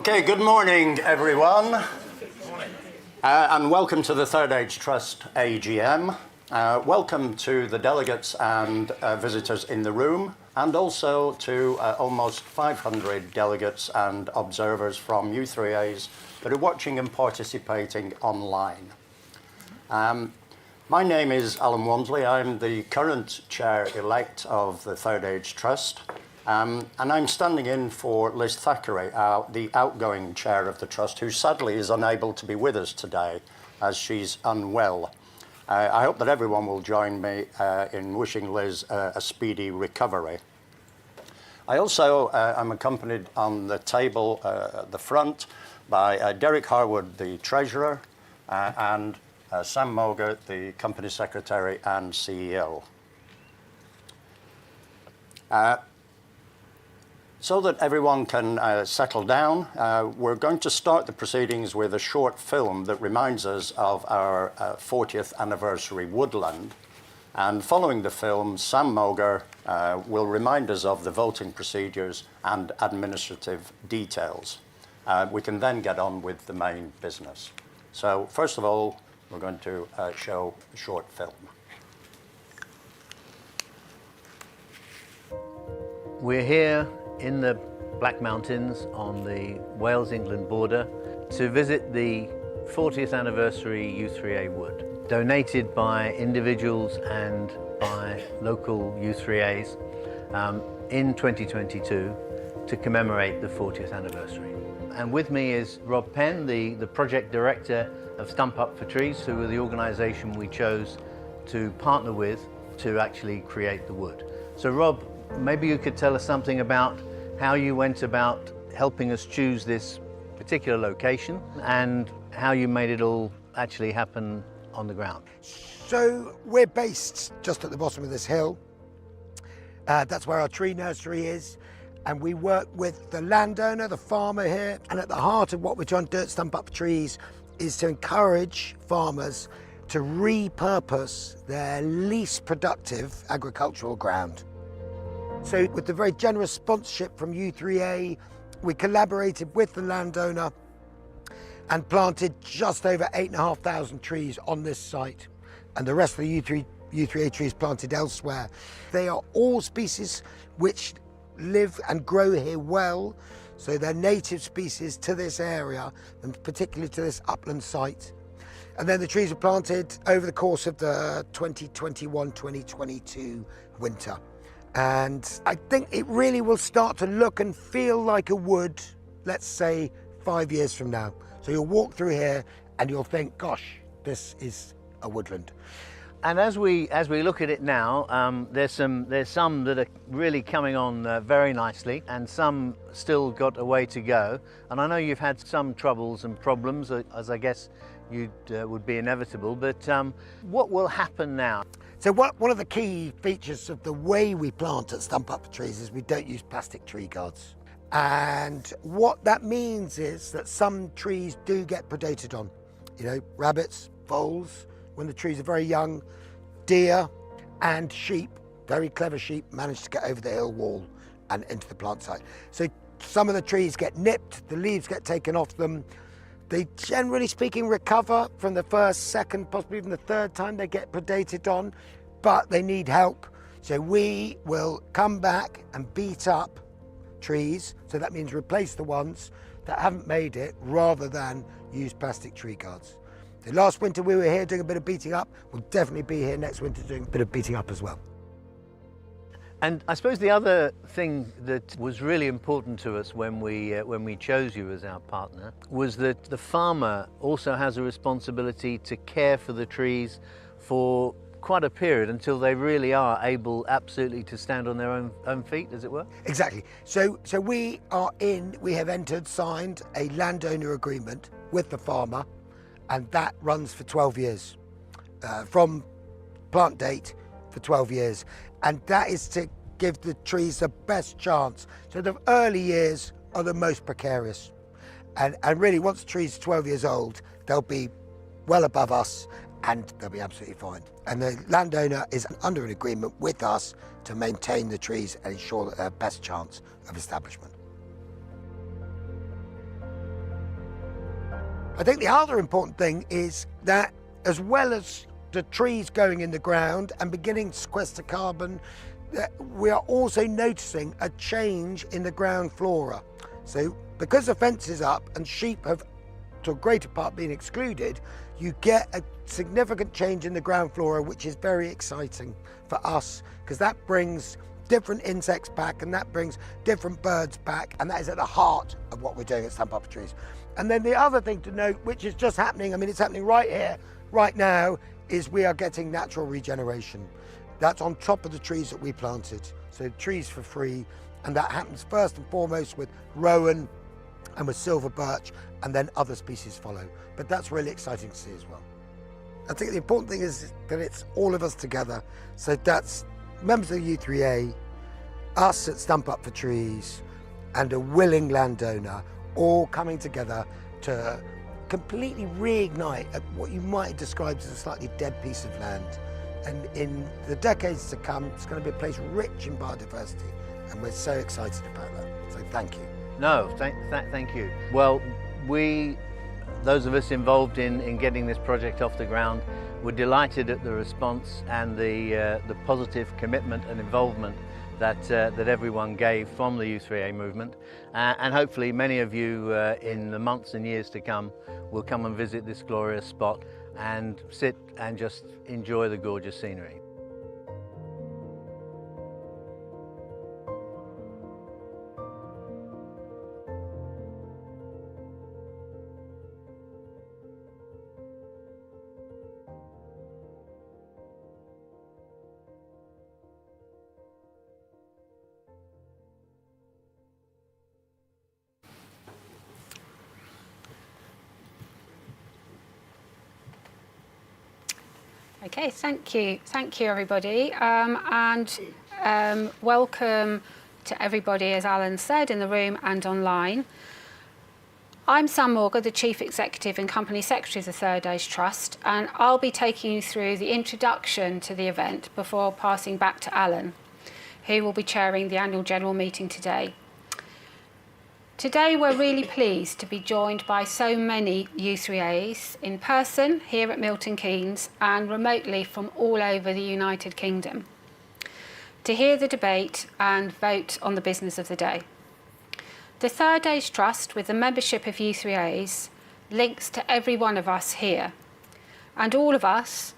Okay, good morning, everyone. And welcome to the Third Age Trust AGM. Welcome to the delegates and visitors in the room, and also to almost 500 delegates and observers from u3as that are watching and participating online. My name is Alan Walmsley. I'm the current chair-elect of the Third Age Trust. And I'm standing in for Liz Thackeray, the outgoing chair of the Trust, who sadly is unable to be with us today as she's unwell. I hope that everyone will join me in wishing Liz a speedy recovery. I also am accompanied on the table at the front by Derek Harwood, the Treasurer, and Sam Moger, the Company Secretary and CEO. So that everyone can settle down, we're going to start the proceedings with a short film that reminds us of our 40th anniversary woodland. And following the film, Sam Moger will remind us of the voting procedures and administrative details. We can then get on with the main business. So first of all, we're going to show a short film. We're here in the Black Mountains on the Wales-England border to visit the 40th anniversary u3a wood, donated by individuals and by local u3as in 2022 to commemorate the 40th anniversary. And with me is Rob Penn, the project director of Stump Up for Trees, who are the organisation we chose to partner with to actually create the wood. So Rob, maybe you could tell us something about how you went about helping us choose this particular location and how you made it all actually happen on the ground. So we're based just at the bottom of this hill. That's where our tree nursery is. And we work with the landowner, the farmer here. And at the heart of what we're trying to do at Stump Up for Trees is to encourage farmers to repurpose their least productive agricultural ground. So with the very generous sponsorship from u3a, we collaborated with the landowner and planted just over 8,500 trees on this site, and the rest of the u3a trees planted elsewhere. They are all species which live and grow here well, so they're native species to this area and particularly to this upland site. And then the trees were planted over the course of the 2021-2022 winter. And I think it really will start to look and feel like a wood, let's say 5 years from now. So you'll walk through here and you'll think, gosh, this is a woodland. And as we look at it now, there's some that are really coming on very nicely, and some still got a way to go. And I know you've had some troubles and problems, as I guess would be inevitable. But what will happen now? So one of the key features of the way we plant at Stump Up for Trees is we don't use plastic tree guards. And what that means is that some trees do get predated on. You know, rabbits, voles, when the trees are very young, deer and sheep, very clever sheep, manage to get over the hill wall and into the plant site. So some of the trees get nipped, the leaves get taken off them. They, generally speaking, recover from the first, second, possibly even the third time they get predated on, but they need help. So we will come back and beat up trees. So that means replace the ones that haven't made it rather than use plastic tree guards. So last winter we were here doing a bit of beating up. We'll definitely be here next winter doing a bit of beating up as well. And I suppose the other thing that was really important to us when we chose you as our partner was that the farmer also has a responsibility to care for the trees for quite a period until they really are able absolutely to stand on their own feet, as it were. Exactly. So we have entered, signed a landowner agreement with the farmer, and that runs for 12 years, from plant date for 12 years. And that is to give the trees the best chance. So the early years are the most precarious. And really, once the trees are 12 years old, they'll be well above us and they'll be absolutely fine. And the landowner is under an agreement with us to maintain the trees and ensure that they have best chance of establishment. I think the other important thing is that, as well as the trees going in the ground and beginning to sequester carbon, we are also noticing a change in the ground flora. So because the fence is up and sheep have to a greater part been excluded, you get a significant change in the ground flora, which is very exciting for us, because that brings different insects back and that brings different birds back, and that is at the heart of what we're doing at Stump Up Trees. And then the other thing to note, which is just happening, I mean, it's happening right here, right now, is we are getting natural regeneration. That's on top of the trees that we planted. So trees for free, and that happens first and foremost with rowan and with silver birch, and then other species follow. But that's really exciting to see as well. I think the important thing is that it's all of us together. So that's members of the u3a, us at Stump Up for Trees, and a willing landowner all coming together to completely reignite what you might describe as a slightly dead piece of land. And in the decades to come, it's going to be a place rich in biodiversity, and we're so excited about that. So thank you. No, thank you. Well, those of us involved in getting this project off the ground, were delighted at the response and the positive commitment and involvement that everyone gave from the u3a movement, and hopefully many of you in the months and years to come will come and visit this glorious spot and sit and just enjoy the gorgeous scenery. Okay, thank you everybody, and welcome to everybody, as Alan said, in the room and online. I'm Sam Morgan, the Chief Executive and Company Secretary of the Third Age Trust, and I'll be taking you through the introduction to the event before passing back to Alan, who will be chairing the annual general meeting today. Today we're really pleased to be joined by so many u3as in person here at Milton Keynes and remotely from all over the United Kingdom to hear the debate and vote on the business of the day. The Third Age Trust, with the membership of u3as, links to every one of us here, and all of us,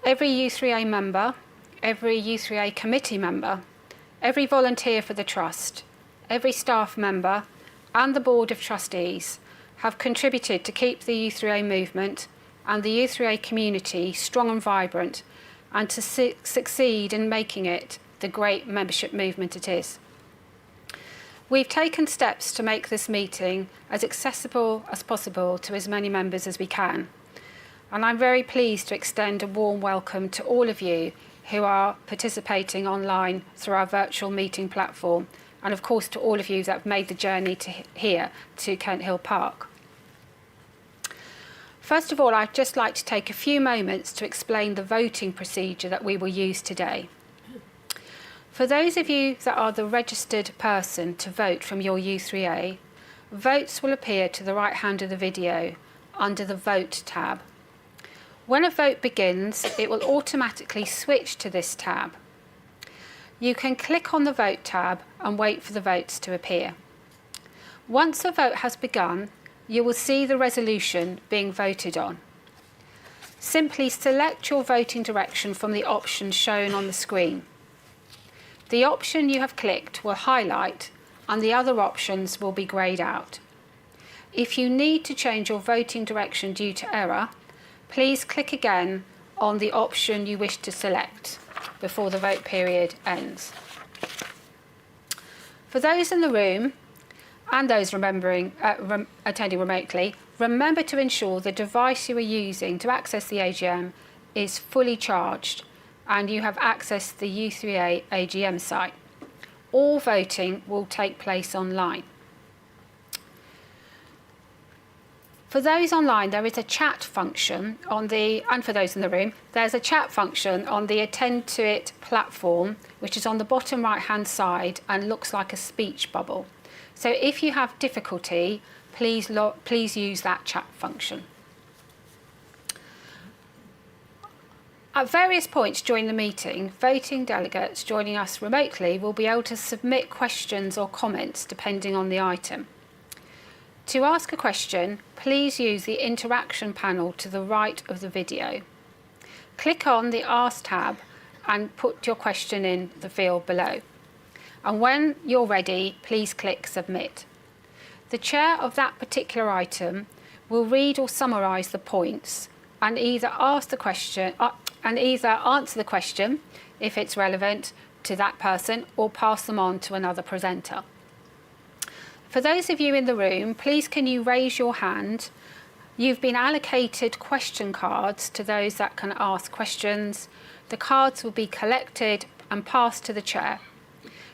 every u3a member, every u3a committee member, every volunteer for the Trust, every staff member and the Board of Trustees have contributed to keep the u3a movement and the u3a community strong and vibrant, and to succeed in making it the great membership movement it is. We've taken steps to make this meeting as accessible as possible to as many members as we can, and I'm very pleased to extend a warm welcome to all of you who are participating online through our virtual meeting platform, and of course to all of you that have made the journey to here to Kent Hill Park. First of all, I'd just like to take a few moments to explain the voting procedure that we will use today. For those of you that are the registered person to vote from your u3a, votes will appear to the right hand of the video under the Vote tab. When a vote begins, it will automatically switch to this tab. You can click on the Vote tab and wait for the votes to appear. Once a vote has begun, you will see the resolution being voted on. Simply select your voting direction from the options shown on the screen. The option you have clicked will highlight and the other options will be greyed out. If you need to change your voting direction due to error, please click again on the option you wish to select before the vote period ends. For those in the room and those attending remotely, remember to ensure the device you are using to access the AGM is fully charged and you have accessed the u3a AGM site. All voting will take place online. For those online, there is a chat function and for those in the room, there's a chat function on the Attend to It platform, which is on the bottom right-hand side and looks like a speech bubble. So if you have difficulty, please use that chat function. At various points during the meeting, voting delegates joining us remotely will be able to submit questions or comments depending on the item. To ask a question, please use the interaction panel to the right of the video. Click on the Ask tab and put your question in the field below. And when you're ready, please click Submit. The chair of that particular item will read or summarise the points and either answer the question if it's relevant to that person or pass them on to another presenter. For those of you in the room, please can you raise your hand? You've been allocated question cards to those that can ask questions. The cards will be collected and passed to the chair.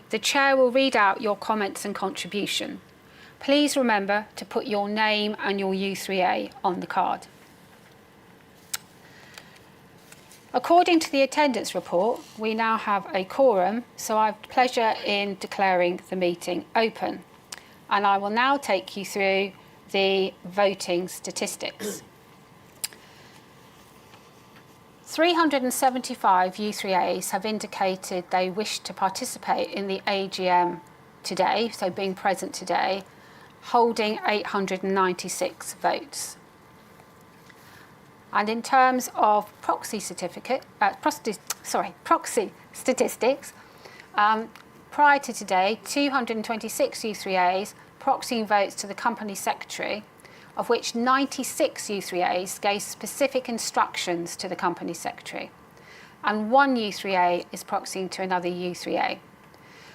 The chair will read out your comments and contribution. Please remember to put your name and your u3a on the card. According to the attendance report, we now have a quorum, so I have pleasure in declaring the meeting open. And I will now take you through the voting statistics. 375 u3as have indicated they wish to participate in the AGM today, so being present today, holding 896 votes. And in terms of proxy statistics, prior to today, 226 u3as proxying votes to the company secretary, of which 96 u3as gave specific instructions to the company secretary, and 1 u3a is proxying to another u3a.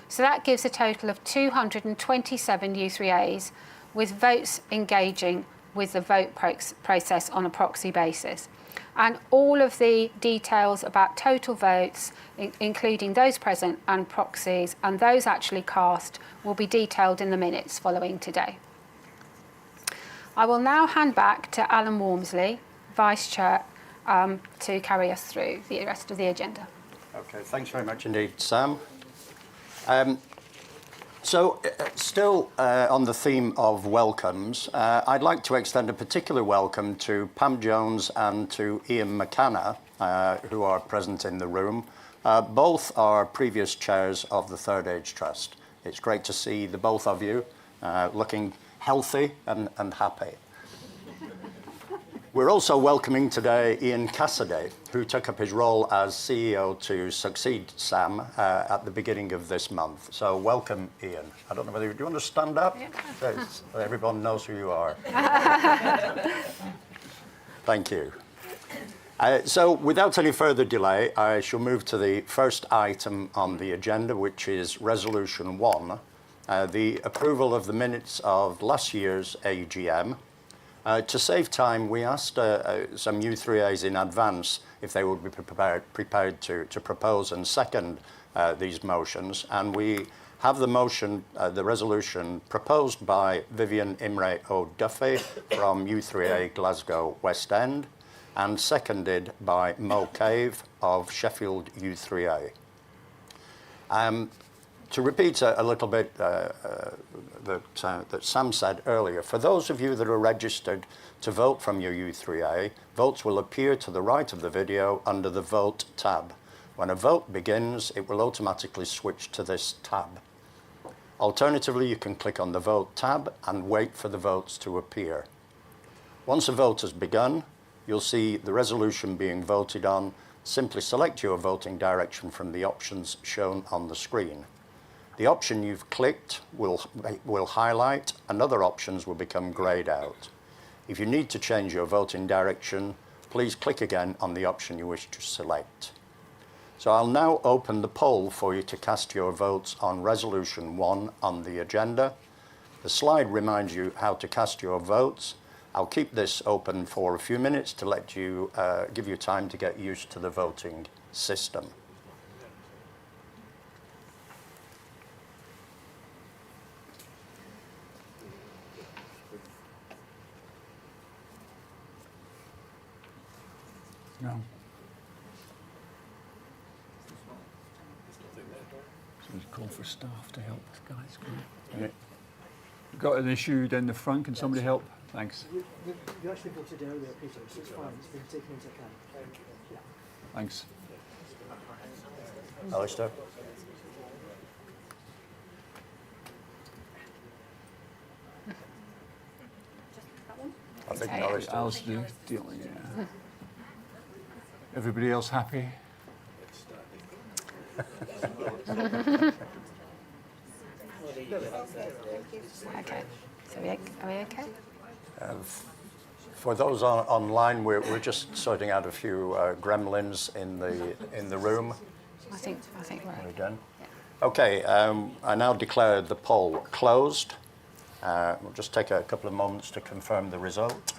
So that gives a total of 227 u3as with votes engaging with the vote process on a proxy basis. And all of the details about total votes, including those present and proxies, and those actually cast, will be detailed in the minutes following today. I will now hand back to Alan Walmsley, Vice Chair, to carry us through the rest of the agenda. Okay, thanks very much indeed, Sam. Still on the theme of welcomes, I'd like to extend a particular welcome to Pam Jones and to Ian McCanna, who are present in the room. Both are previous chairs of the Third Age Trust. It's great to see the both of you looking healthy and happy. We're also welcoming today Ian Cassidy, who took up his role as CEO to succeed Sam at the beginning of this month. So welcome, Ian. I don't know whether do you want to stand up? Yeah. So everyone knows who you are. Thank you. So without any further delay, I shall move to the first item on the agenda, which is Resolution 1, the approval of the minutes of last year's AGM. To save time, we asked some u3as in advance if they would be prepared to propose and second these motions, and we have the motion, the resolution proposed by Vivian Imre O'Duffy from u3a Glasgow West End and seconded by Mo Cave of Sheffield u3a. To repeat a little bit that Sam said earlier, for those of you that are registered to vote from your u3a, votes will appear to the right of the video under the Vote tab. When a vote begins, it will automatically switch to this tab. Alternatively, you can click on the Vote tab and wait for the votes to appear. Once a vote has begun, you'll see the resolution being voted on. simply select your voting direction from the options shown on the screen. The option you've clicked will highlight, and other options will become greyed out. If you need to change your voting direction, please click again on the option you wish to select. So I'll now open the poll for you to cast your votes on Resolution 1 on the agenda. The slide reminds you how to cast your votes. I'll keep this open for a few minutes to let you give you time to get used to the voting system. No. So we call for staff to help us, guys. We've got an issue down the front. Can somebody help? Thanks. You actually voted earlier, Peter, so it's fine. It's been taken into account. Yeah. Thanks. Alistair? I think Alistair. Alistair dealing, yeah. Everybody else happy? Okay. So are we okay? For those online, we're just sorting out a few gremlins in the room. I think Are we we're done? Yeah. Okay, I now declare the poll closed. We'll just take a couple of moments to confirm the result.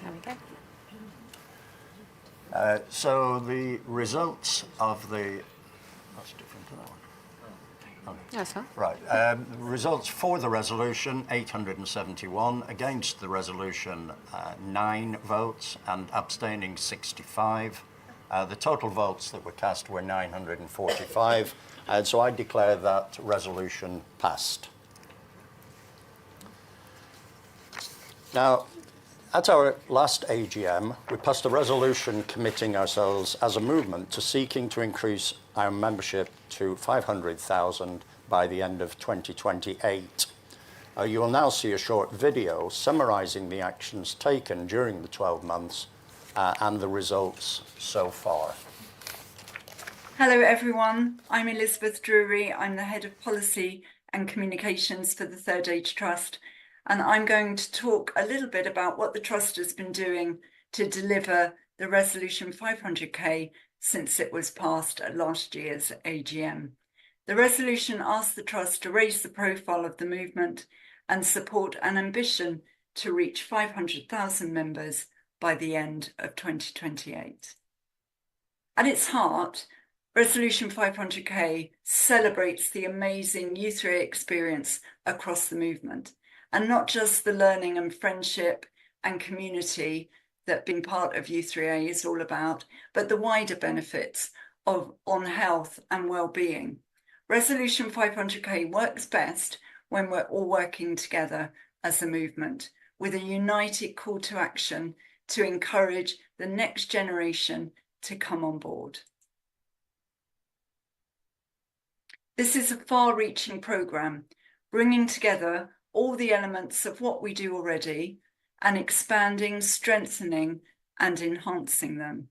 There we go. So the results of the... That's different to that one. That's fine. Right. Results for the resolution, 871. Against the resolution, 9 votes, and abstaining 65. The total votes that were cast were 945. And so I declare that resolution passed. Now, at our last AGM, we passed a resolution committing ourselves as a movement to seeking to increase our membership to 500,000 by the end of 2028. You will now see a short video summarising the actions taken during the 12 months and the results so far. Hello everyone, I'm Elizabeth Drury. I'm the Head of Policy and Communications for the Third Age Trust, and I'm going to talk a little bit about what the Trust has been doing to deliver the Resolution 500k since it was passed at last year's AGM. The resolution asks the Trust to raise the profile of the movement and support an ambition to reach 500,000 members by the end of 2028. At its heart, Resolution 500k celebrates the amazing u3a experience across the movement, and not just the learning and friendship and community that being part of u3a is all about, but the wider benefits on health and well-being. Resolution 500k works best when we're all working together as a movement, with a united call to action to encourage the next generation to come on board. This is a far-reaching programme, bringing together all the elements of what we do already and expanding, strengthening and enhancing them.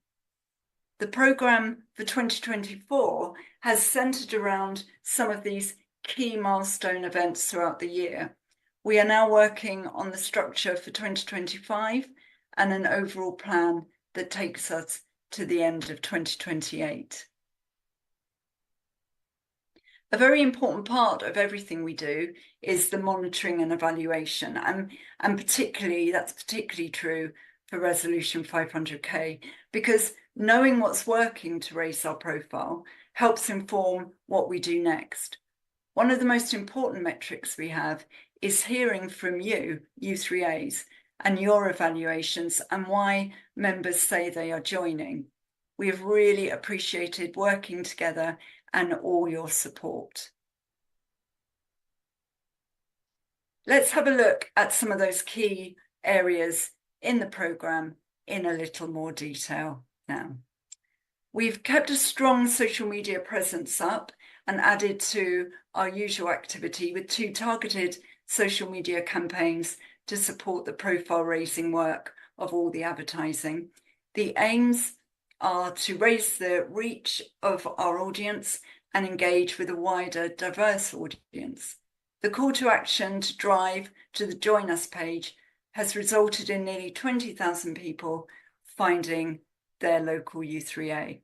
The programme for 2024 has centred around some of these key milestone events throughout the year. We are now working on the structure for 2025 and an overall plan that takes us to the end of 2028. A very important part of everything we do is the monitoring and evaluation, and that's particularly true for Resolution 500k, because knowing what's working to raise our profile helps inform what we do next. One of the most important metrics we have is hearing from you, u3as, and your evaluations and why members say they are joining. We have really appreciated working together and all your support. Let's have a look at some of those key areas in the programme in a little more detail now. We've kept a strong social media presence up and added to our usual activity with 2 targeted social media campaigns to support the profile raising work of all the advertising. The aims are to raise the reach of our audience and engage with a wider, diverse audience. The call to action to drive to the Join Us page has resulted in nearly 20,000 people finding their local u3a.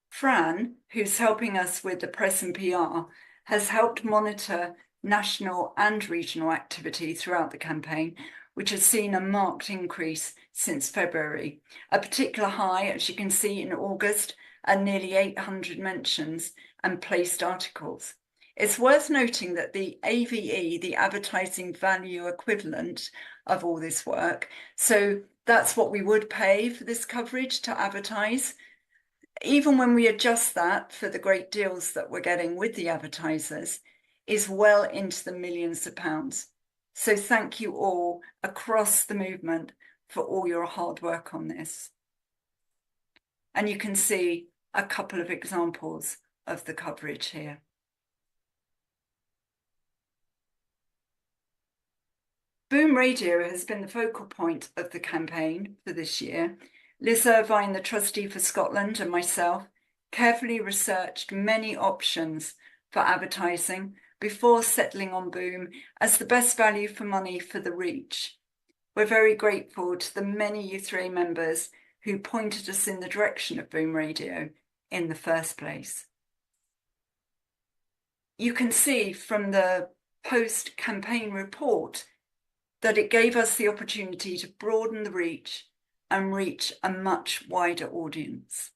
Fran, who's helping us with the press and PR, has helped monitor national and regional activity throughout the campaign, which has seen a marked increase since February. A particular high, as you can see, in August, and nearly 800 mentions and placed articles. It's worth noting that the AVE, the advertising value equivalent of all this work, so that's what we would pay for this coverage to advertise. Even when we adjust that for the great deals that we're getting with the advertisers, is well into the millions of pounds. So thank you all across the movement for all your hard work on this. And you can see a couple of examples of the coverage here. Boom Radio has been the focal point of the campaign for this year. Liz Irvine, the trustee for Scotland, and myself carefully researched many options for advertising before settling on Boom as the best value for money for the reach. We're very grateful to the many u3a members who pointed us in the direction of Boom Radio in the first place. You can see from the post-campaign report that it gave us the opportunity to broaden the reach and reach a much wider audience.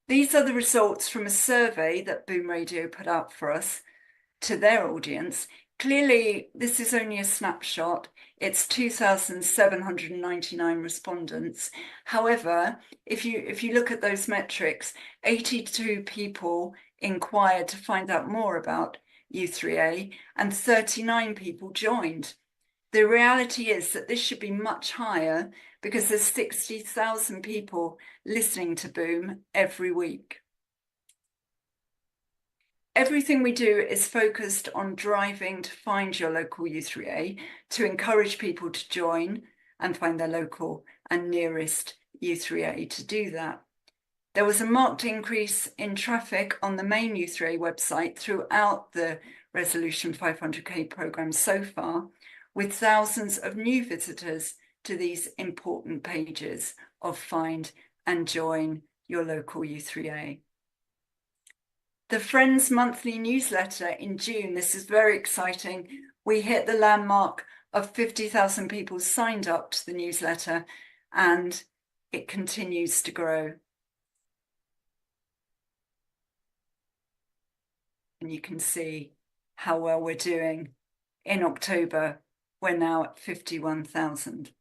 These are the results from a survey that Boom Radio put out for us to their audience. Clearly, this is only a snapshot. It's 2,799 respondents. However, if you look at those metrics, 82 people inquired to find out more about u3a and 39 people joined. The reality is that this should be much higher because there's 60,000 people listening to Boom every week. Everything we do is focused on driving to find your local u3a, to encourage people to join and find their local and nearest u3a to do that. There was a marked increase in traffic on the main u3a website throughout the Resolution 500k programme so far, with thousands of new visitors to these important pages of Find and Join Your Local u3a. The Friends monthly newsletter in June, this is very exciting. We hit the landmark of 50,000 people signed up to the newsletter and it continues to grow. And you can see how well we're doing. In October, we're now at 51,000.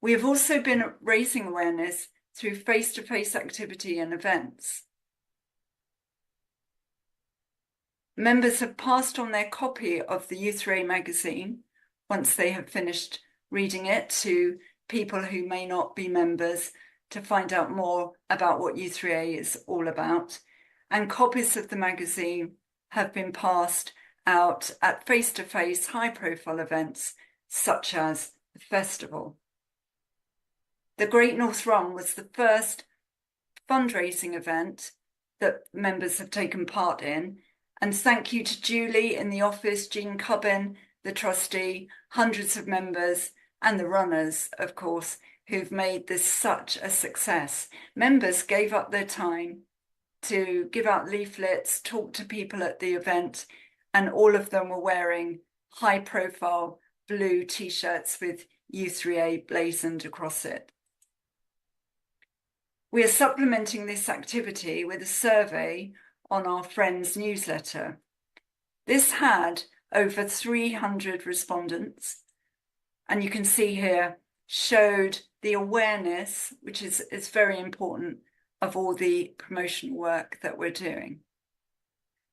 We have also been raising awareness through face-to-face activity and events. Members have passed on their copy of the u3a magazine once they have finished reading it to people who may not be members to find out more about what u3a is all about. And copies of the magazine have been passed out at face-to-face high-profile events such as the festival. The Great North Run was the first fundraising event that members have taken part in. And thank you to Julie in the office, Jean Cubbin, the trustee, hundreds of members, and the runners, of course, who've made this such a success. Members gave up their time to give out leaflets, talk to people at the event, and all of them were wearing high-profile blue T-shirts with u3a blazoned across it. We are supplementing this activity with a survey on our Friends newsletter. This had over 300 respondents, and you can see here showed the awareness, which is very important, of all the promotional work that we're doing.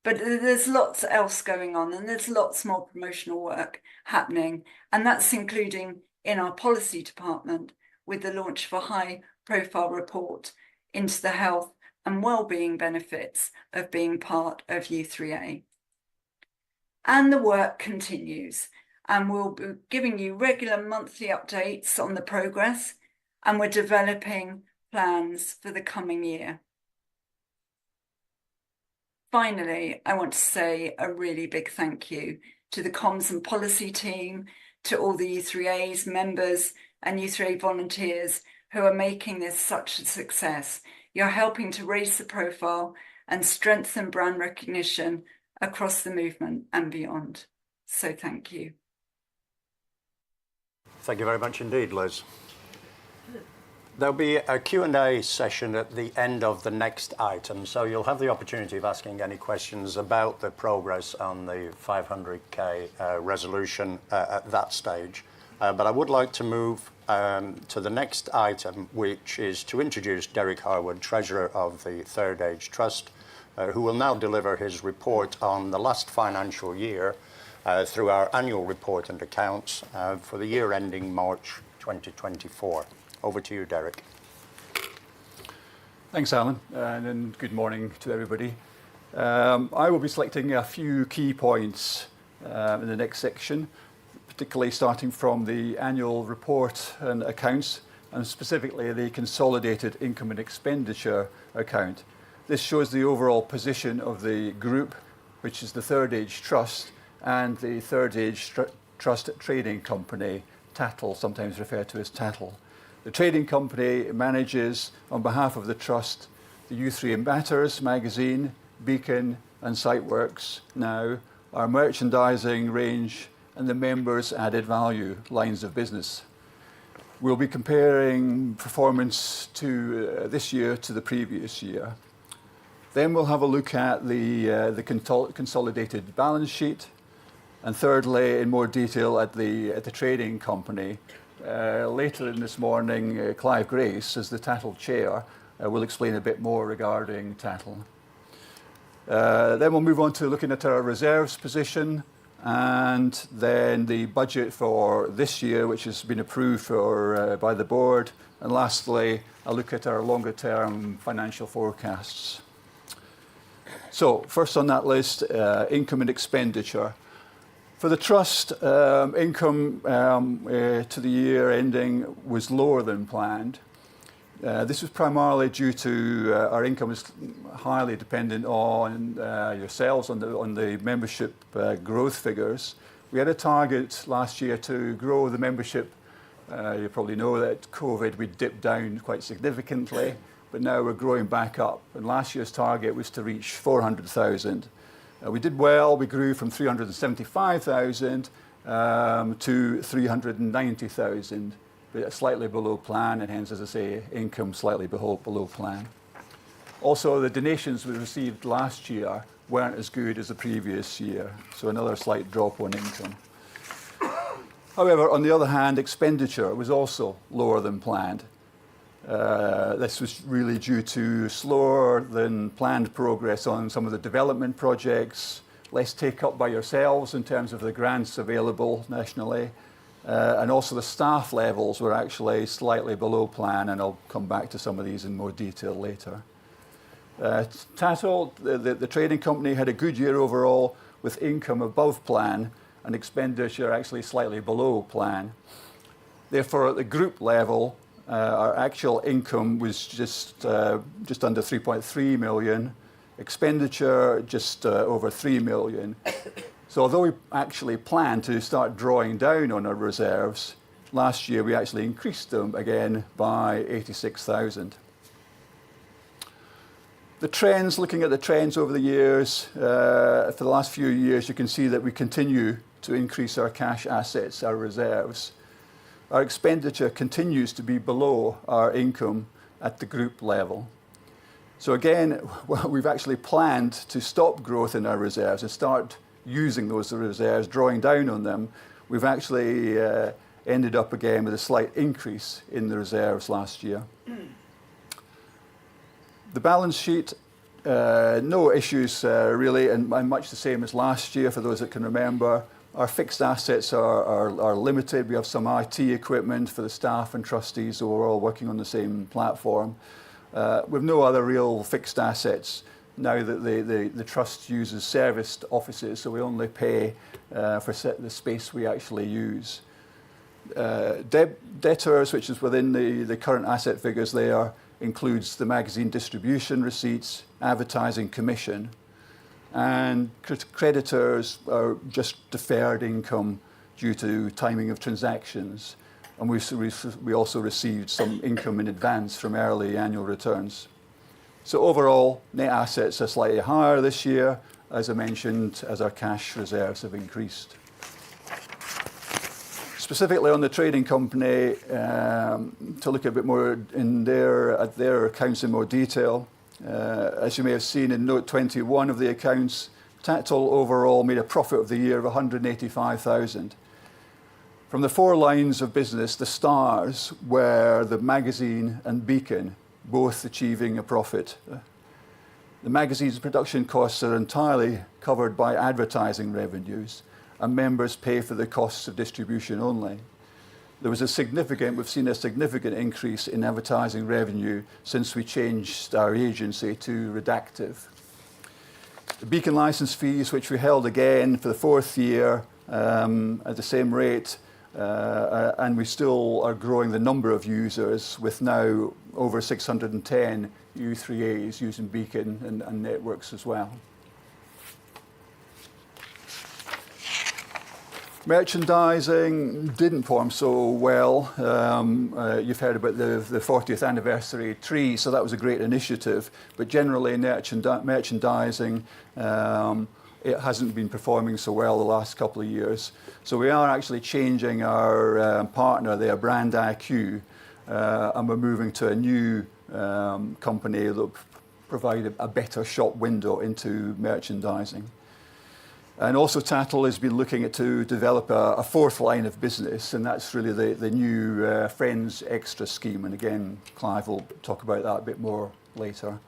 But there's lots else going on, and there's lots more promotional work happening, and that's including in our policy department with the launch of a high-profile report into the health and well-being benefits of being part of u3a. And the work continues, and we'll be giving you regular monthly updates on the progress, and we're developing plans for the coming year. Finally, I want to say a really big thank you to the comms and policy team, to all the u3a's members and u3a volunteers who are making this such a success. You're helping to raise the profile and strengthen brand recognition across the movement and beyond. So thank you. Thank you very much indeed, Liz. There'll be a Q&A session at the end of the next item, so you'll have the opportunity of asking any questions about the progress on the 500k resolution at that stage. But I would like to move to the next item, which is to introduce Derek Harwood, Treasurer of the Third Age Trust, who will now deliver his report on the last financial year through our annual report and accounts for the year ending March 2024. Over to you, Derek. Thanks, Alan, and good morning to everybody. I will be selecting a few key points in the next section, particularly starting from the annual report and accounts, and specifically the consolidated income and expenditure account. This shows the overall position of the group, which is the Third Age Trust and the Third Age Trust Trading Company, TATL, sometimes referred to as TATL. The trading company manages, on behalf of the Trust, the u3a Matters magazine, Beacon and Siteworks Now, our merchandising range and the members' added value lines of business. We'll be comparing performance to this year to the previous year. Then we'll have a look at the consolidated balance sheet, and thirdly, in more detail, at the trading company. Later in this morning, Clive Grace, as the TATL chair, will explain a bit more regarding TATL. Then we'll move on to looking at our reserves position, and then the budget for this year, which has been approved by the board. And lastly, a look at our longer term financial forecasts. So first on that list, income and expenditure. For the Trust, income to the year ending was lower than planned. This was primarily due to our income is highly dependent on yourselves, on the membership growth figures. We had a target last year to grow the membership. You probably know that COVID, we dipped down quite significantly, but now we're growing back up. And last year's target was to reach 400,000. We did well. We grew from 375,000 to 390,000, but slightly below plan, and hence, as I say, income slightly below plan. Also, the donations we received last year weren't as good as the previous year, so another slight drop on income. However, on the other hand, expenditure was also lower than planned. This was really due to slower than planned progress on some of the development projects, less take up by yourselves in terms of the grants available nationally, and also the staff levels were actually slightly below plan, and I'll come back to some of these in more detail later. TATL, the trading company, had a good year overall with income above plan and expenditure actually slightly below plan. Therefore, at the group level, our actual income was just under 3.3 million, expenditure just over 3 million. So although we actually planned to start drawing down on our reserves, last year we actually increased them again by 86,000. The trends, looking at the trends over the years, for the last few years, you can see that we continue to increase our cash assets, our reserves. Our expenditure continues to be below our income at the group level. So again, we've actually planned to stop growth in our reserves and start using those reserves, drawing down on them. We've actually ended up again with a slight increase in the reserves last year. The balance sheet, no issues really, and much the same as last year for those that can remember. Our fixed assets are limited. We have some IT equipment for the staff and trustees, so we're all working on the same platform. With no other real fixed assets. now that the trust uses serviced offices, so we only pay for the space we actually use. Debtors, which is within the current asset figures there, includes the magazine distribution receipts, advertising commission, and creditors are just deferred income due to timing of transactions. And we also received some income in advance from early annual returns. So overall, net assets are slightly higher this year, as I mentioned, as our cash reserves have increased. Specifically on the trading company, to look a bit more at their accounts in more detail, as you may have seen in note 21 of the accounts, Tactile overall made a profit of the year of 185,000. From the 4 lines of business, the stars were the magazine and Beacon, both achieving a profit. The magazine's production costs are entirely covered by advertising revenues, and members pay for the costs of distribution only. We've seen a significant increase in advertising revenue since we changed our agency to Redactive. The Beacon licence fees, which we held again for the 4th year at the same rate, and we still are growing the number of users with now over 610 u3as using Beacon and networks as well. Merchandising didn't perform so well. You've heard about the 40th anniversary tree, so that was a great initiative. But generally, merchandising, it hasn't been performing so well the last couple of years. So we are actually changing our partner there, Brand IQ, and we're moving to a new company that will provide a better shop window into merchandising. And also Tactile has been looking to develop a 4th line of business, and that's really the new Friends Extra scheme. And again, Clive will talk about that a bit more later.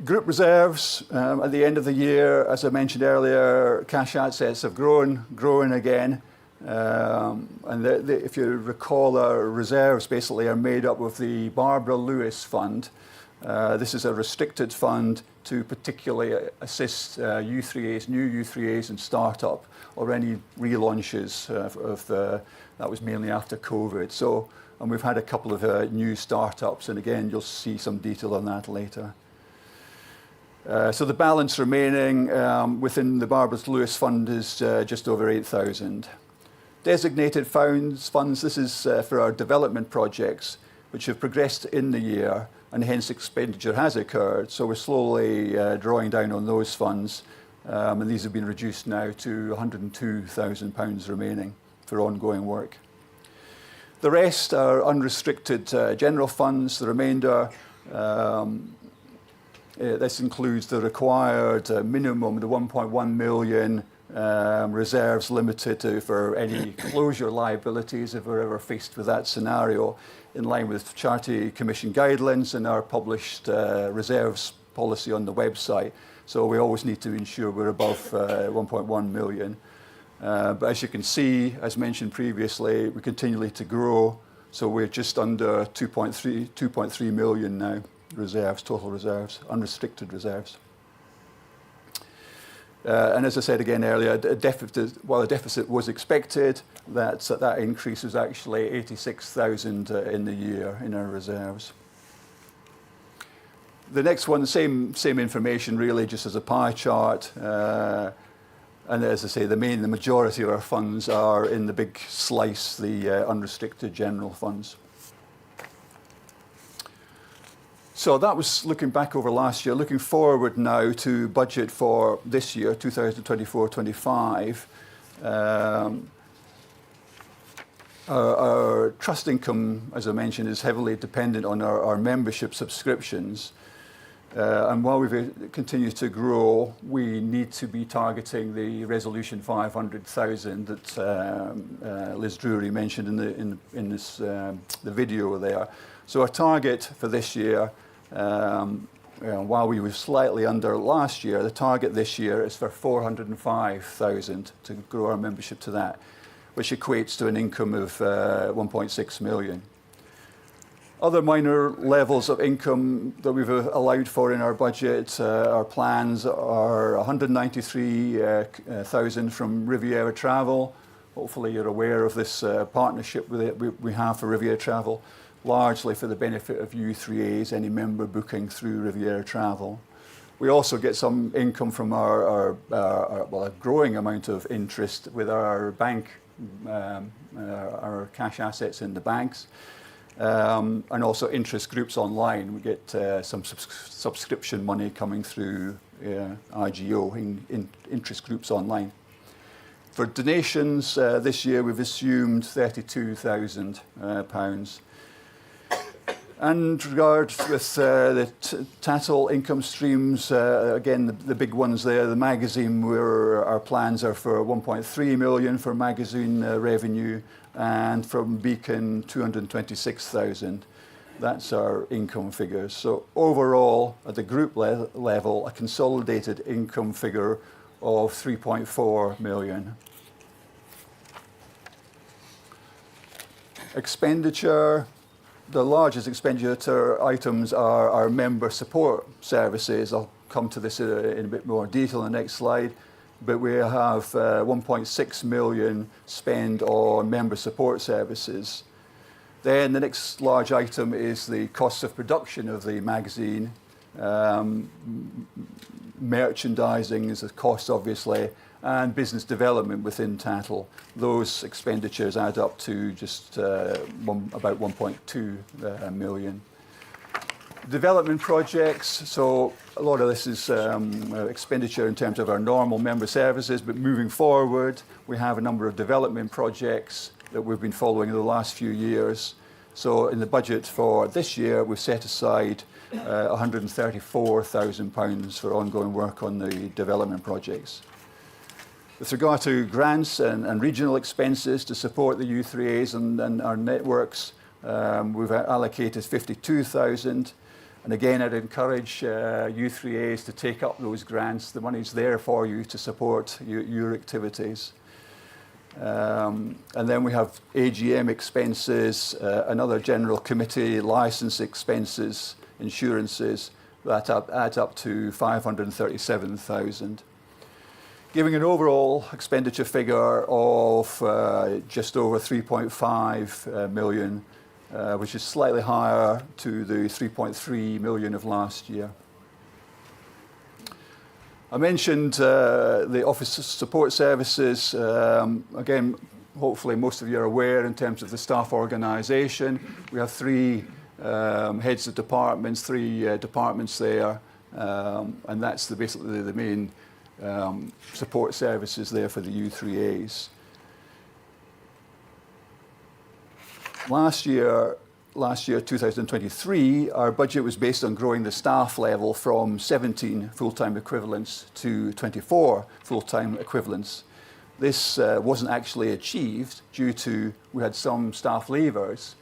Group reserves at the end of the year, as I mentioned earlier, cash assets have grown again. If you recall, our reserves basically are made up of the Barbara Lewis Fund. This is a restricted fund to particularly assist u3as, new u3as and startup, or any relaunches that was mainly after COVID. And we've had a couple of new startups, and again, you'll see some detail on that later. So the balance remaining within the Barbara Lewis Fund is just over 8,000. Designated funds, this is for our development projects, which have progressed in the year, and hence expenditure has occurred. So we're slowly drawing down on those funds, and these have been reduced now to £102,000 remaining for ongoing work. The rest are unrestricted general funds. The remainder, this includes the required minimum, the 1.1 million reserves limited for any closure liabilities if we're ever faced with that scenario, in line with Charity Commission guidelines and our published reserves policy on the website. So we always need to ensure we're above 1.1 million. But as you can see, as mentioned previously, we continually to grow. So we're just under 2.3 million now, reserves, total reserves, unrestricted reserves. And as I said again earlier, while the deficit was expected, that increase was actually 86,000 in the year in our reserves. The next one, same information really, just as a pie chart. And as I say, the majority of our funds are in the big slice, the unrestricted general funds. So that was looking back over last year. Looking forward now to budget for this year, 2024-25. Our trust income, as I mentioned, is heavily dependent on our membership subscriptions. And while we continue to grow, we need to be targeting the resolution 500,000 that Liz Drury mentioned in the video there. So our target for this year, while we were slightly under last year, the target this year is for 405,000 to grow our membership to that, which equates to an income of 1.6 million. Other minor levels of income that we've allowed for in our budget, our plans are 193,000 from Riviera Travel. Hopefully you're aware of this partnership we have for Riviera Travel, largely for the benefit of u3as, any member booking through Riviera Travel. We also get some income from a growing amount of interest with our bank, our cash assets in the banks. And also interest groups online. We get some subscription money coming through IGO in interest groups online. For donations this year, we've assumed £32,000. And regard with the Tattle income streams, again, the big ones there, the magazine, where our plans are for 1.3 million for magazine revenue, and from Beacon, 226,000. That's our income figures. So overall, at the group level, a consolidated income figure of 3.4 million. Expenditure. The largest expenditure items are our member support services. I'll come to this in a bit more detail in the next slide. But we have 1.6 million spent on member support services. Then the next large item is the cost of production of the magazine. Merchandising is a cost, obviously, and business development within Tattle. Those expenditures add up to just about 1.2 million. Development projects, so a lot of this is expenditure in terms of our normal member services, but moving forward, we have a number of development projects that we've been following in the last few years. So in the budget for this year, we've set aside £134,000 for ongoing work on the development projects. With regard to grants and regional expenses to support the u3as and our networks, we've allocated 52,000. And again, I'd encourage u3as to take up those grants. The money's there for you to support your activities. And then we have AGM expenses, another general committee license expenses, insurances, that adds up to 537,000. Giving an overall expenditure figure of just over 3.5 million, which is slightly higher to the 3.3 million of last year. I mentioned the office support services. Again, hopefully most of you are aware in terms of the staff organisation. We have three heads of departments, three departments there, and that's basically the main support services there for the u3as. Last year, 2023, our budget was based on growing the staff level from 17 full-time equivalents to 24 full-time equivalents. This wasn't actually achieved due to we had some staff leavers.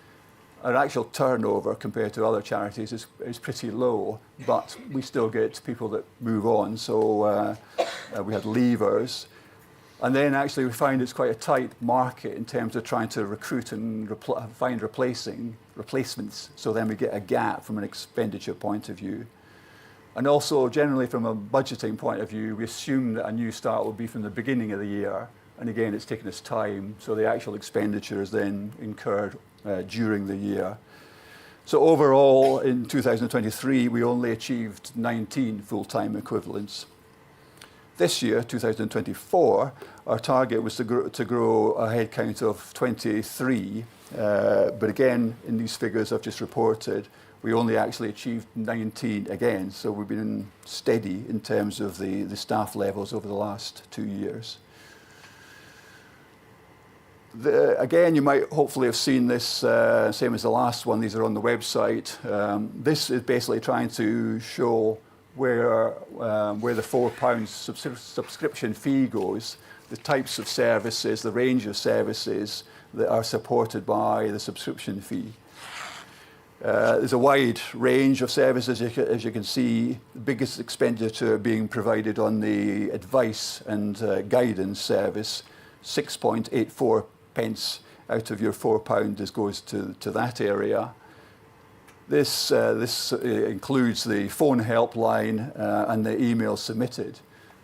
Our actual turnover compared to other charities is pretty low, but we still get people that move on. So we had leavers. And then actually we find it's quite a tight market in terms of trying to recruit and find replacements. So then we get a gap from an expenditure point of view. And also generally from a budgeting point of view, we assume that a new start will be from the beginning of the year. And again, it's taken us time. So the actual expenditure is then incurred during the year. So overall, in 2023, we only achieved 19 full-time equivalents. This year, 2024, our target was to grow a headcount of 23. But again, in these figures I've just reported, we only actually achieved 19 again. So we've been steady in terms of the staff levels over the last 2 years. Again, you might hopefully have seen this, same as the last one. These are on the website. This is basically trying to show where the £4 subscription fee goes, the types of services, the range of services that are supported by the subscription fee. There's a wide range of services, as you can see, the biggest expenditure being provided on the advice and guidance service, 6.84 pence out of your £4 goes to that area. This includes the phone helpline and the email submitted.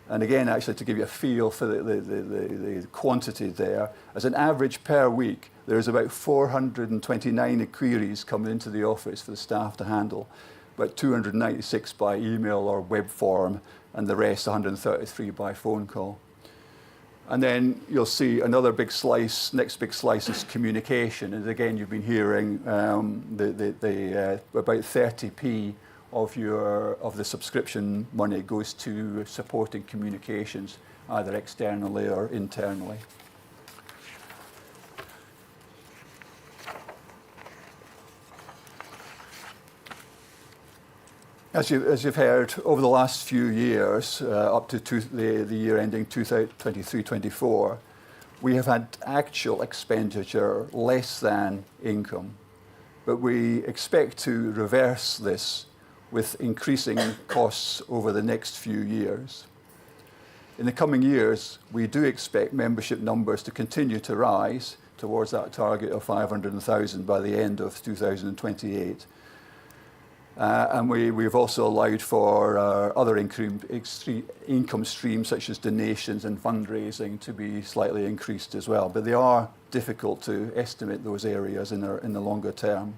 And again, actually, to give you a feel for the quantity there, as an average per week, there's about 429 queries coming into the office for the staff to handle, about 296 by email or web form, and the rest, 133 by phone call. And then you'll see another big slice, next big slice is communication. And again, you've been hearing about 30p of the subscription money goes to supporting communications, either externally or internally. As you've heard, over the last few years, up to the year ending 2023-24, we have had actual expenditure less than income. But we expect to reverse this with increasing costs over the next few years. In the coming years, we do expect membership numbers to continue to rise towards that target of 500,000 by the end of 2028. And we've also allowed for other income streams such as donations and fundraising to be slightly increased as well. But they are difficult to estimate those areas in the longer term.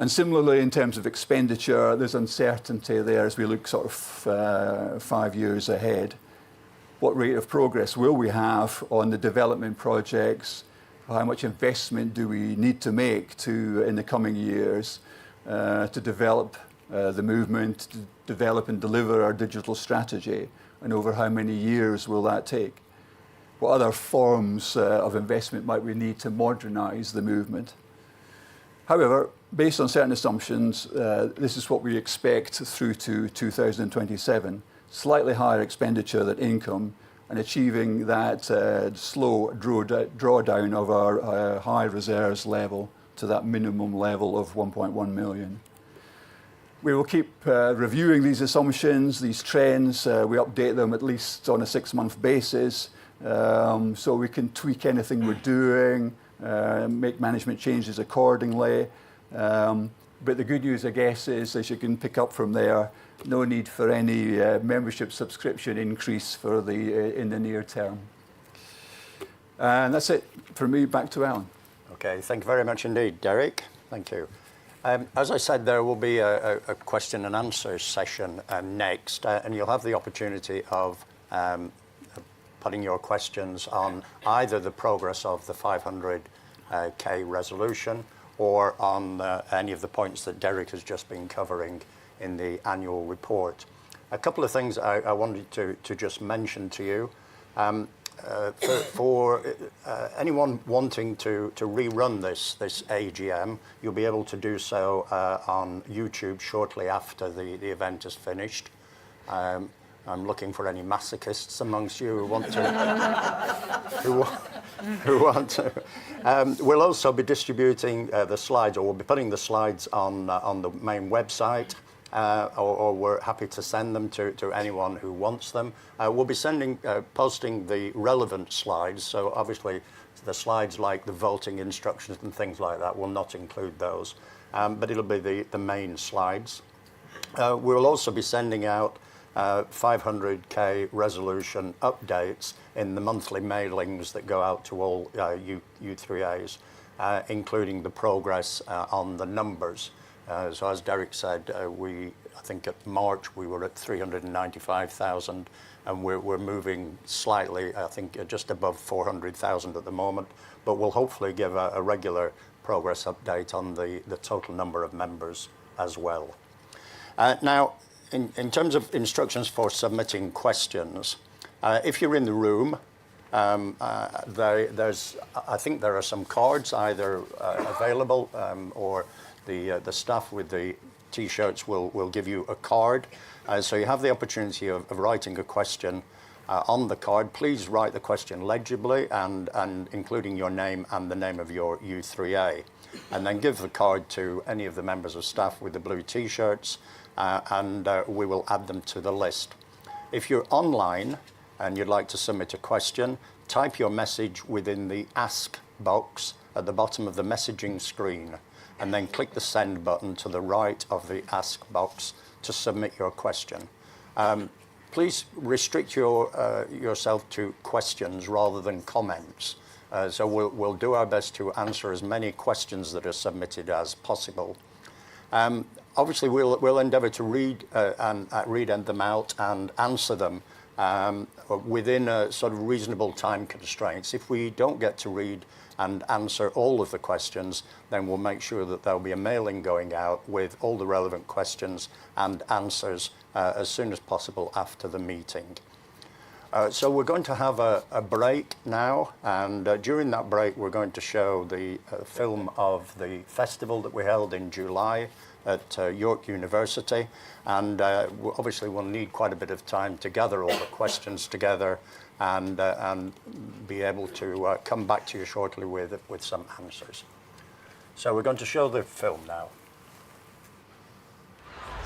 And similarly, in terms of expenditure, there's uncertainty there as we look sort of 5 years ahead. What rate of progress will we have on the development projects? How much investment do we need to make in the coming years to develop the movement, to develop and deliver our digital strategy? And over how many years will that take? What other forms of investment might we need to modernise the movement? However, based on certain assumptions, this is what we expect through to 2027. Slightly higher expenditure than income, and achieving that slow drawdown of our high reserves level to that minimum level of 1.1 million. We will keep reviewing these assumptions, these trends. We update them at least on a 6-month basis, so we can tweak anything we're doing, make management changes accordingly. But the good news, I guess, is, as you can pick up from there, no need for any membership subscription increase in the near term. And that's it for me. Back to Alan. Okay, thank you very much indeed, Derek. Thank you. As I said, there will be a question and answer session next, and you'll have the opportunity of putting your questions on either the progress of the 500k resolution or on any of the points that Derek has just been covering in the annual report. A couple of things I wanted to just mention to you. For anyone wanting to rerun this AGM, you'll be able to do so on YouTube shortly after the event is finished. I'm looking for any masochists amongst you who want to. who want to. We'll also be distributing the slides, or we'll be putting the slides on the main website. Or we're happy to send them to anyone who wants them. We'll be posting the relevant slides, so obviously the slides like the voting instructions and things like that will not include those, but it'll be the main slides. We'll also be sending out 500k resolution updates in the monthly mailings that go out to all u3as, including the progress on the numbers. So as Derek said, I think at March we were at 395,000, and we're moving slightly, I think just above 400,000 at the moment, but we'll hopefully give a regular progress update on the total number of members as well. Now, in terms of instructions for submitting questions, if you're in the room, I think there are some cards either available or the staff with the T-shirts will give you a card. So you have the opportunity of writing a question on the card. Please write the question legibly and including your name and the name of your u3a. And then give the card to any of the members of staff with the blue T-shirts and we will add them to the list. If you're online and you'd like to submit a question, type your message within the Ask box at the bottom of the messaging screen. and then click the send button to the right of the ask box to submit your question. Please restrict yourself to questions rather than comments. So we'll do our best to answer as many questions that are submitted as possible. Obviously, we'll endeavour to read them out and answer them within a sort of reasonable time constraints. If we don't get to read and answer all of the questions, then we'll make sure that there'll be a mailing going out with all the relevant questions and answers as soon as possible after the meeting. So we're going to have a break now, and during that break we're going to show the film of the festival that we held in July at York University, and obviously we'll need quite a bit of time to gather all the questions together and be able to come back to you shortly with some answers. So we're going to show the film now.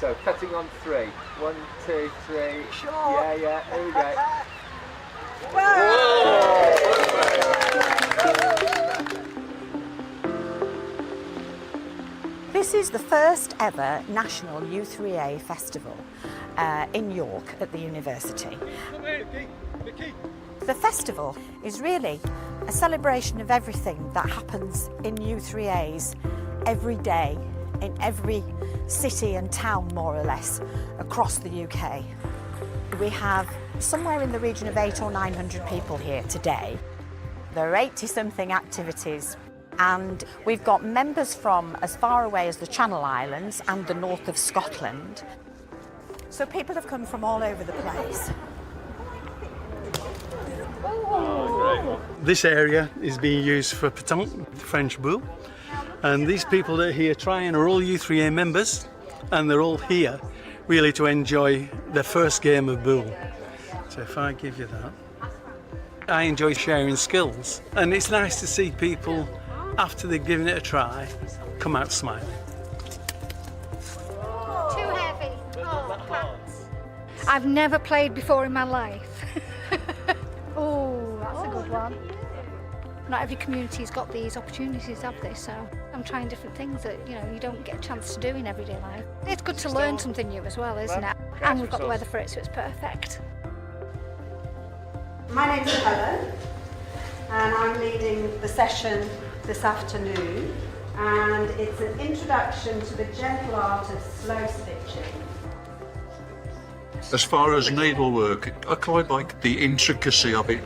So cutting on 3. 1, 2, 3. Sure. Yeah, here we go. This is the first ever national u3a festival in York at the university. The festival is really a celebration of everything that happens in u3as every day in every city and town, more or less, across the UK. We have somewhere in the region of 800 or 900 people here today. There are 80-something activities, and we've got members from as far away as the Channel Islands and the north of Scotland. So people have come from all over the place. This area is being used for pétanque, the French boule, and these people that are here trying are all u3a members, and they're all here really to enjoy their first game of boule. So if I give you that, I enjoy sharing skills, and it's nice to see people, after they've given it a try, come out smiling. Too heavy. Oh, pants. I've never played before in my life. Oh, that's a good one. Not every community's got these opportunities, have they? So I'm trying different things that, you know, you don't get a chance to do in everyday life. It's good to learn something new as well, isn't it? And we've got the weather for it, so it's perfect. My name's Helen, and I'm leading the session this afternoon, and it's an introduction to the gentle art of slow stitching. As far as needlework, I quite like the intricacy of it.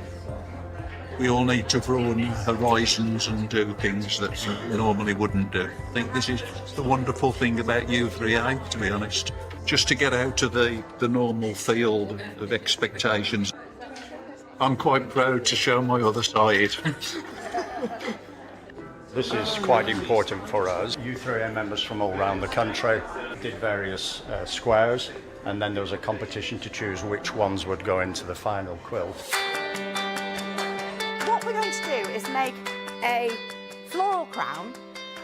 We all need to broaden horizons and do things that we normally wouldn't do. I think this is the wonderful thing about u3a, to be honest. Just to get out of the normal field of expectations. I'm quite proud to show my other side. This is quite important for us. u3a members from all around the country did various squares, and then there was a competition to choose which ones would go into the final quilt. What we're going to do is make a floral crown,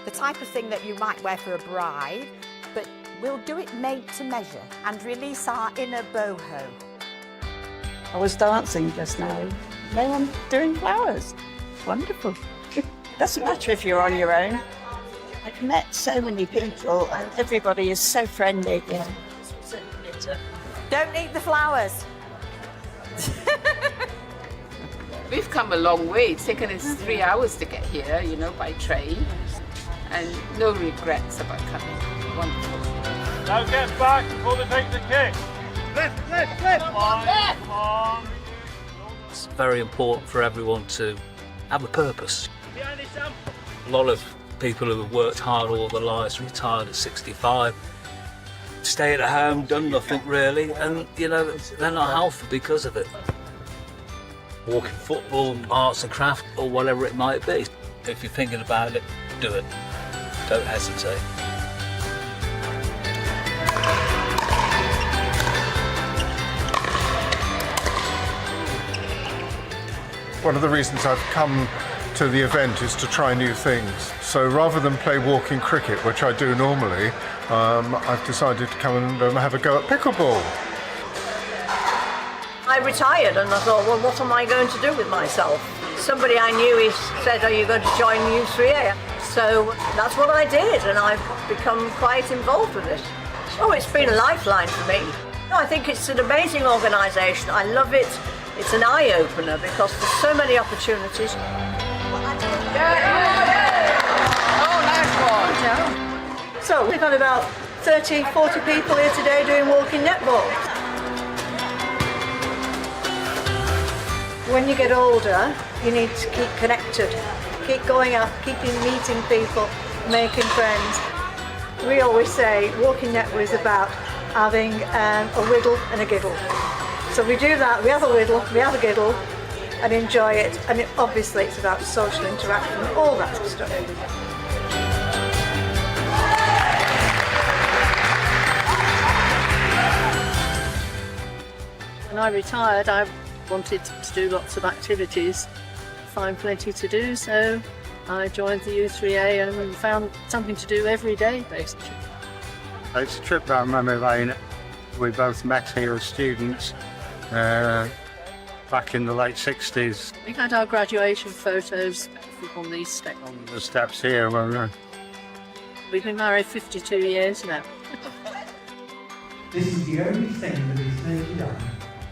the type of thing that you might wear for a bride, but we'll do it made to measure and release our inner boho. I was dancing just now. No one doing flowers. Wonderful. Doesn't matter if you're on your own. I've met so many people and everybody is so friendly. Yeah. Don't eat the flowers. We've come a long way. It's taken us 3 hours to get here, you know, by train. And no regrets about coming. Wonderful. Now get back before they take the kick. Left, left, left. Come on, left. Come on. It's very important for everyone to have a purpose. A lot of people who have worked hard all their lives, retired at 65, stay at home, done nothing really, and you know, they're not healthy because of it. Walking football, arts and craft, or whatever it might be. If you're thinking about it, do it. Don't hesitate. One of the reasons I've come to the event is to try new things. So rather than play walking cricket, which I do normally, I've decided to come and have a go at pickleball. I retired and I thought, well, what am I going to do with myself? Somebody I knew said, are you going to join u3a? So that's what I did, and I've become quite involved with it. Oh, it's been a lifeline for me. No, I think it's an amazing organisation. I love it. It's an eye-opener because there's so many opportunities. So we've had about 30, 40 people here today doing walking netball. When you get older, you need to keep connected, keep going out, keeping meeting people, making friends. We always say walking netball is about having a whittle and a giddle. So we do that, we have a whittle, we have a giddle and enjoy it, and obviously it's about social interaction and all that sort of stuff. When I retired, I wanted to do lots of activities, find plenty to do, so I joined the u3a and found something to do every day, basically. It's a trip down memory lane. We both met here as students back in the late 60s. We had our graduation photos on these steps. On the steps here. We've been married 52 years now. This is the only thing that is being done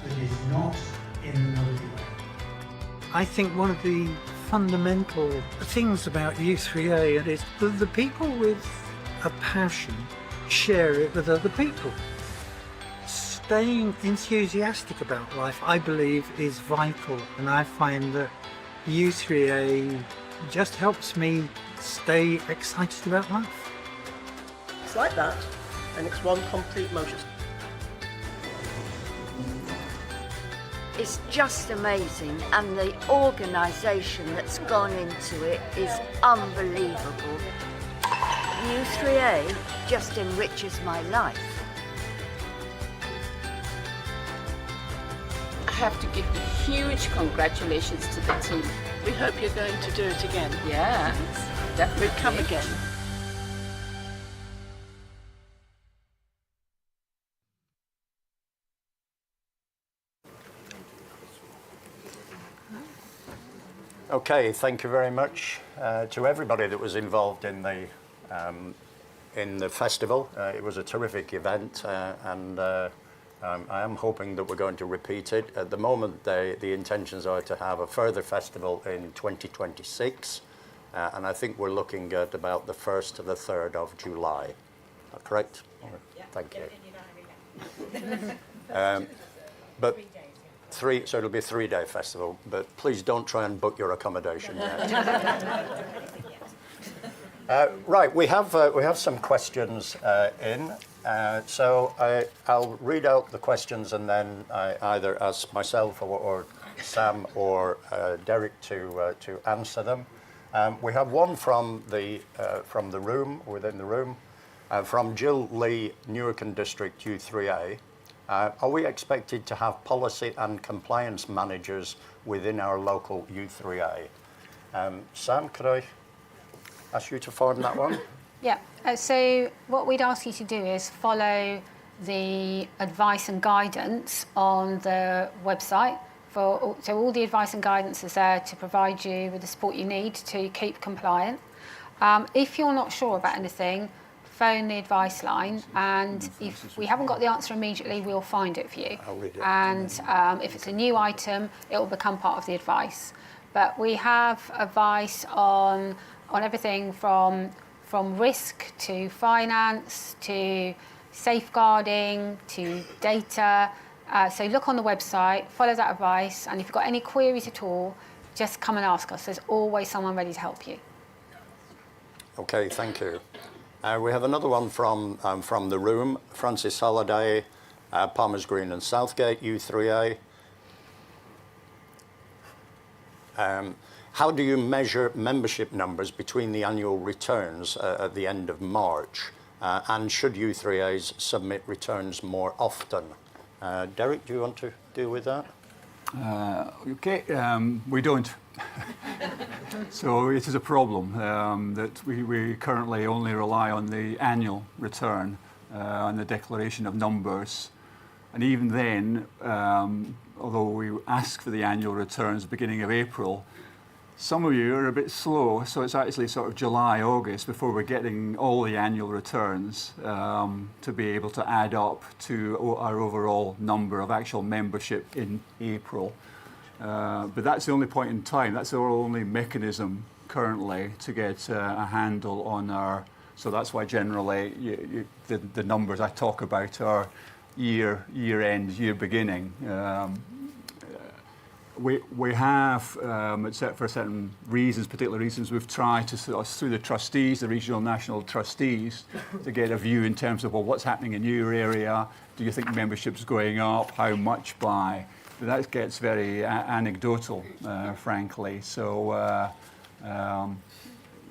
that is not in the melody. I think one of the fundamental things about u3a is that the people with a passion share it with other people. Staying enthusiastic about life, I believe, is vital, and I find that u3a just helps me stay excited about life. It's like that, and it's one complete motion. It's just amazing, and the organisation that's gone into it is unbelievable. u3a just enriches my life. I have to give huge congratulations to the team. We hope you're going to do it again. Yeah, definitely. We'll come again. Okay, thank you very much to everybody that was involved in the festival. It was a terrific event, and I am hoping that we're going to repeat it. At the moment, the intentions are to have a further festival in 2026, and I think we're looking at about the 1st to the 3rd of July. Is that correct? Yeah. Thank you. But so it'll be a 3-day festival, but please don't try and book your accommodation yet. Right, we have some questions in. So I'll read out the questions, and then I either ask myself or Sam or Derek to answer them. We have one from the room, within the room, from Jill Lee, Newark District u3a. Are we expected to have policy and compliance managers within our local u3a? Sam, could I ask you to forward that one? Yeah, so what we'd ask you to do is follow the advice and guidance on the website. So all the advice and guidance is there to provide you with the support you need to keep compliant. If you're not sure about anything, phone the advice line, and if we haven't got the answer immediately, we'll find it for you. I'll read it. And if it's a new item, it will become part of the advice. But we have advice on everything from risk to finance to safeguarding to data. So look on the website, follow that advice, and if you've got any queries at all, just come and ask us. There's always someone ready to help you. Okay, thank you. We have another one from the room, Francis Halliday, Palmer's Green and Southgate, u3a. How do you measure membership numbers between the annual returns at the end of March? And should u3as submit returns more often? Derek, do you want to deal with that? Okay, we don't. So it is a problem that we currently only rely on the annual return and the declaration of numbers. And even then, although we ask for the annual returns beginning of April, Some of you are a bit slow, so it's actually sort of July, August before we're getting all the annual returns to be able to add up to our overall number of actual membership in April. But that's the only point in time. That's our only mechanism currently to get a handle on our. So that's why generally the numbers I talk about are year end, year beginning. We have, except for certain reasons, particular reasons, we've tried to, through the trustees, the regional national trustees, to get a view in terms of, well, what's happening in your area? Do you think membership's going up? How much by? But that gets very anecdotal, frankly. So, as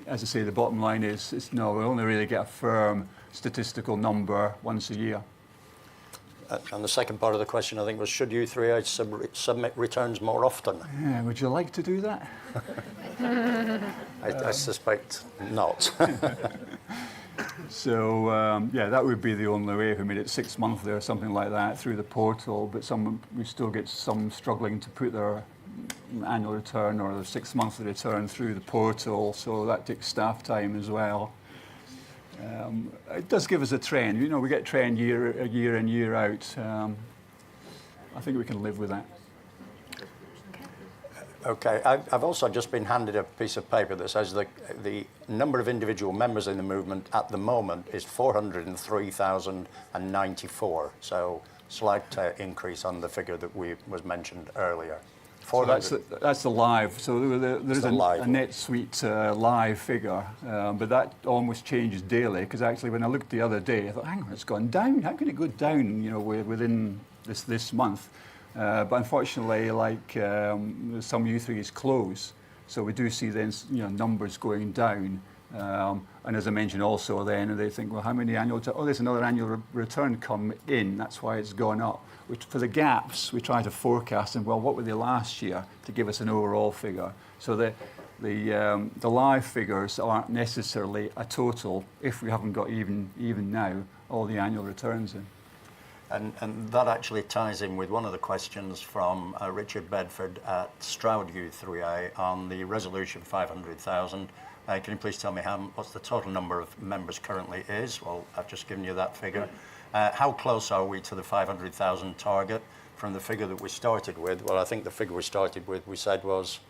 I say, the bottom line is no, we only really get a firm statistical number once a year. And the second part of the question, I think, was should u3a submit returns more often? Yeah, would you like to do that? I suspect not. So, yeah, that would be the only way. If we made it 6 monthly or something like that through the portal, but we still get some struggling to put their annual return or their 6 monthly return through the portal, so that takes staff time as well. It does give us a trend. You know, we get trend year in, year out. I think we can live with that. Okay, I've also just been handed a piece of paper that says the number of individual members in the movement at the moment is 403,094. So slight increase on the figure that was mentioned earlier. So that's the live. So there is a NetSuite live figure, but that almost changes daily because actually when I looked the other day, I thought, hang on, it's gone down. How could it go down? You know, within this month. But unfortunately, like some U3s close, so we do see then numbers going down. And as I mentioned also then, they think, well, how many annual, there's another annual return come in, that's why it's gone up. Which for the gaps, we try to forecast, and well, what were they last year to give us an overall figure. So the live figures aren't necessarily a total if we haven't got even now all the annual returns in. And that actually ties in with one of the questions from Richard Bedford at Stroud U3A on the resolution 500,000. Can you please tell me what's the total number of members currently is? Well, I've just given you that figure. How close are we to the 500,000 target from the figure that we started with? Well, I think the figure we started with, we said was?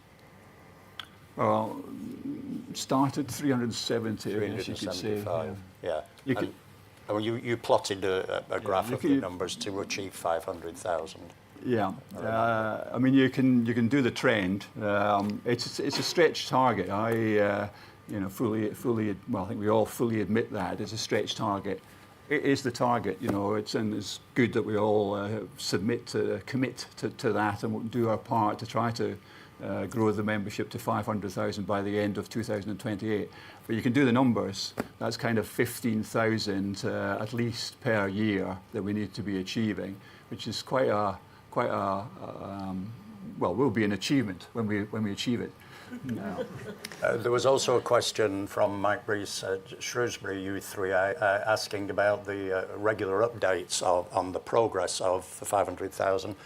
Well, started 370, as you could say. Yeah. You plotted a graph of the numbers to achieve 500,000. Yeah, I mean you can do the trend. It's a stretch target. I fully well, I think we all fully admit that it's a stretch target. It is the target, and it's good that we all commit to that and do our part to try to grow the membership to 500,000 by the end of 2028. But you can do the numbers. That's kind of 15,000 at least per year that we need to be achieving, which is quite a will be an achievement when we achieve it. No. There was also a question from Mike Rees at Shrewsbury U3A asking about the regular updates on the progress of the 500,000.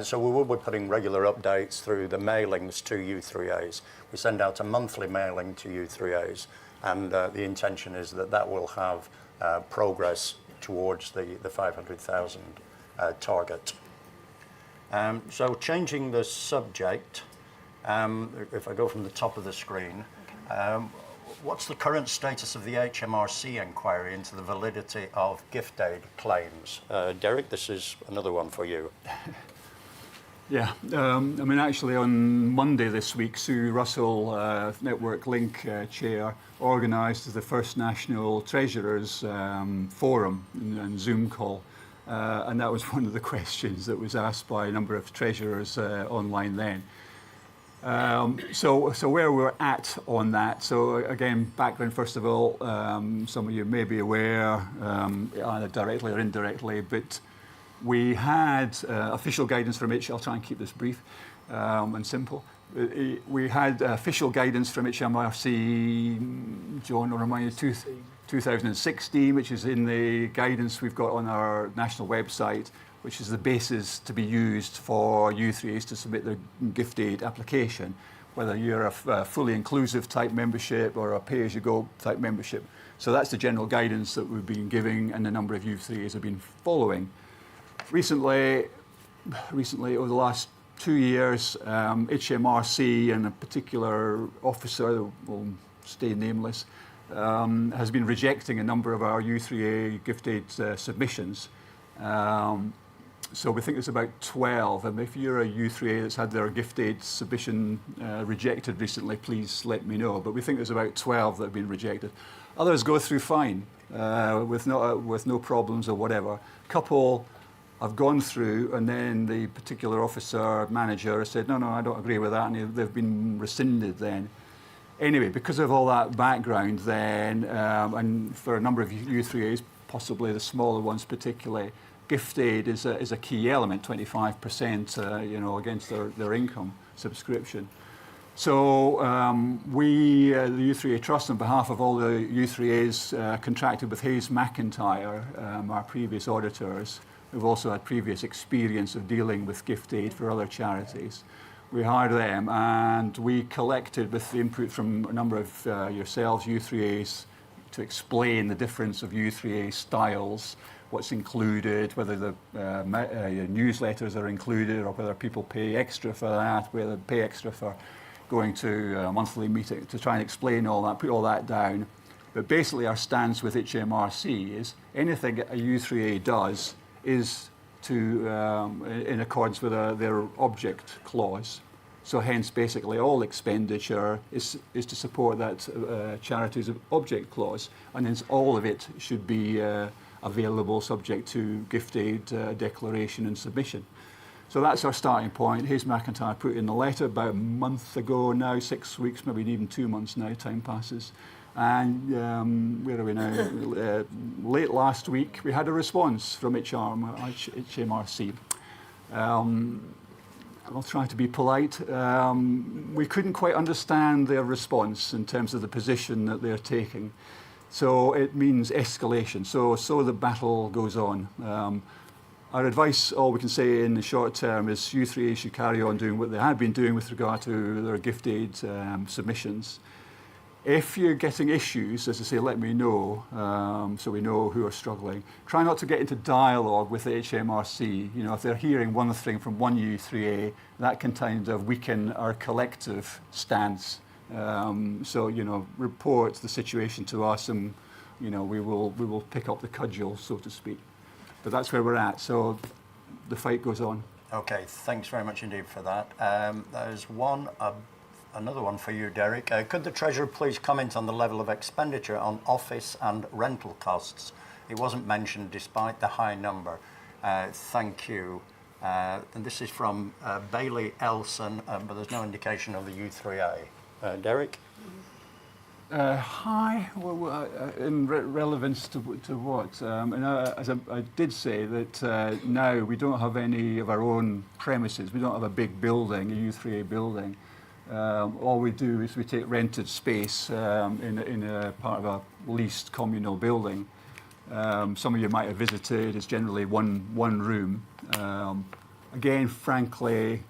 So we will be putting regular updates through the mailings to U3As. We send out a monthly mailing to U3As, and the intention is that will have progress towards the 500,000 target. So changing the subject, if I go from the top of the screen, what's the current status of the HMRC inquiry into the validity of gift aid claims? Derek, this is another one for you. Yeah, I mean, actually on Monday this week, Sue Russell, Network Link Chair, organised the first National Treasurers Forum and Zoom call. And that was one of the questions that was asked by a number of treasurers online then. So where we're at on that, so again, background first of all, some of you may be aware, either directly or indirectly, but we had official guidance from I'll try and keep this brief and simple. We had official guidance from HMRC, John will remind you, 2016, which is in the guidance we've got on our national website, which is the basis to be used for U3As to submit their gift aid application, whether you're a fully inclusive type membership or a pay-as-you-go type membership. So that's the general guidance that we've been giving and a number of U3As have been following. Recently, over the last 2 years, HMRC and a particular officer, that will stay nameless, has been rejecting a number of our U3A gift aid submissions. So we think there's about 12, and if you're a U3A that's had their gift aid submission rejected recently, please let me know. But we think there's about 12 that have been rejected. Others go through fine, with no problems or whatever. A couple have gone through, and then the particular officer, manager, said, no, I don't agree with that, and they've been rescinded then. Anyway, because of all that background then, and for a number of U3As, possibly the smaller ones particularly, gift aid is a key element, 25%, against their income subscription. So we, the U3A Trust, on behalf of all the U3As, contracted with Hayes McIntyre, our previous auditors, who've also had previous experience of dealing with gift aid for other charities. We hired them, and we collected, with the input from a number of yourselves, U3As, to explain the difference of U3A styles, what's included, whether the newsletters are included, or whether people pay extra for that, whether they pay extra for going to a monthly meeting, to try and explain all that, put all that down. But basically our stance with HMRC is anything a U3A does is to in accordance with their object clause. So hence basically all expenditure is to support that charity's object clause, and hence all of it should be available subject to gift aid declaration and submission. So that's our starting point. Hayes McIntyre put in the letter about a month ago now, 6 weeks, maybe even 2 months now, time passes. And where are we now? Late last week, we had a response from HMRC. I'll try to be polite. We couldn't quite understand their response in terms of the position that they're taking. So it means escalation. So the battle goes on. Our advice, all we can say in the short term, is U3A should carry on doing what they have been doing with regard to their gift aid submissions. If you're getting issues, as I say, let me know, so we know who are struggling. Try not to get into dialogue with the HMRC. If they're hearing one thing from one U3A, that can kind of weaken our collective stance. So, report the situation to us, and, we will pick up the cudgel, so to speak. But that's where we're at. So the fight goes on. Okay, thanks very much indeed for that. There's another one for you, Derek. Could the Treasurer please comment on the level of expenditure on office and rental costs? It wasn't mentioned despite the high number. Thank you. And this is from Bailey Elson, but there's no indication of the U3A. Derek? Hi, in relevance to what? As I did say, that now we don't have any of our own premises. We don't have a big building, a U3A building. All we do is we take rented space in a part of a leased communal building. Some of you might have visited. It's generally one room. Again, frankly,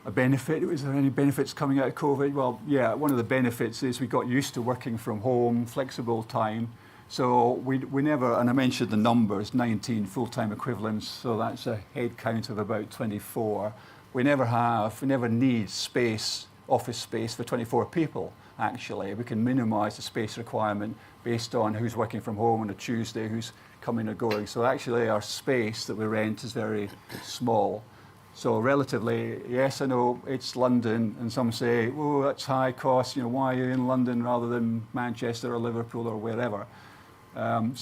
a benefit. Was there any benefits coming out of COVID? Well, yeah, one of the benefits is we got used to working from home, flexible time. So we never, and I mentioned the numbers, 19 full-time equivalents, so that's a head count of about 24. We never need space, office space for 24 people, actually. We can minimise the space requirement based on who's working from home on a Tuesday, who's coming or going. So actually our space that we rent is very small. So relatively, yes, I know it's London, and some say, oh, that's high cost, why are you in London rather than Manchester or Liverpool or wherever? And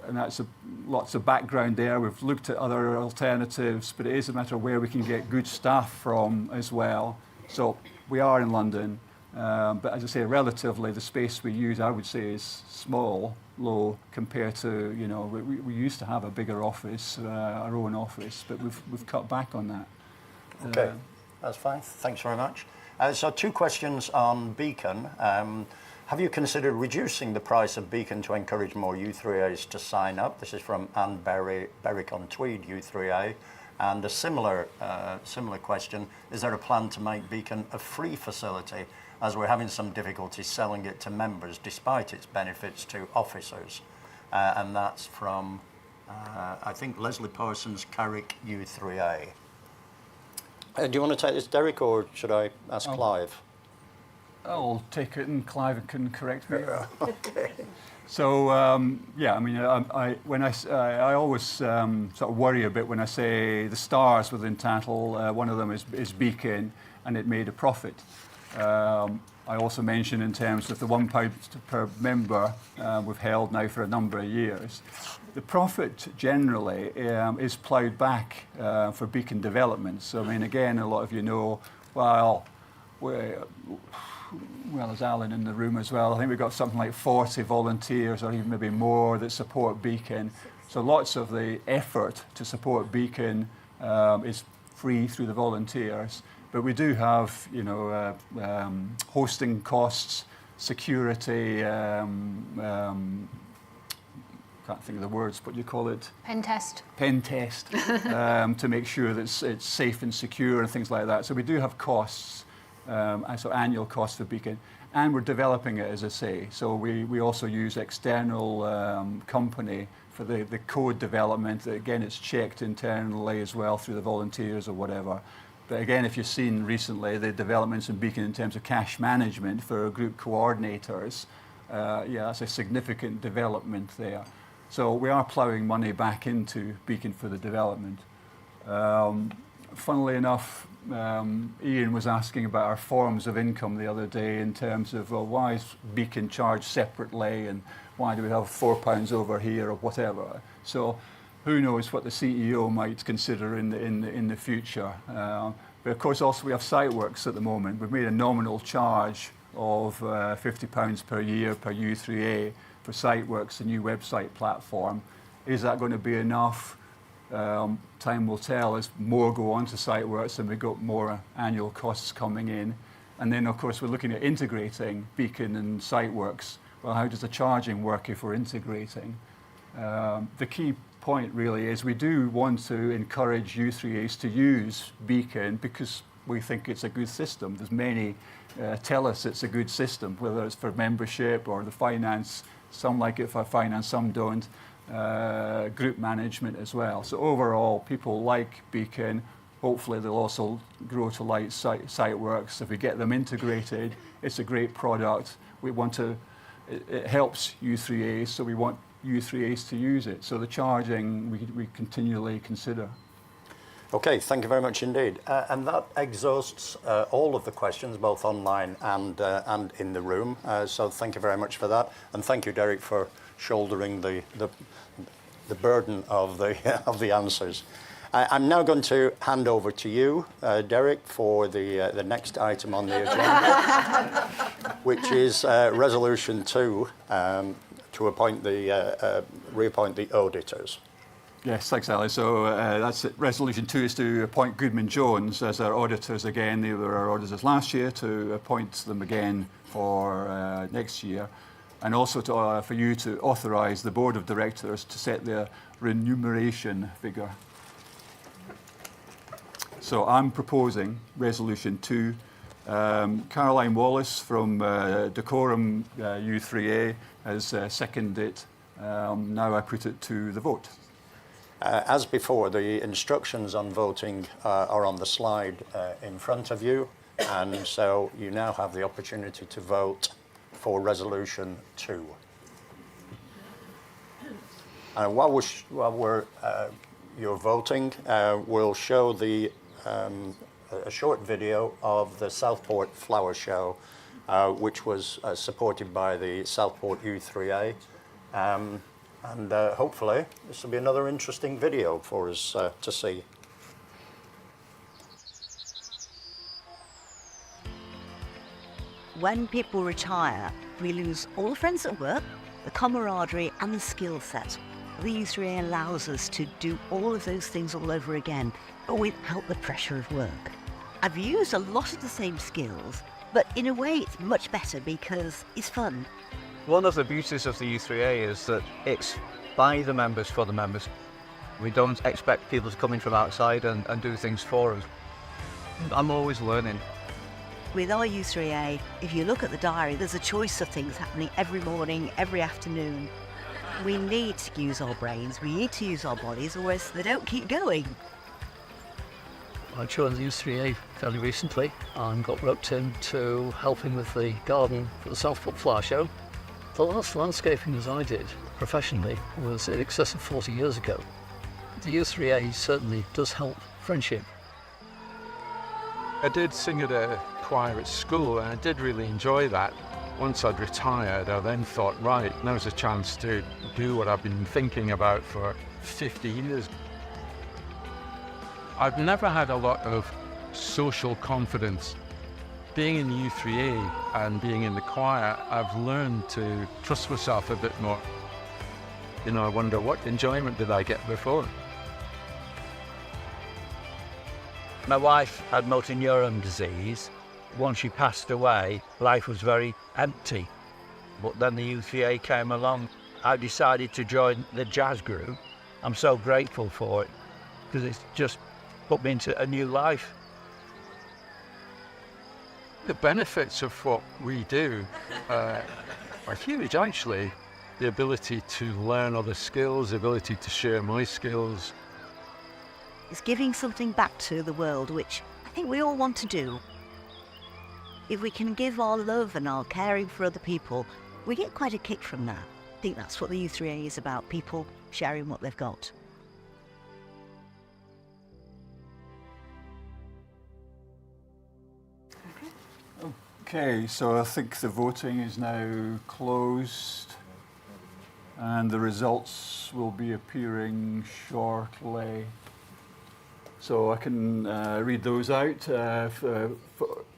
that's lots of background there. We've looked at other alternatives, but it is a matter of where we can get good staff from as well. So we are in London, but as I say, relatively, the space we use, I would say, is small, low, compared to, we used to have a bigger office, our own office, but we've cut back on that. Okay, that's fine. Thanks very much. So 2 questions on Beacon. Have you considered reducing the price of Beacon to encourage more U3As to sign up? This is from Anne Berwick on Tweed, U3A. And a similar question, is there a plan to make Beacon a free facility, as we're having some difficulty selling it to members despite its benefits to officers? And that's from, I think, Leslie Parsons, Carrick, U3A. Do you want to take this, Derek, or should I ask Clive? I'll take it and Clive can correct me. Okay. So yeah, I mean, I always sort of worry a bit when I say the stars within Tattle. One of them is Beacon, and it made a profit. I also mentioned in terms of the £1 per member we've held now for a number of years. The profit generally is ploughed back for Beacon development. So I mean, again, a lot of you know, well, there's Alan in the room as well. I think we've got something like 40 volunteers or even maybe more that support Beacon. So lots of the effort to support Beacon is free through the volunteers. But we do have, you know, hosting costs, security, can't think of the words, what do you call it? Pen test. Pen test, to make sure that it's safe and secure and things like that. So we do have costs. So annual cost for Beacon, and we're developing it, as I say. So we also use external company for the code development. Again, it's checked internally as well through the volunteers or whatever. But again, if you've seen recently the developments in Beacon in terms of cash management for group coordinators, yeah, that's a significant development there. So we are ploughing money back into Beacon for the development. Funnily enough, Ian was asking about our forms of income the other day in terms of, well, why is Beacon charged separately and why do we have £4 over here or whatever? So who knows what the CEO might consider in the future. But of course also we have Siteworks at the moment. We've made a nominal charge of £50 per year per u3a for Siteworks, a new website platform. Is that going to be enough? Time will tell as more go on to Siteworks and we've got more annual costs coming in. And then, of course, we're looking at integrating Beacon and Siteworks. Well, how does the charging work if we're integrating? The key point really is we do want to encourage u3as to use Beacon because we think it's a good system. There's many tell us it's a good system, whether it's for membership or the finance. Some like it for finance, some don't. Group management as well. So overall, people like Beacon. Hopefully they'll also grow to like Siteworks. If we get them integrated, it's a great product. We want to, it helps u3as, so we want u3as to use it. So the charging we continually consider. Okay, thank you very much indeed. And that exhausts all of the questions, both online and in the room. So thank you very much for that. And thank you, Derek, for shouldering the burden of the answers. I'm now going to hand over to you, Derek, for the next item on the agenda, which is Resolution 2 to appoint reappoint the auditors. Yes, thanks, Ali. So that's it. Resolution 2 is to appoint Goodman Jones as our auditors again. They were our auditors last year, to appoint them again for next year. And also to, for you to authorise the Board of Directors to set their remuneration figure. So I'm proposing Resolution 2. Caroline Wallace from Decorum u3a has seconded it. Now I put it to the vote. As before, the instructions on voting are on the slide in front of you, and so you now have the opportunity to vote for Resolution 2. While you're voting, we'll show a short video of the Southport Flower Show, which was supported by the Southport u3a. And hopefully this will be another interesting video for us to see. When people retire, we lose all the friends at work, the camaraderie and the skill set. The u3a allows us to do all of those things all over again, but without the pressure of work. I've used a lot of the same skills, but in a way it's much better because it's fun. One of the beauties of the u3a is that it's by the members for the members. We don't expect people to come in from outside and do things for us. I'm always learning. With our u3a, if you look at the diary, there's a choice of things happening every morning, every afternoon. We need to use our brains, we need to use our bodies, or else they don't keep going. I joined the u3a fairly recently and got roped in to helping with the garden for the Southport Flower Show. The last landscaping as I did professionally was in excess of 40 years ago. The u3a certainly does help friendship. I did sing at a choir at school and I did really enjoy that. Once I'd retired, I then thought, right, now's a chance to do what I've been thinking about for 50 years. I've never had a lot of social confidence. Being in the u3a and being in the choir, I've learned to trust myself a bit more. You know, I wonder what enjoyment did I get before? My wife had motor neuron disease. Once she passed away, life was very empty. But then the u3a came along. I decided to join the jazz group. I'm so grateful for it because it's just put me into a new life. The benefits of what we do are huge, actually. The ability to learn other skills, the ability to share my skills. It's giving something back to the world, which I think we all want to do. If we can give our love and our caring for other people, we get quite a kick from that. I think that's what the u3a is about, people sharing what they've got. Okay, so I think the voting is now closed and the results will be appearing shortly. So I can read those out.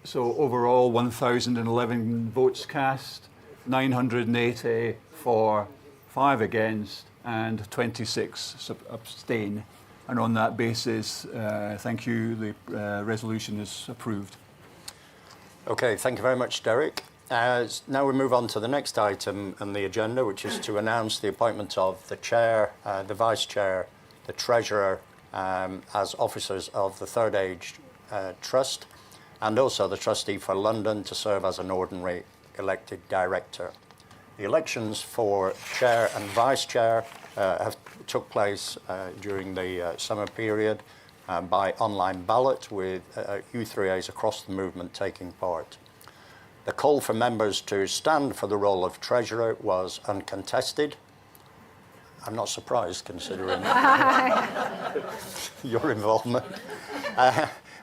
So overall, 1,011 votes cast, 980 for, 5 against, and 26 abstain. And on that basis, thank you, the resolution is approved. Okay, thank you very much, Derek. Now we move on to the next item on the agenda, which is to announce the appointment of the Chair, the Vice Chair, the Treasurer, as officers of the Third Age Trust, and also the Trustee for London to serve as an ordinary elected director. The elections for Chair and Vice Chair took place during the summer period by online ballot, with u3as across the movement taking part. The call for members to stand for the role of Treasurer was uncontested. I'm not surprised, considering your involvement.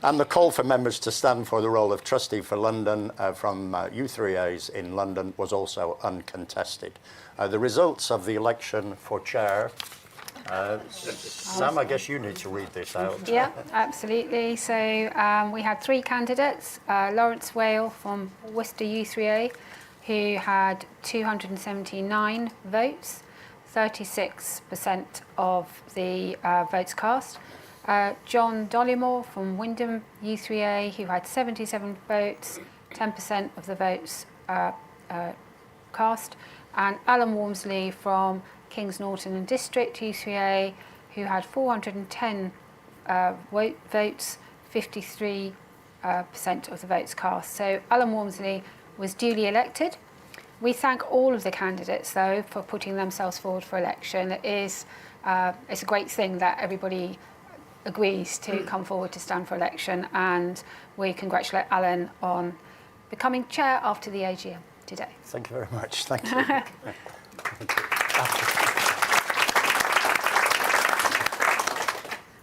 And the call for members to stand for the role of Trustee for London from u3as in London was also uncontested. The results of the election for Chair, Sam, I guess you need to read this out. Yeah, absolutely. So we had 3 candidates, Lawrence Whale from Worcester u3a, who had 279 votes, 36% of the votes cast. John Dollymore from Wyndham u3a, who had 77 votes, 10% of the votes cast. And Alan Walmsley from Kings Norton and District u3a, who had 410 votes, 53% of the votes cast. So Alan Walmsley was duly elected. We thank all of the candidates, though, for putting themselves forward for election. It's a great thing that everybody agrees to come forward to stand for election, and we congratulate Alan on becoming chair after the AGM today. Thank you very much. Thank you.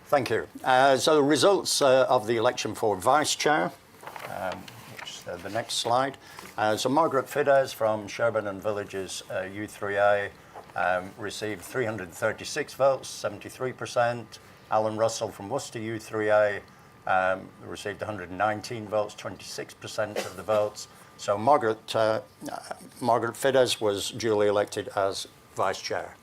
Thank you. So the results of the election for Vice Chair, which is the next slide. So Margaret Fiddes from Sherburn and Villages u3a received 336 votes, 73%. Alan Russell from Worcester u3a received 119 votes, 26% of the votes. So Margaret Fiddes was duly elected as Vice Chair.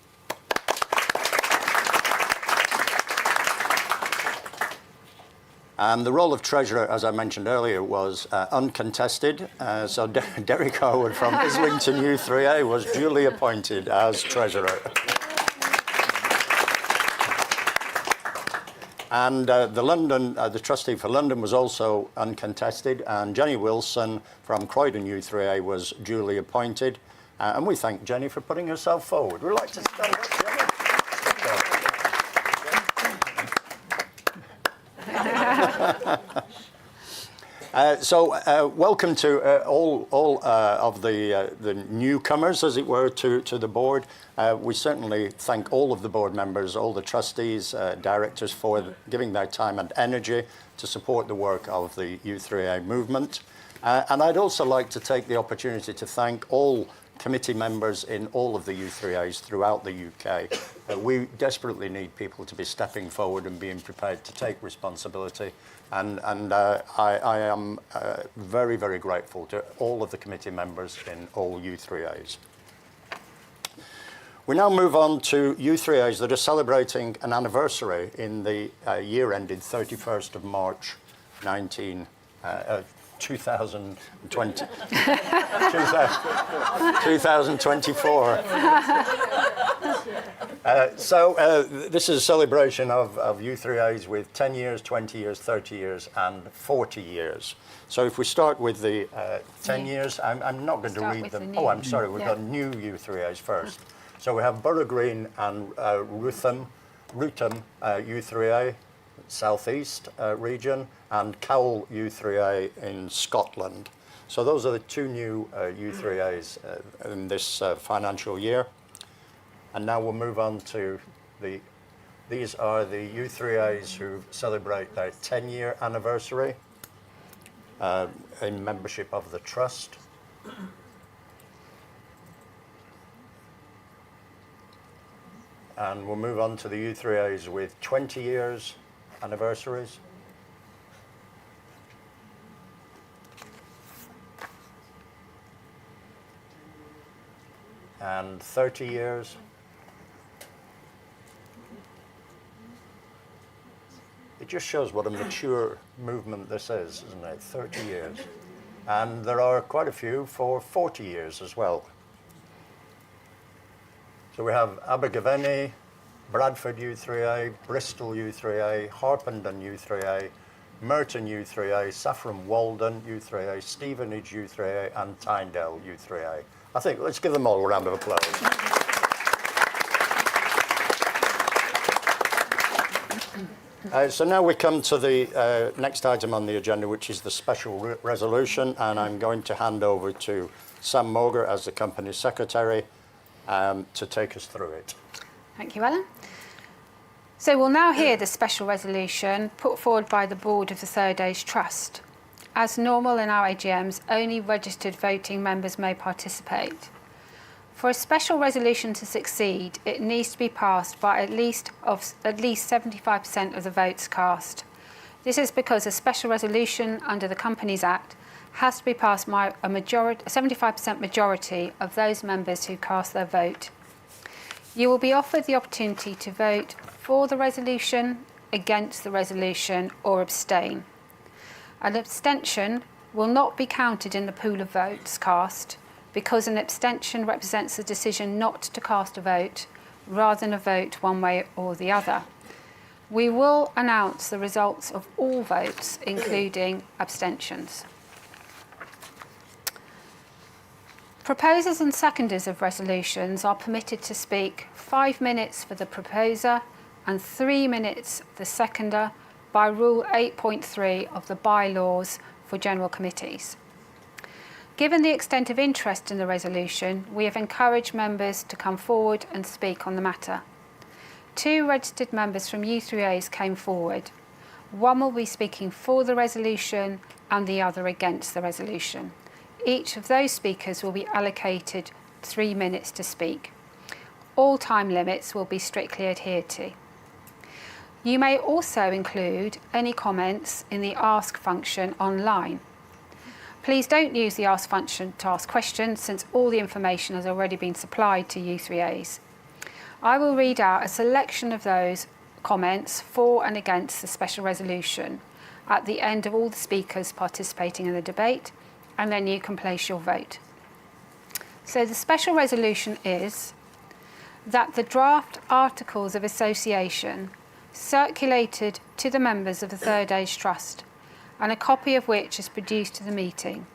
And the role of Treasurer, as I mentioned earlier, was uncontested. So Derek Harwood from Islington u3a was duly appointed as Treasurer. And the trustee for London was also uncontested, and Jenny Wilson from Croydon U3A was duly appointed. And we thank Jenny for putting herself forward. We'd like to stand up, Jenny. Welcome to all of the newcomers, as it were, to the board. We certainly thank all of the board members, all the trustees, directors for giving their time and energy to support the work of the u3a movement. And I'd also like to take the opportunity to thank all committee members in all of the U3As throughout the UK. We desperately need people to be stepping forward and being prepared to take responsibility. And I am very, very grateful to all of the committee members in all U3As. We now move on to U3As that are celebrating an anniversary in the year ended 31st of March 2020. 2024. This is a celebration of U3As with 10 years, 20 years, 30 years, and 40 years. So if we start with the 10 years, I'm not going to read them. Oh, I'm sorry, we've got new U3As first. So we have Borough Green and Rutham U3A, South East region, and Cowell U3A in Scotland. So those are the two new U3As in this financial year. And now we'll move on to these are the U3As who celebrate their 10-year anniversary in membership of the Trust. And we'll move on to the U3As with 20 years anniversaries. And 30 years. It just shows what a mature movement this is, isn't it? 30 years. And there are quite a few for 40 years as well. So we have Abergavenny, Bradford U3A, Bristol U3A, Harpenden U3A, Merton U3A, Saffron Walden U3A, Stevenage U3A, and Tyndale U3A. I think let's give them all a round of applause. So now we come to the next item on the agenda, which is the special resolution, and I'm going to hand over to Sam Moger as the company secretary to take us through it. Thank you, Alan. So we'll now hear the special resolution put forward by the board of the Third Age Trust. As normal in our AGMs, only registered voting members may participate. For a special resolution to succeed, it needs to be passed by at least 75% of the votes cast. This is because a special resolution under the Companies Act has to be passed by a 75% majority of those members who cast their vote. You will be offered the opportunity to vote for the resolution, against the resolution, or abstain. An abstention will not be counted in the pool of votes cast because an abstention represents the decision not to cast a vote rather than a vote one way or the other. We will announce the results of all votes, including abstentions. Proposers and seconders of resolutions are permitted to speak 5 minutes for the proposer and 3 minutes the seconder by Rule 8.3 of the bylaws for general committees. Given the extent of interest in the resolution, we have encouraged members to come forward and speak on the matter. 2 registered members from U3As came forward. One will be speaking for the resolution and the other against the resolution. Each of those speakers will be allocated 3 minutes to speak. All time limits will be strictly adhered to. You may also include any comments in the Ask function online. Please don't use the Ask function to ask questions, since all the information has already been supplied to U3As. I will read out a selection of those comments for and against the special resolution at the end of all the speakers participating in the debate, and then you can place your vote. So the special resolution is that the draft Articles of Association circulated to the members of the Third Age Trust, and a copy of which is produced to the meeting,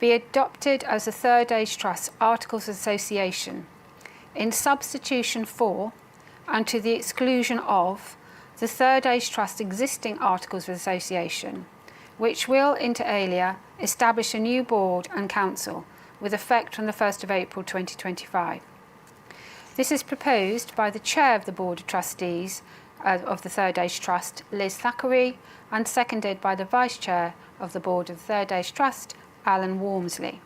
be adopted as the Third Age Trust Articles of Association in substitution for and to the exclusion of the Third Age Trust existing Articles of Association, which will, inter alia, establish a new board and council with effect from the 1st of April 2025. This is proposed by the Chair of the Board of Trustees of the Third Age Trust, Liz Thackeray, and seconded by the Vice Chair of the Board of the Third Age Trust, Alan Walmsley.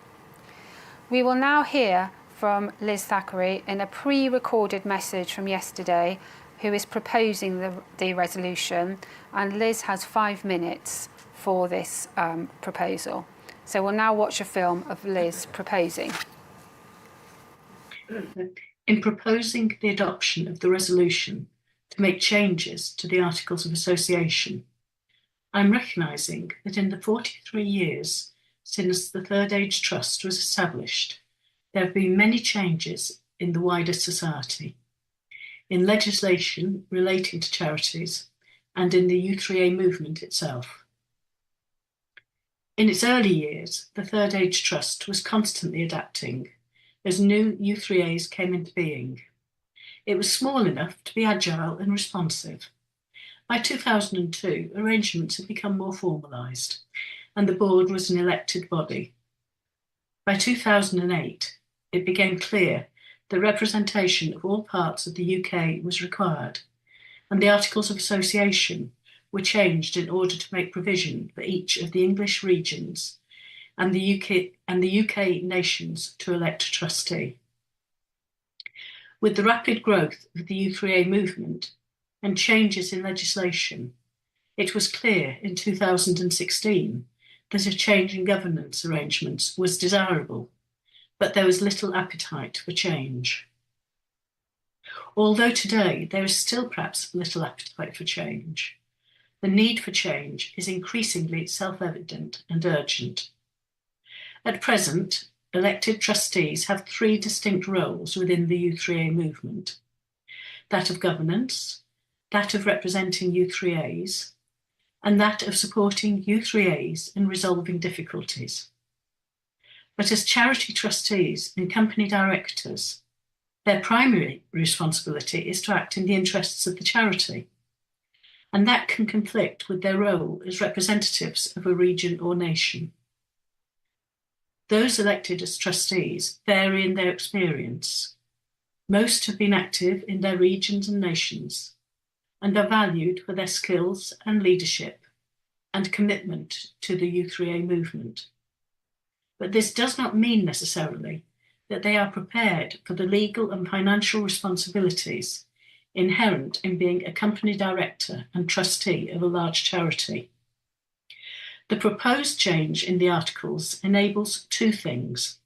We will now hear from Liz Thackeray in a pre-recorded message from yesterday, who is proposing the resolution, and Liz has 5 minutes for this proposal. So we'll now watch a film of Liz proposing. In proposing the adoption of the resolution to make changes to the Articles of Association, I'm recognising that in the 43 years since the Third Age Trust was established, there have been many changes in the wider society, in legislation relating to charities, and in the u3a movement itself. In its early years, the Third Age Trust was constantly adapting as new u3as came into being. It was small enough to be agile and responsive. By 2002, arrangements had become more formalised, and the board was an elected body. By 2008, it became clear that representation of all parts of the UK was required, and the Articles of Association were changed in order to make provision for each of the English regions and the UK nations to elect a trustee. With the rapid growth of the u3a movement and changes in legislation, it was clear in 2016 that a change in governance arrangements was desirable, but there was little appetite for change. Although today there is still perhaps little appetite for change, the need for change is increasingly self-evident and urgent. At present, elected trustees have 3 distinct roles within the u3a movement: that of governance, that of representing u3as, and that of supporting u3as in resolving difficulties. But as charity trustees and company directors, their primary responsibility is to act in the interests of the charity, and that can conflict with their role as representatives of a region or nation. Those elected as trustees vary in their experience. Most have been active in their regions and nations, and are valued for their skills and leadership and commitment to the u3a movement. But this does not mean necessarily that they are prepared for the legal and financial responsibilities inherent in being a company director and trustee of a large charity. The proposed change in the Articles enables 2 things.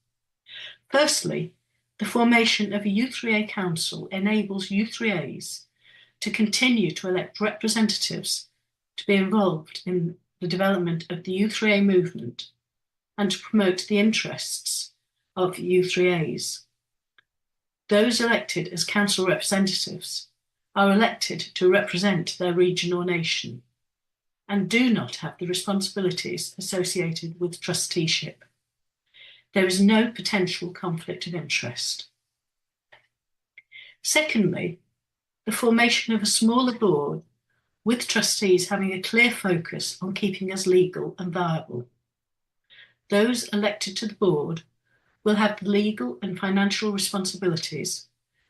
Firstly, the formation of a u3a council enables u3as to continue to elect representatives to be involved in the development of the u3a movement and to promote the interests of u3as. Those elected as council representatives are elected to represent their region or nation and do not have the responsibilities associated with trusteeship. There is no potential conflict of interest. Secondly, the formation of a smaller board with trustees having a clear focus on keeping us legal and viable. Those elected to the board will have the legal and financial responsibilities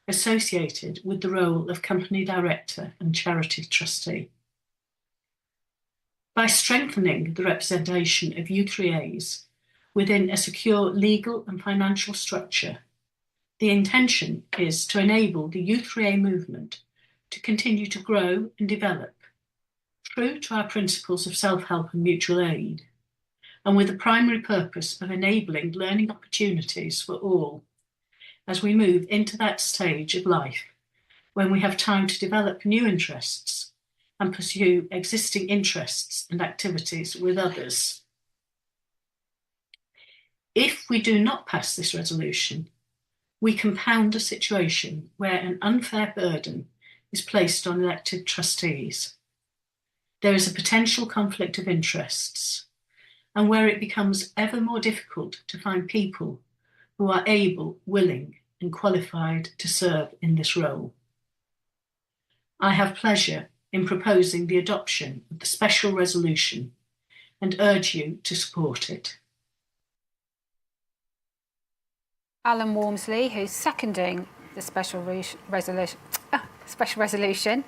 associated with the role of company director and charity trustee. By strengthening the representation of u3as within a secure legal and financial structure, the intention is to enable the u3a movement to continue to grow and develop, true to our principles of self-help and mutual aid, and with the primary purpose of enabling learning opportunities for all as we move into that stage of life when we have time to develop new interests and pursue existing interests and activities with others. If we do not pass this resolution, we compound a situation where an unfair burden is placed on elected trustees. There is a potential conflict of interests, and where it becomes ever more difficult to find people who are able, willing, and qualified to serve in this role. I have pleasure in proposing the adoption of the special resolution and urge you to support it. Alan Walmsley, who's seconding the special resolution.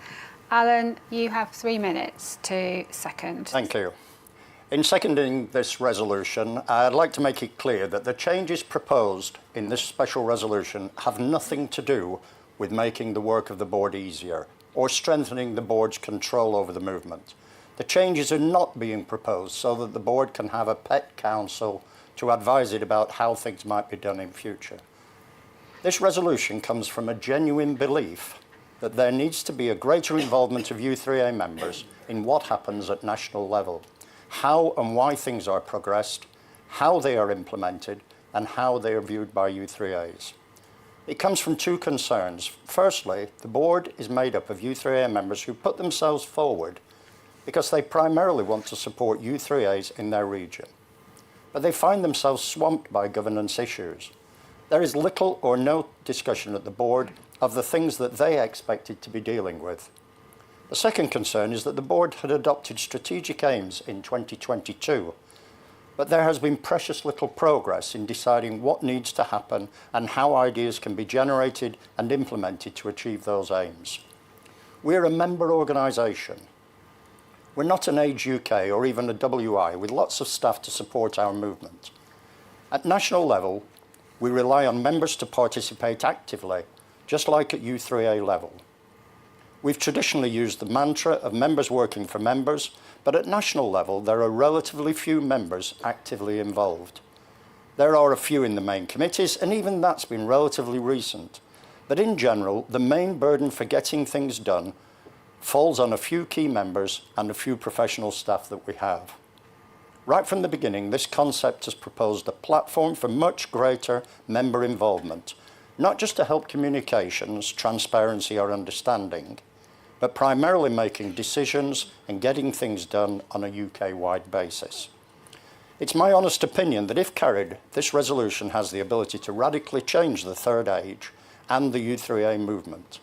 Alan, you have 3 minutes to second. Thank you. In seconding this resolution, I'd like to make it clear that the changes proposed in this special resolution have nothing to do with making the work of the board easier or strengthening the board's control over the movement. The changes are not being proposed so that the board can have a pet council to advise it about how things might be done in future. This resolution comes from a genuine belief that there needs to be a greater involvement of u3a members in what happens at national level, how and why things are progressed, how they are implemented, and how they are viewed by u3as. It comes from two concerns. Firstly, the board is made up of u3a members who put themselves forward because they primarily want to support u3as in their region, but they find themselves swamped by governance issues. There is little or no discussion at the board of the things that they expected to be dealing with. The second concern is that the board had adopted strategic aims in 2022, but there has been precious little progress in deciding what needs to happen and how ideas can be generated and implemented to achieve those aims. We're a member organisation. We're not an Age UK or even a WI with lots of staff to support our movement. At national level, we rely on members to participate actively, just like at u3a level. We've traditionally used the mantra of members working for members, but at national level there are relatively few members actively involved. There are a few in the main committees, and even that's been relatively recent. But in general, the main burden for getting things done falls on a few key members and a few professional staff that we have. Right from the beginning, this concept has proposed a platform for much greater member involvement, not just to help communications, transparency or understanding, but primarily making decisions and getting things done on a UK-wide basis. It's my honest opinion that if carried, this resolution has the ability to radically change the third age and the u3a movement.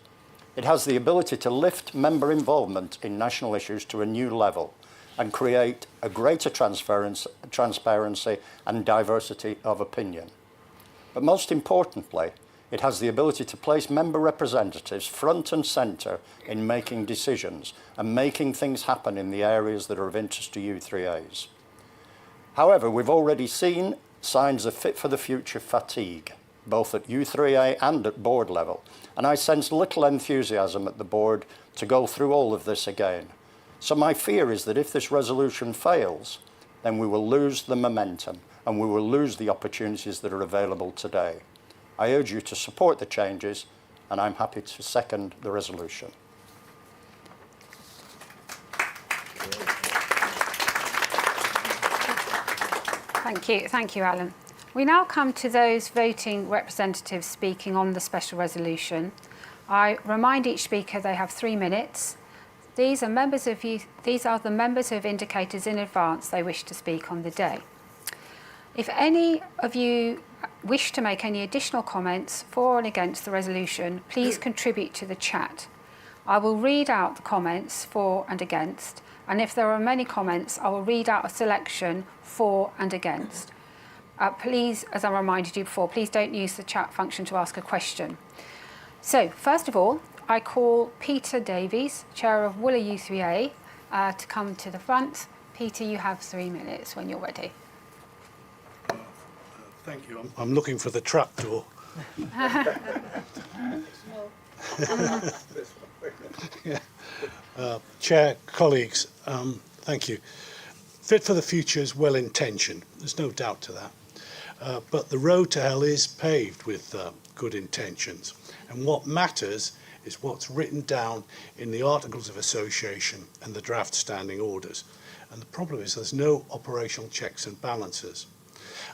It has the ability to lift member involvement in national issues to a new level and create a greater transparency and diversity of opinion. But most importantly, it has the ability to place member representatives front and centre in making decisions and making things happen in the areas that are of interest to u3as. However, we've already seen signs of fit for the future fatigue, both at u3a and at board level, and I sense little enthusiasm at the board to go through all of this again. So my fear is that if this resolution fails, then we will lose the momentum and we will lose the opportunities that are available today. I urge you to support the changes, and I'm happy to second the resolution. Thank you, Alan. We now come to those voting representatives speaking on the special resolution. I remind each speaker they have 3 minutes. These are the members who have indicated in advance they wish to speak on the day. If any of you wish to make any additional comments for and against the resolution, please contribute to the chat. I will read out the comments for and against, and if there are many comments, I will read out a selection for and against. Please, as I reminded you before, please don't use the chat function to ask a question. So, first of all, I call Peter Davies, Chair of Wooler u3a, to come to the front. Peter, you have 3 minutes when you're ready. Thank you. I'm looking for the trap door. Chair, colleagues, thank you. Fit for the Future is well intentioned. There's no doubt to that. But the road to hell is paved with good intentions. And what matters is what's written down in the Articles of Association and the draft standing orders. And the problem is there's no operational checks and balances.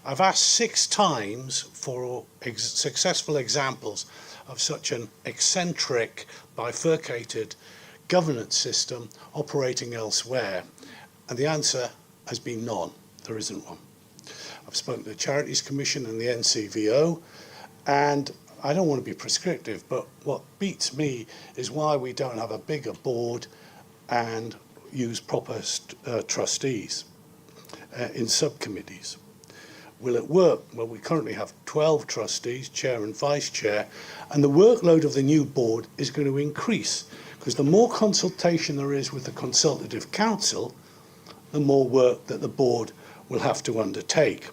I've asked 6 times for successful examples of such an eccentric, bifurcated governance system operating elsewhere, and the answer has been none. There isn't one. I've spoken to the Charities Commission and the NCVO, and I don't want to be prescriptive, but what beats me is why we don't have a bigger board and use proper trustees in subcommittees. Will it work? Well, we currently have 12 trustees, chair and vice chair, and the workload of the new board is going to increase, because the more consultation there is with the Consultative Council, the more work that the board will have to undertake.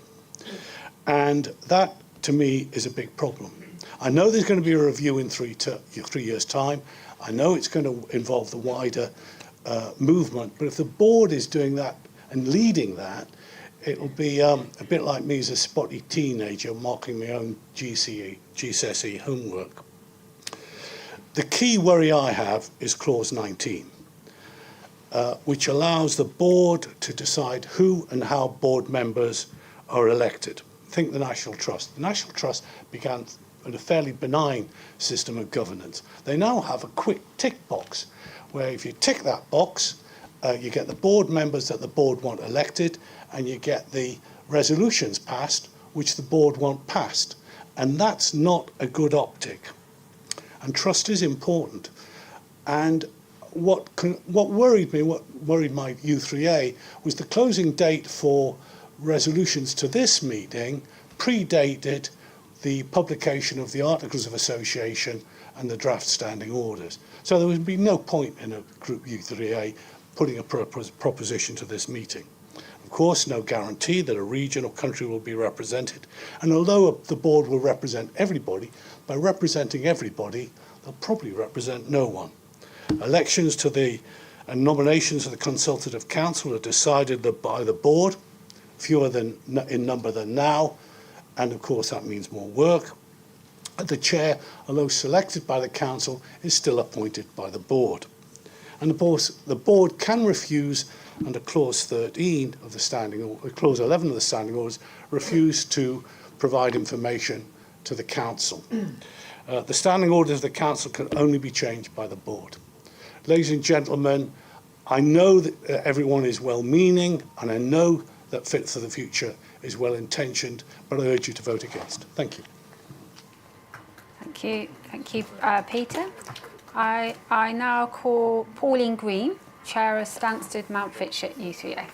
And that, to me, is a big problem. I know there's going to be a review in 3 years' time. I know it's going to involve the wider movement, but if the board is doing that and leading that, it'll be a bit like me as a spotty teenager marking my own GCSE homework. The key worry I have is clause 19, which allows the board to decide who and how board members are elected. Think the National Trust. The National Trust began with a fairly benign system of governance. They now have a quick tick box, where if you tick that box, you get the board members that the board want elected, and you get the resolutions passed, which the board want passed. And that's not a good optic. And trust is important. And what worried me, what worried my u3a, was the closing date for resolutions to this meeting predated the publication of the Articles of Association and the draft standing orders. So there would be no point in a group u3a putting a proposition to this meeting. Of course, no guarantee that a region or country will be represented. And although the board will represent everybody, by representing everybody, they'll probably represent no one. Elections to and nominations to the Consultative Council are decided by the board, fewer in number than now, and of course that means more work. The chair, although selected by the council, is still appointed by the board. And of course, the board can refuse, under clause 13 of the standing order, clause 11 of the standing orders, refuse to provide information to the council. The standing orders of the council can only be changed by the board. Ladies and gentlemen, I know that everyone is well-meaning, and I know that Fit for the Future is well-intentioned, but I urge you to vote against. Thank you. Thank you, Peter. I now call Pauline Green, Chair of Stansted Mount Fitchett u3a.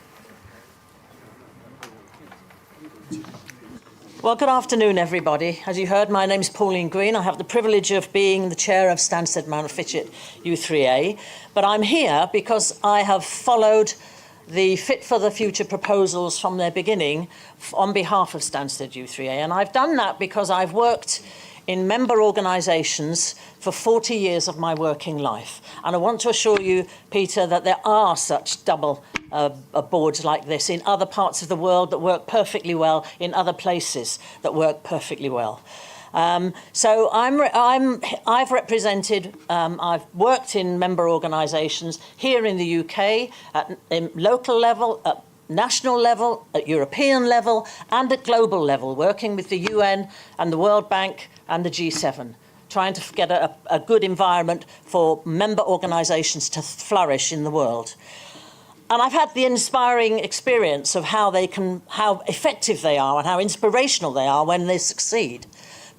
Well, good afternoon, everybody. As you heard, my name's Pauline Green. I have the privilege of being the chair of Stansted Mount Fitchett u3a, but I'm here because I have followed the Fit for the Future proposals from their beginning on behalf of Stansted u3a, and I've done that because I've worked in member organisations for 40 years of my working life. And I want to assure you, Peter, that there are such double boards like this in other parts of the world that work perfectly well, in other places that work perfectly well. So I've represented, I've worked in member organisations here in the UK at local level, at national level, at European level, and at global level, working with the UN and the World Bank and the G7, trying to get a good environment for member organisations to flourish in the world. And I've had the inspiring experience of how effective they are and how inspirational they are when they succeed.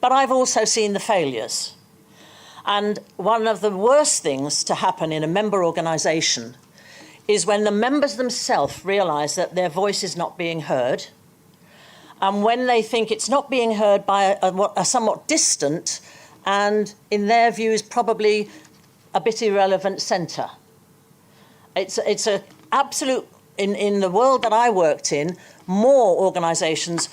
But I've also seen the failures. And one of the worst things to happen in a member organisation is when the members themselves realise that their voice is not being heard, and when they think it's not being heard by a somewhat distant and, in their views, probably a bit irrelevant centre. It's an absolute, in the world that I worked in, more organisations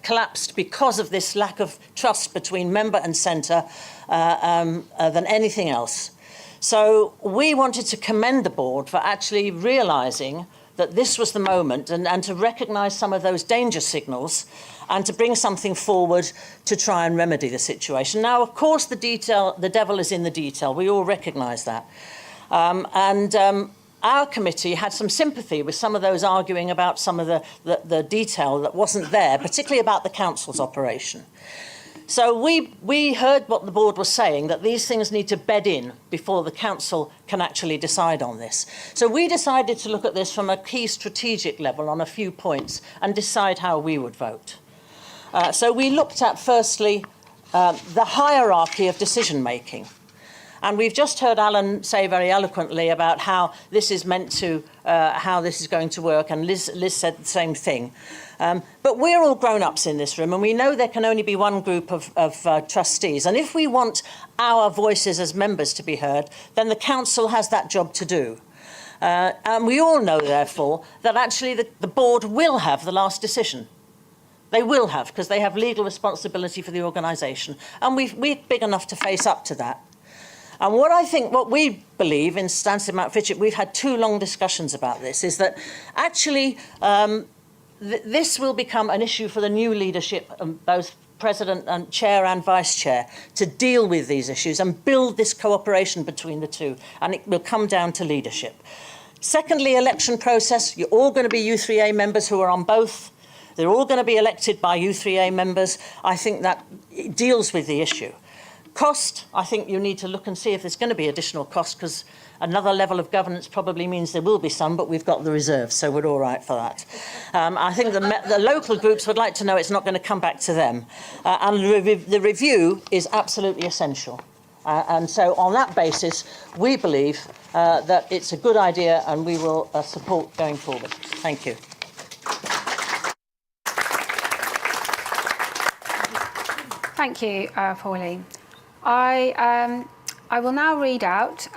collapsed because of this lack of trust between member and centre than anything else. So we wanted to commend the board for actually realising that this was the moment and to recognise some of those danger signals and to bring something forward to try and remedy the situation. Now, of course, the devil is in the detail. We all recognise that. our committee had some sympathy with some of those arguing about some of the detail that wasn't there, particularly about the council's operation. So we heard what the board was saying, that these things need to bed in before the council can actually decide on this. So we decided to look at this from a key strategic level on a few points and decide how we would vote. So we looked at, firstly, the hierarchy of decision making. And we've just heard Alan say very eloquently about how this is meant to, how this is going to work, and Liz said the same thing. But we're all grown-ups in this room, and we know there can only be one group of trustees. And if we want our voices as members to be heard, then the council has that job to do. And we all know, therefore, that actually the board will have the last decision. They will have, because they have legal responsibility for the organisation. And we're big enough to face up to that. And what we believe in Stansted Mount Fitchett, we've had 2 long discussions about this, is that actually this will become an issue for the new leadership, both President and Chair and Vice Chair, to deal with these issues and build this cooperation between the two. And it will come down to leadership. Secondly, election process. You're all going to be u3a members who are on both. They're all going to be elected by u3a members. I think that deals with the issue. Cost, I think you need to look and see if there's going to be additional cost, because another level of governance probably means there will be some, but we've got the reserve, so we're all right for that. I think the local groups would like to know it's not going to come back to them. And the review is absolutely essential. And so on that basis, we believe that it's a good idea and we will support going forward. Thank you. Thank you, Pauline. I will now read out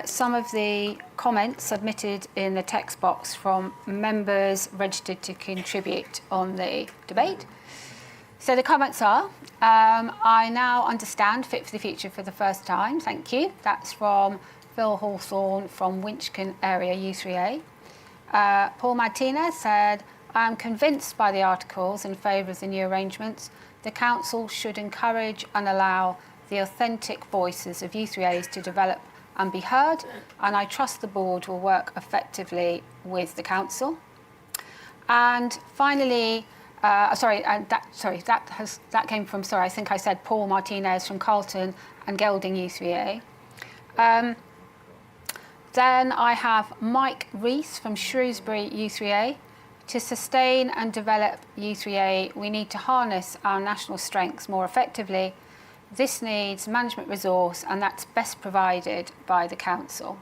some of the comments submitted in the text box from members registered to contribute on the debate. So the comments are, I now understand Fit for the Future for the first time, thank you. That's from Phil Hawthorne from Winchcombe Area U3A. Paul Martinez said, I am convinced by the articles in favour of the new arrangements. The Council should encourage and allow the authentic voices of U3As to develop and be heard, and I trust the board will work effectively with the Council. And finally, that came from, I think I said Paul Martinez from Carlton and Gelding U3A. Then I have Mike Rees from Shrewsbury U3A. To sustain and develop U3A, we need to harness our national strengths more effectively. This needs management resource, and that's best provided by the Council.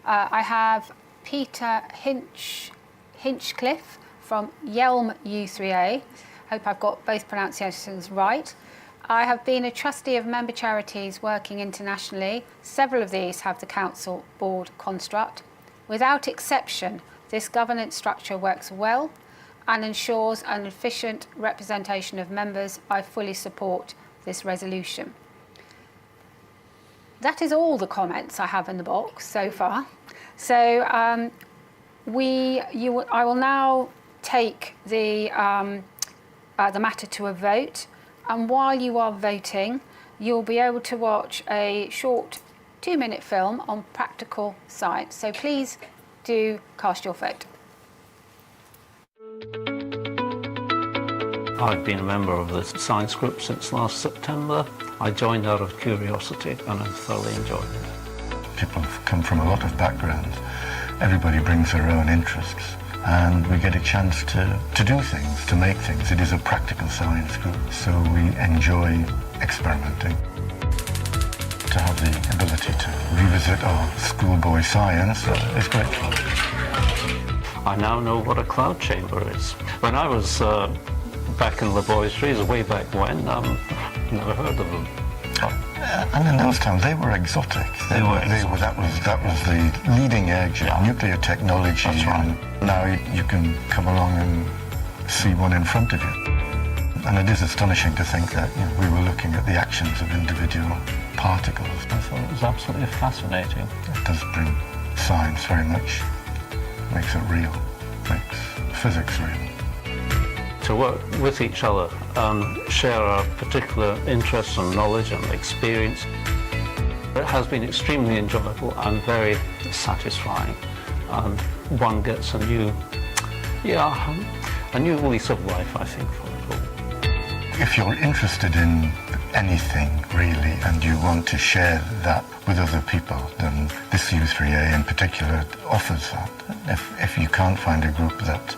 I have Peter Hinchcliffe from Yelm U3A. Hope I've got both pronunciations right. I have been a trustee of member charities working internationally. Several of these have the Council board construct. Without exception, this governance structure works well and ensures an efficient representation of members. I fully support this resolution. That is all the comments I have in the box so far. So I will now take the matter to a vote, and while you are voting, you'll be able to watch a short 2-minute film on practical science. So please do cast your vote. I've been a member of the science group since last September. I joined out of curiosity and I've thoroughly enjoyed it. People have come from a lot of backgrounds. Everybody brings their own interests, and we get a chance to do things, to make things. It is a practical science group, so we enjoy experimenting. To have the ability to revisit our schoolboy science is great fun. I now know what a cloud chamber is. When I was back in laboratories, way back when, never heard of them. And in those times, they were exotic. That was the leading edge of nuclear technology. That's right. Now you can come along and see one in front of you. And it is astonishing to think that we were looking at the actions of individual particles. I thought it was absolutely fascinating. It does bring science very much, makes it real, makes physics real. To work with each other and share our particular interests and knowledge and experience. It has been extremely enjoyable and very it's satisfying, and one gets a new lease of life, I think, for it all. If you're interested in anything really and you want to share that with other people, then this u3a in particular offers that. If you can't find a group that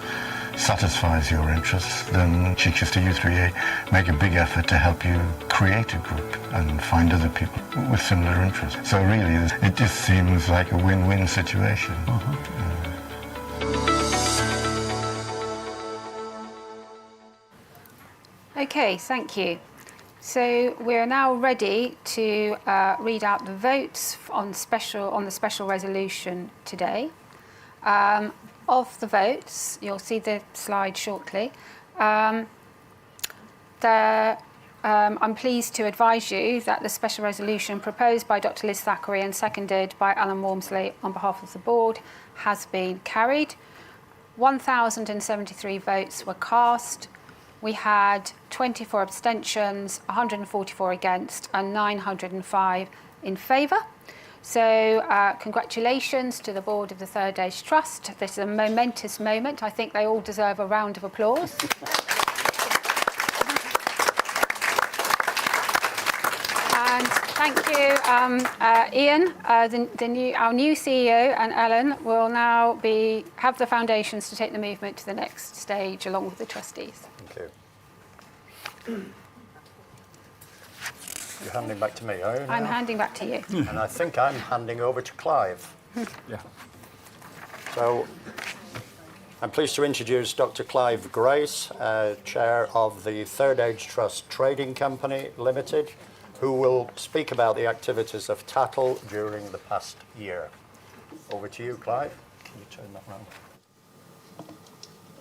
satisfies your interests, then Chichester u3a make a big effort to help you create a group and find other people with similar interests. So really, it just seems like a win-win situation. Okay, thank you. So we're now ready to read out the votes on the special resolution today. Of the votes, you'll see the slide shortly. I'm pleased to advise you that the special resolution proposed by Dr. Liz Thackeray and seconded by Alan Walmsley on behalf of the board has been carried. 1,073 votes were cast. We had 24 abstentions, 144 against, and 905 in favour. So congratulations to the board of the Third Age Trust. This is a momentous moment. I think they all deserve a round of applause. And thank you, Ian. Our new CEO and Ellen will now have the foundations to take the movement to the next stage along with the trustees. Thank you. You're handing back to me, are you? I'm handing back to you. And I think I'm handing over to Clive. Yeah. So I'm pleased to introduce Dr. Clive Grace, Chair of the Third Age Trust Trading Company Limited, who will speak about the activities of Tattle during the past year. Over to you, Clive. Can you turn that round?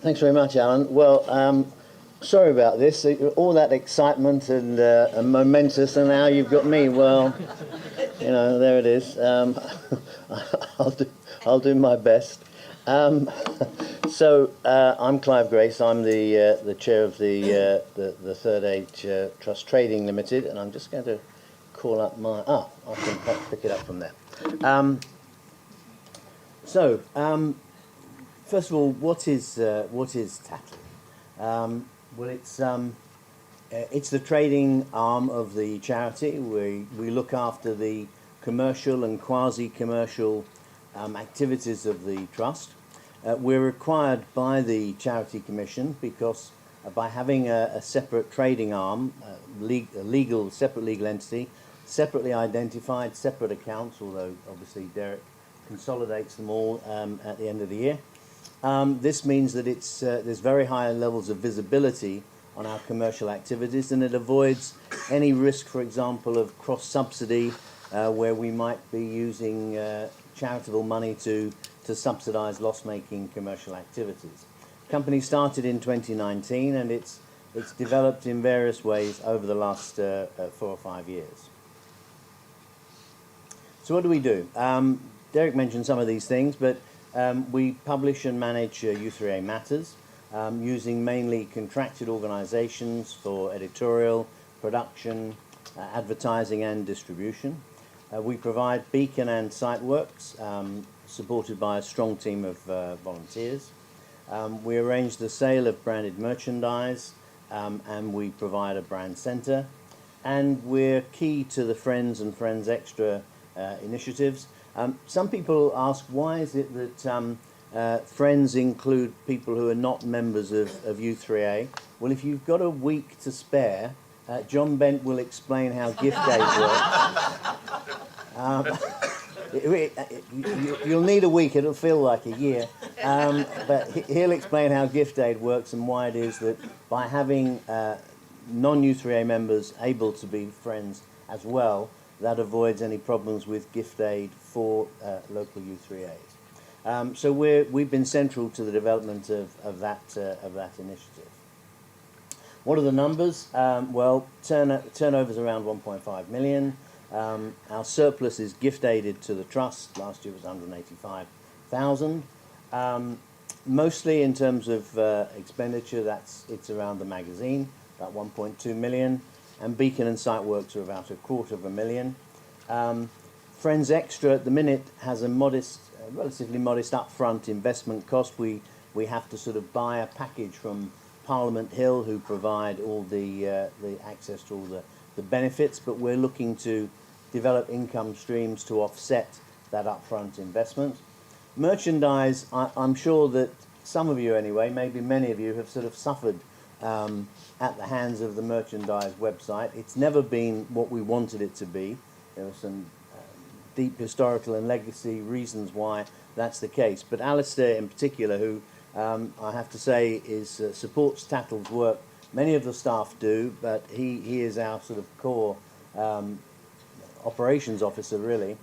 Thanks very much, Alan. Well, sorry about this. All that excitement and momentous, and now you've got me. Well, you know, there it is. I'll do my best. So I'm Clive Grace. I'm the chair of the Third Age Trust Trading Limited, and I'm just going to call up my. I can pick it up from there. First of all, what is Tattle? Well, it's the trading arm of the charity. We look after the commercial and quasi-commercial activities of the trust. We're required by the Charity Commission because by having a separate trading arm, separate legal entity, separately identified, separate accounts, although obviously Derek consolidates them all at the end of the year. This means that there's very high levels of visibility on our commercial activities, and it avoids any risk, for example, of cross-subsidy, where we might be using charitable money to subsidise loss-making commercial activities. The company started in 2019, and it's developed in various ways over the last 4 or 5 years. So what do we do? Derek mentioned some of these things, but we publish and manage u3a matters using mainly contracted organisations for editorial, production, advertising and distribution. We provide beacon and site works supported by a strong team of volunteers. We arrange the sale of branded merchandise and we provide a brand centre. And we're key to the Friends and Friends Extra initiatives. Some people ask, why is it that Friends include people who are not members of u3a? Well, if you've got a week to spare, John Bent will explain how gift aid works. You'll need a week, it'll feel like a year. But he'll explain how gift aid works and why it is that by having non-u3a members able to be friends as well, that avoids any problems with gift aid for local u3as. So we've been central to the development of that initiative. What are the numbers? Well, turnover's around 1.5 million. Our surplus is gift aided to the trust. Last year was 185,000. Mostly in terms of expenditure, it's around the magazine, about 1.2 million. And beacon and site works are about 250,000. Friends Extra at the minute has a modest, relatively modest upfront investment cost. We have to sort of buy a package from Parliament Hill, who provide all the access to all the benefits, but we're looking to develop income streams to offset that upfront investment. Merchandise, I'm sure that some of you anyway, maybe many of you, have sort of suffered at the hands of the merchandise website. It's never been what we wanted it to be. There were some deep historical and legacy reasons why that's the case. But Alistair in particular, who I have to say supports Tattle's work. Many of the staff do, but he is our sort of core operations officer, really.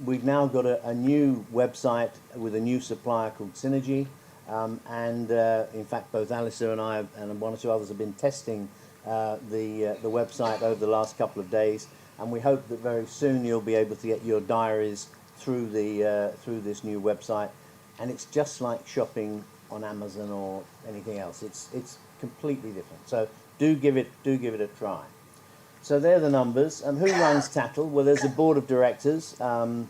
We've now got a new website with a new supplier called Synergy, and in fact both Alistair and I and one or two others have been testing the website over the last couple of days, and we hope that very soon you'll be able to get your diaries through this new website. And it's just like shopping on Amazon or anything else. It's completely different. So do give it a try. So they're the numbers. Who runs Tattle? Well, there's a board of directors. They're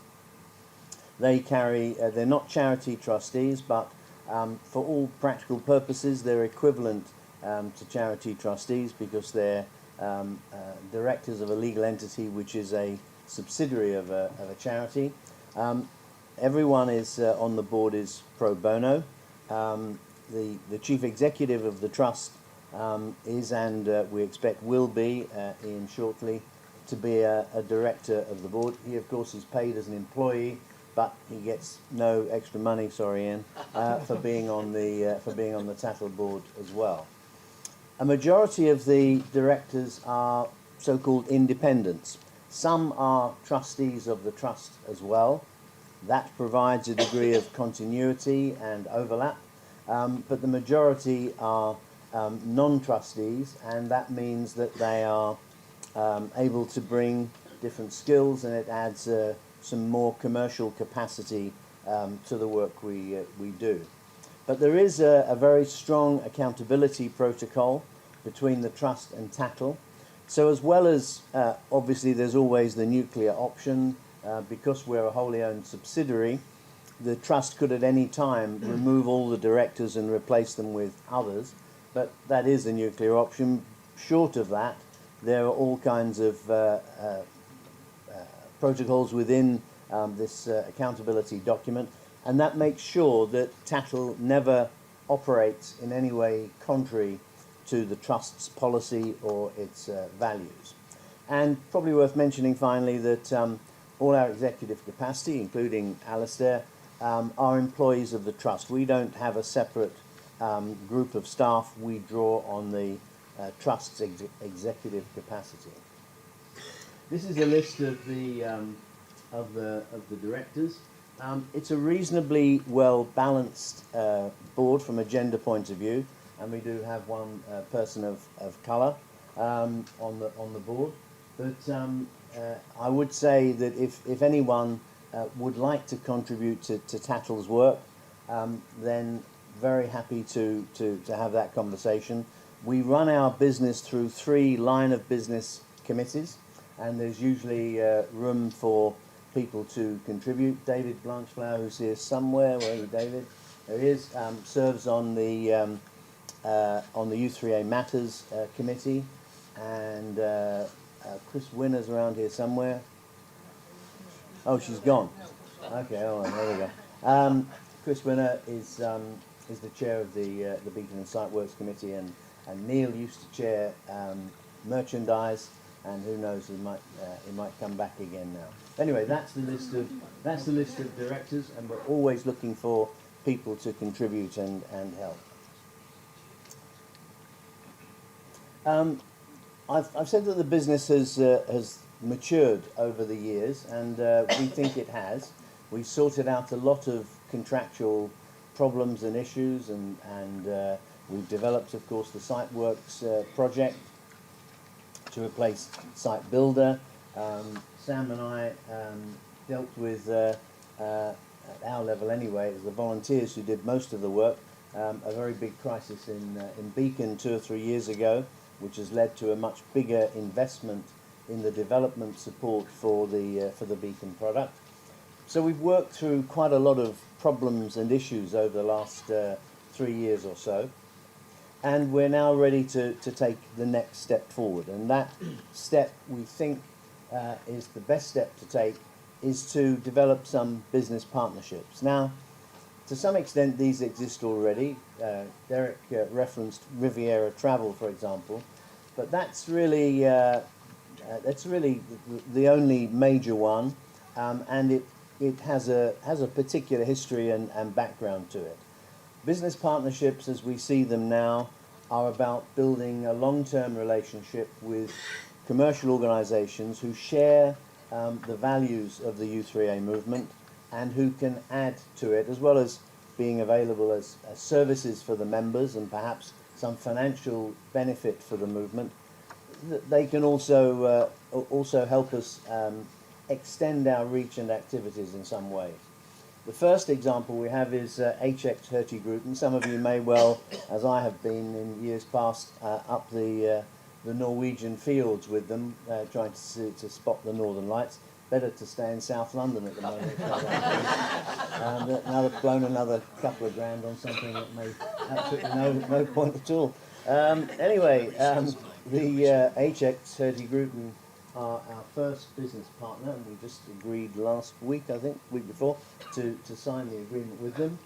not charity trustees, but for all practical purposes, they're equivalent to charity trustees because they're directors of a legal entity which is a subsidiary of a charity. Everyone is on the board is pro bono. The chief executive of the trust is, and we expect will be, Ian shortly, to be a director of the board. He, of course, is paid as an employee, but he gets no extra money. Sorry, Ian, for being on the Tattle board as well. A majority of the directors are so-called independents. Some are trustees of the trust as well. That provides a degree of continuity and overlap, but the majority are non-trustees, and that means that they are able to bring different skills, and it adds some more commercial capacity to the work we do. But there is a very strong accountability protocol between the trust and Tattle. So as well as, obviously, there's always the nuclear option. Because we're a wholly owned subsidiary, the trust could at any time remove all the directors and replace them with others, but that is a nuclear option. Short of that, there are all kinds of protocols within this accountability document, and that makes sure that Tattle never operates in any way contrary to the trust's policy or its values. And probably worth mentioning finally that all our executive capacity, including Alistair, are employees of the trust. We don't have a separate group of staff. We draw on the trust's executive capacity. This is a list of the directors. It's a reasonably well balanced board from a gender point of view, and we do have one person of colour on the board. But I would say that if anyone would like to contribute to Tattle's work, then very happy to have that conversation. We run our business through 3 line of business committees, and there's usually room for people to contribute. David Blanchflower, who's here somewhere, where are you, David? There he is, serves on the u3a Matters committee, and Chris Winner's around here somewhere. Oh, she's gone. Okay, all right, there we go. Chris Winner is the chair of the Beacon and Site Works Committee, and Neil used to chair merchandise, and who knows, he might come back again now. Anyway, that's the list of directors, and we're always looking for people to contribute and help. I've said that the business has matured over the years, and we think it has. We've sorted out a lot of contractual problems and issues, and we've developed, of course, the Site Works project to replace Site Builder. Sam and I dealt with, at our level anyway, as the volunteers who did most of the work, a very big crisis in Beacon 2 or 3 years ago, which has led to a much bigger investment in the development support for the Beacon product. So we've worked through quite a lot of problems and issues over the last 3 years or so, and we're now ready to take the next step forward. And that step, we think, is the best step to take, is to develop some business partnerships. Now, to some extent, these exist already. Derek referenced Riviera Travel, for example, but that's really the only major one, and it has a particular history and background to it. Business partnerships, as we see them now, are about building a long-term relationship with commercial organisations who share the values of the u3a movement and who can add to it, as well as being available as services for the members and perhaps some financial benefit for the movement. They can also help us extend our reach and activities in some ways. The first example we have is HX Hertie Group, and some of you may well, as I have been in years past, up the Norwegian fields with them, trying to spot the Northern Lights. Better to stay in South London at the moment. Now they've blown another couple of grand on something that made absolutely no point at all. Anyway, the HX Hertie Group are our first business partner, and we just agreed last week, I think, week before, to sign the agreement with them.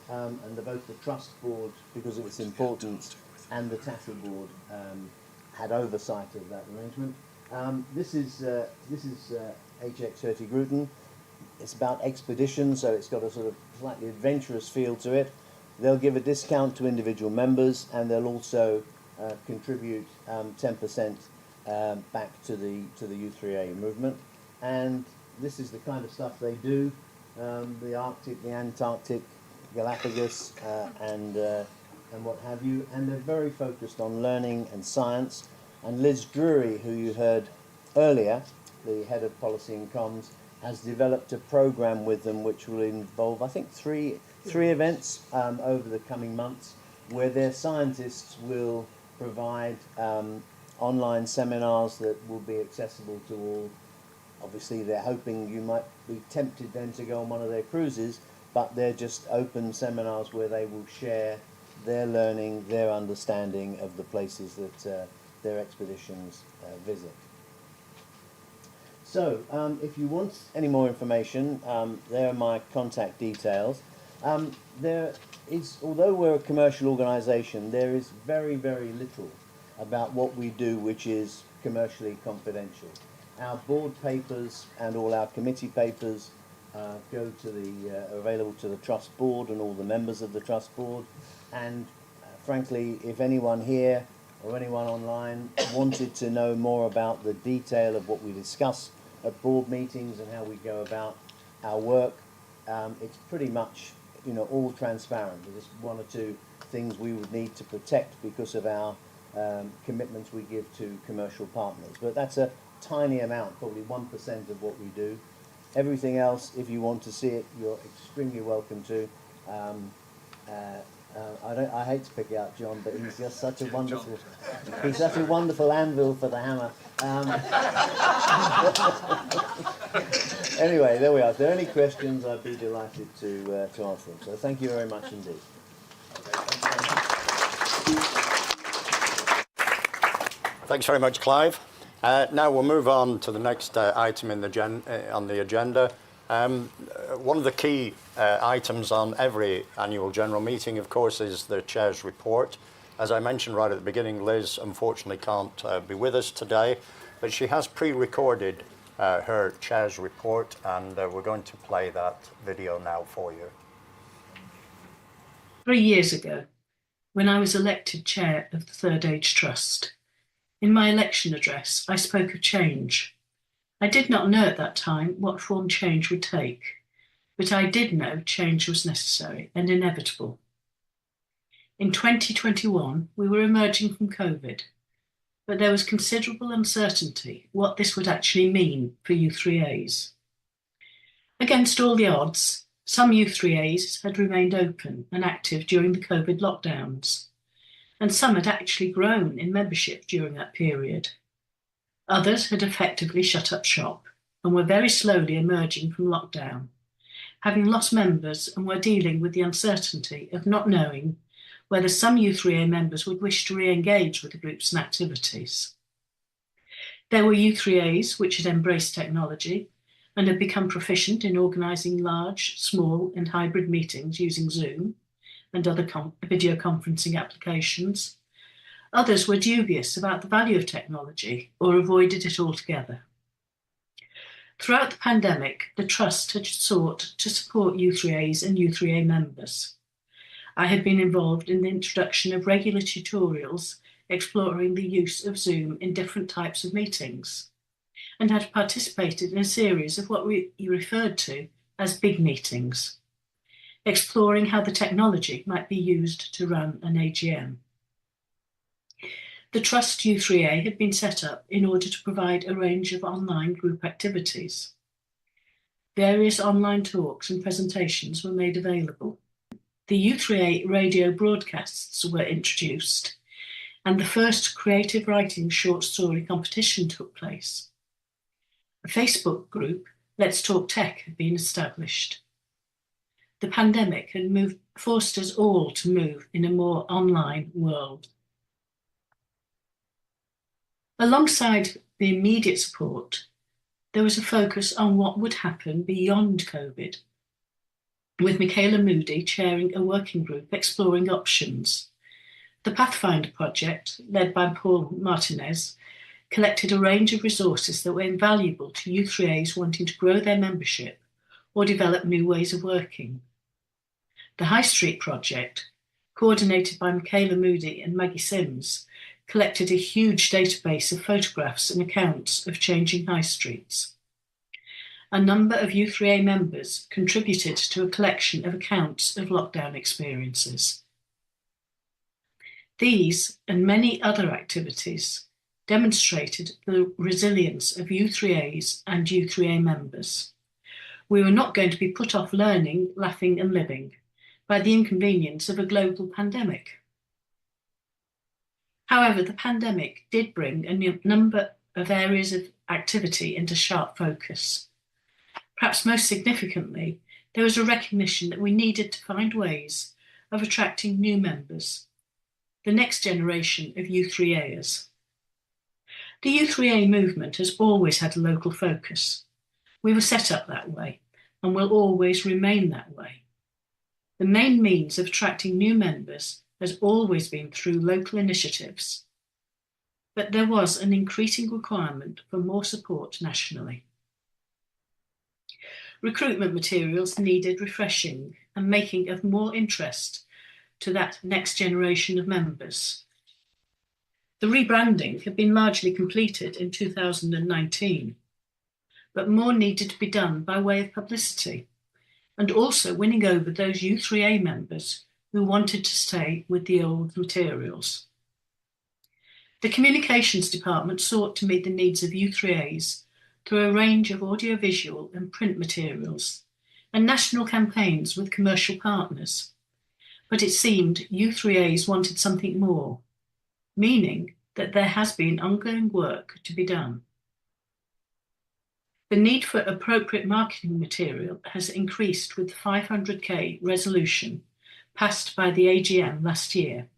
And both the trust board, because of its importance, and the TAFA board had oversight of that arrangement. This is HX Hertie Group. It's about expedition, so it's got a sort of slightly adventurous feel to it. They'll give a discount to individual members, and they'll also contribute 10% back to the u3a movement. And this is the kind of stuff they do: the Arctic, the Antarctic, Galapagos, and what have you. And they're very focused on learning and science. And Liz Drury, who you heard earlier, the head of policy and comms, has developed a program with them which will involve, I think, three events over the coming months, where their scientists will provide online seminars that will be accessible to all. Obviously, they're hoping you might be tempted then to go on one of their cruises, but they're just open seminars where they will share their learning, their understanding of the places that their expeditions visit. So, if you want any more information, there are my contact details. There is, although we're a commercial organisation, there is very, very little about what we do which is commercially confidential. Our board papers and all our committee papers go to are available to the trust board and all the members of the trust board. And frankly, if anyone here or anyone online wanted to know more about the detail of what we discuss at board meetings and how we go about our work, it's pretty much, all transparent. There's one or two things we would need to protect because of our commitments we give to commercial partners. But that's a tiny amount, probably 1% of what we do. Everything else, if you want to see it, you're extremely welcome to. I hate to pick out John, but he's just such a wonderful, he's such a wonderful anvil for the hammer. Anyway, there we are. If there are any questions, I'd be delighted to answer them. So thank you very much indeed. Thanks very much, Clive. Now we'll move on to the next item on the agenda. One of the key items on every annual general meeting, of course, is the Chair's report. As I mentioned right at the beginning, Liz unfortunately can't be with us today, but she has pre-recorded her Chair's report, and we're going to play that video now for you. 3 years ago, when I was elected Chair of the Third Age Trust, in my election address, I spoke of change. I did not know at that time what form change would take, but I did know change was necessary and inevitable. In 2021, we were emerging from COVID, but there was considerable uncertainty what this would actually mean for u3as. Against all the odds, some u3as had remained open and active during the COVID lockdowns, and some had actually grown in membership during that period. Others had effectively shut up shop and were very slowly emerging from lockdown, having lost members and were dealing with the uncertainty of not knowing whether some u3a members would wish to re-engage with the groups and activities. There were u3as which had embraced technology and had become proficient in organising large, small and hybrid meetings using Zoom and other video conferencing applications. Others were dubious about the value of technology or avoided it altogether. Throughout the pandemic, the Trust had sought to support u3as and u3a members. I had been involved in the introduction of regular tutorials exploring the use of Zoom in different types of meetings, and had participated in a series of what we referred to as big meetings, exploring how the technology might be used to run an AGM. The Trust u3a had been set up in order to provide a range of online group activities. Various online talks and presentations were made available. The u3a radio broadcasts were introduced, and the first creative writing short story competition took place. A Facebook group, Let's Talk Tech, had been established. The pandemic had forced us all to move in a more online world. Alongside the immediate support, there was a focus on what would happen beyond COVID, with Michaela Moody chairing a working group exploring options. The Pathfinder project, led by Paul Martinez, collected a range of resources that were invaluable to u3as wanting to grow their membership or develop new ways of working. The High Street project, coordinated by Michaela Moody and Maggie Sims, collected a huge database of photographs and accounts of changing high streets. A number of u3a members contributed to a collection of accounts of lockdown experiences. These and many other activities demonstrated the resilience of u3as and u3a members. We were not going to be put off learning, laughing and living by the inconvenience of a global pandemic. However, the pandemic did bring a number of areas of activity into sharp focus. Perhaps most significantly, there was a recognition that we needed to find ways of attracting new members, the next generation of u3aers. The u3a movement has always had a local focus. We were set up that way and will always remain that way. The main means of attracting new members has always been through local initiatives, but there was an increasing requirement for more support nationally. Recruitment materials needed refreshing and making of more interest to that next generation of members. The rebranding had been largely completed in 2019, but more needed to be done by way of publicity and also winning over those u3a members who wanted to stay with the old materials. The communications department sought to meet the needs of u3as through a range of audiovisual and print materials and national campaigns with commercial partners. But it seemed u3as wanted something more, meaning that there has been ongoing work to be done. The need for appropriate marketing material has increased with the 500k resolution passed by the AGM last year,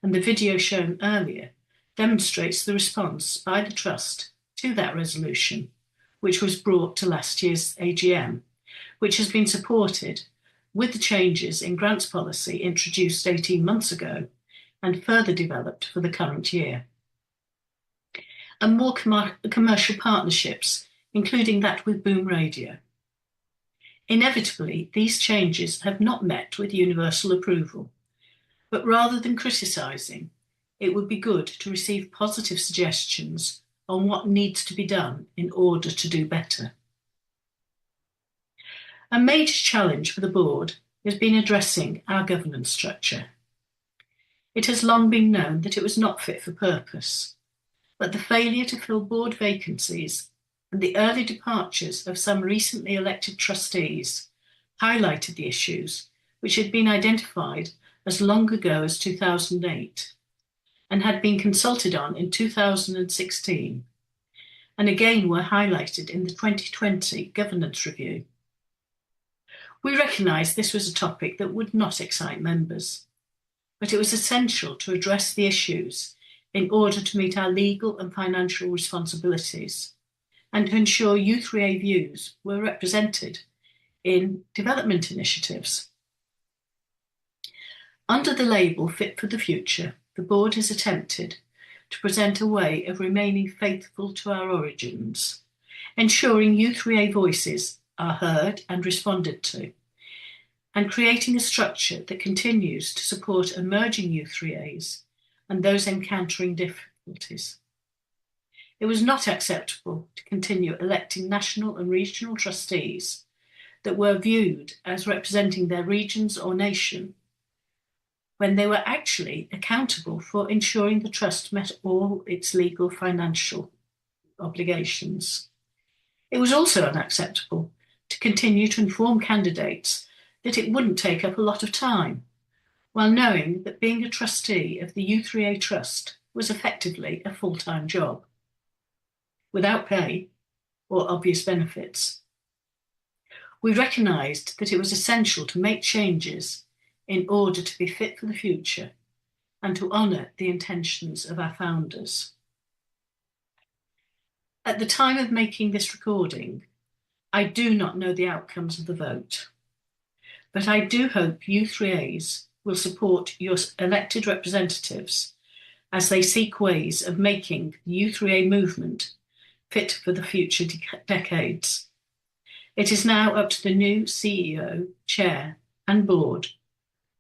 and the video shown earlier demonstrates the response by the Trust to that resolution, which was brought to last year's AGM, which has been supported with the changes in grants policy introduced 18 months ago and further developed for the current year. And more commercial partnerships, including that with Boom Radio. Inevitably, these changes have not met with universal approval, but rather than criticising, it would be good to receive positive suggestions on what needs to be done in order to do better. A major challenge for the board has been addressing our governance structure. It has long been known that it was not fit for purpose, but the failure to fill board vacancies and the early departures of some recently elected trustees highlighted the issues which had been identified as long ago as 2008 and had been consulted on in 2016, and again were highlighted in the 2020 governance review. We recognised this was a topic that would not excite members, but it was essential to address the issues in order to meet our legal and financial responsibilities and to ensure u3a views were represented in development initiatives. Under the label Fit for the Future, the board has attempted to present a way of remaining faithful to our origins, ensuring u3a voices are heard and responded to, and creating a structure that continues to support emerging u3as and those encountering difficulties. It was not acceptable to continue electing national and regional trustees that were viewed as representing their regions or nation when they were actually accountable for ensuring the trust met all its legal financial obligations. It was also unacceptable to continue to inform candidates that it wouldn't take up a lot of time, while knowing that being a trustee of the u3a Trust was effectively a full-time job, without pay or obvious benefits. We recognised that it was essential to make changes in order to be fit for the future and to honour the intentions of our founders. At the time of making this recording, I do not know the outcomes of the vote, but I do hope u3as will support your elected representatives as they seek ways of making the u3a movement fit for the future decades. It is now up to the new CEO, Chair and Board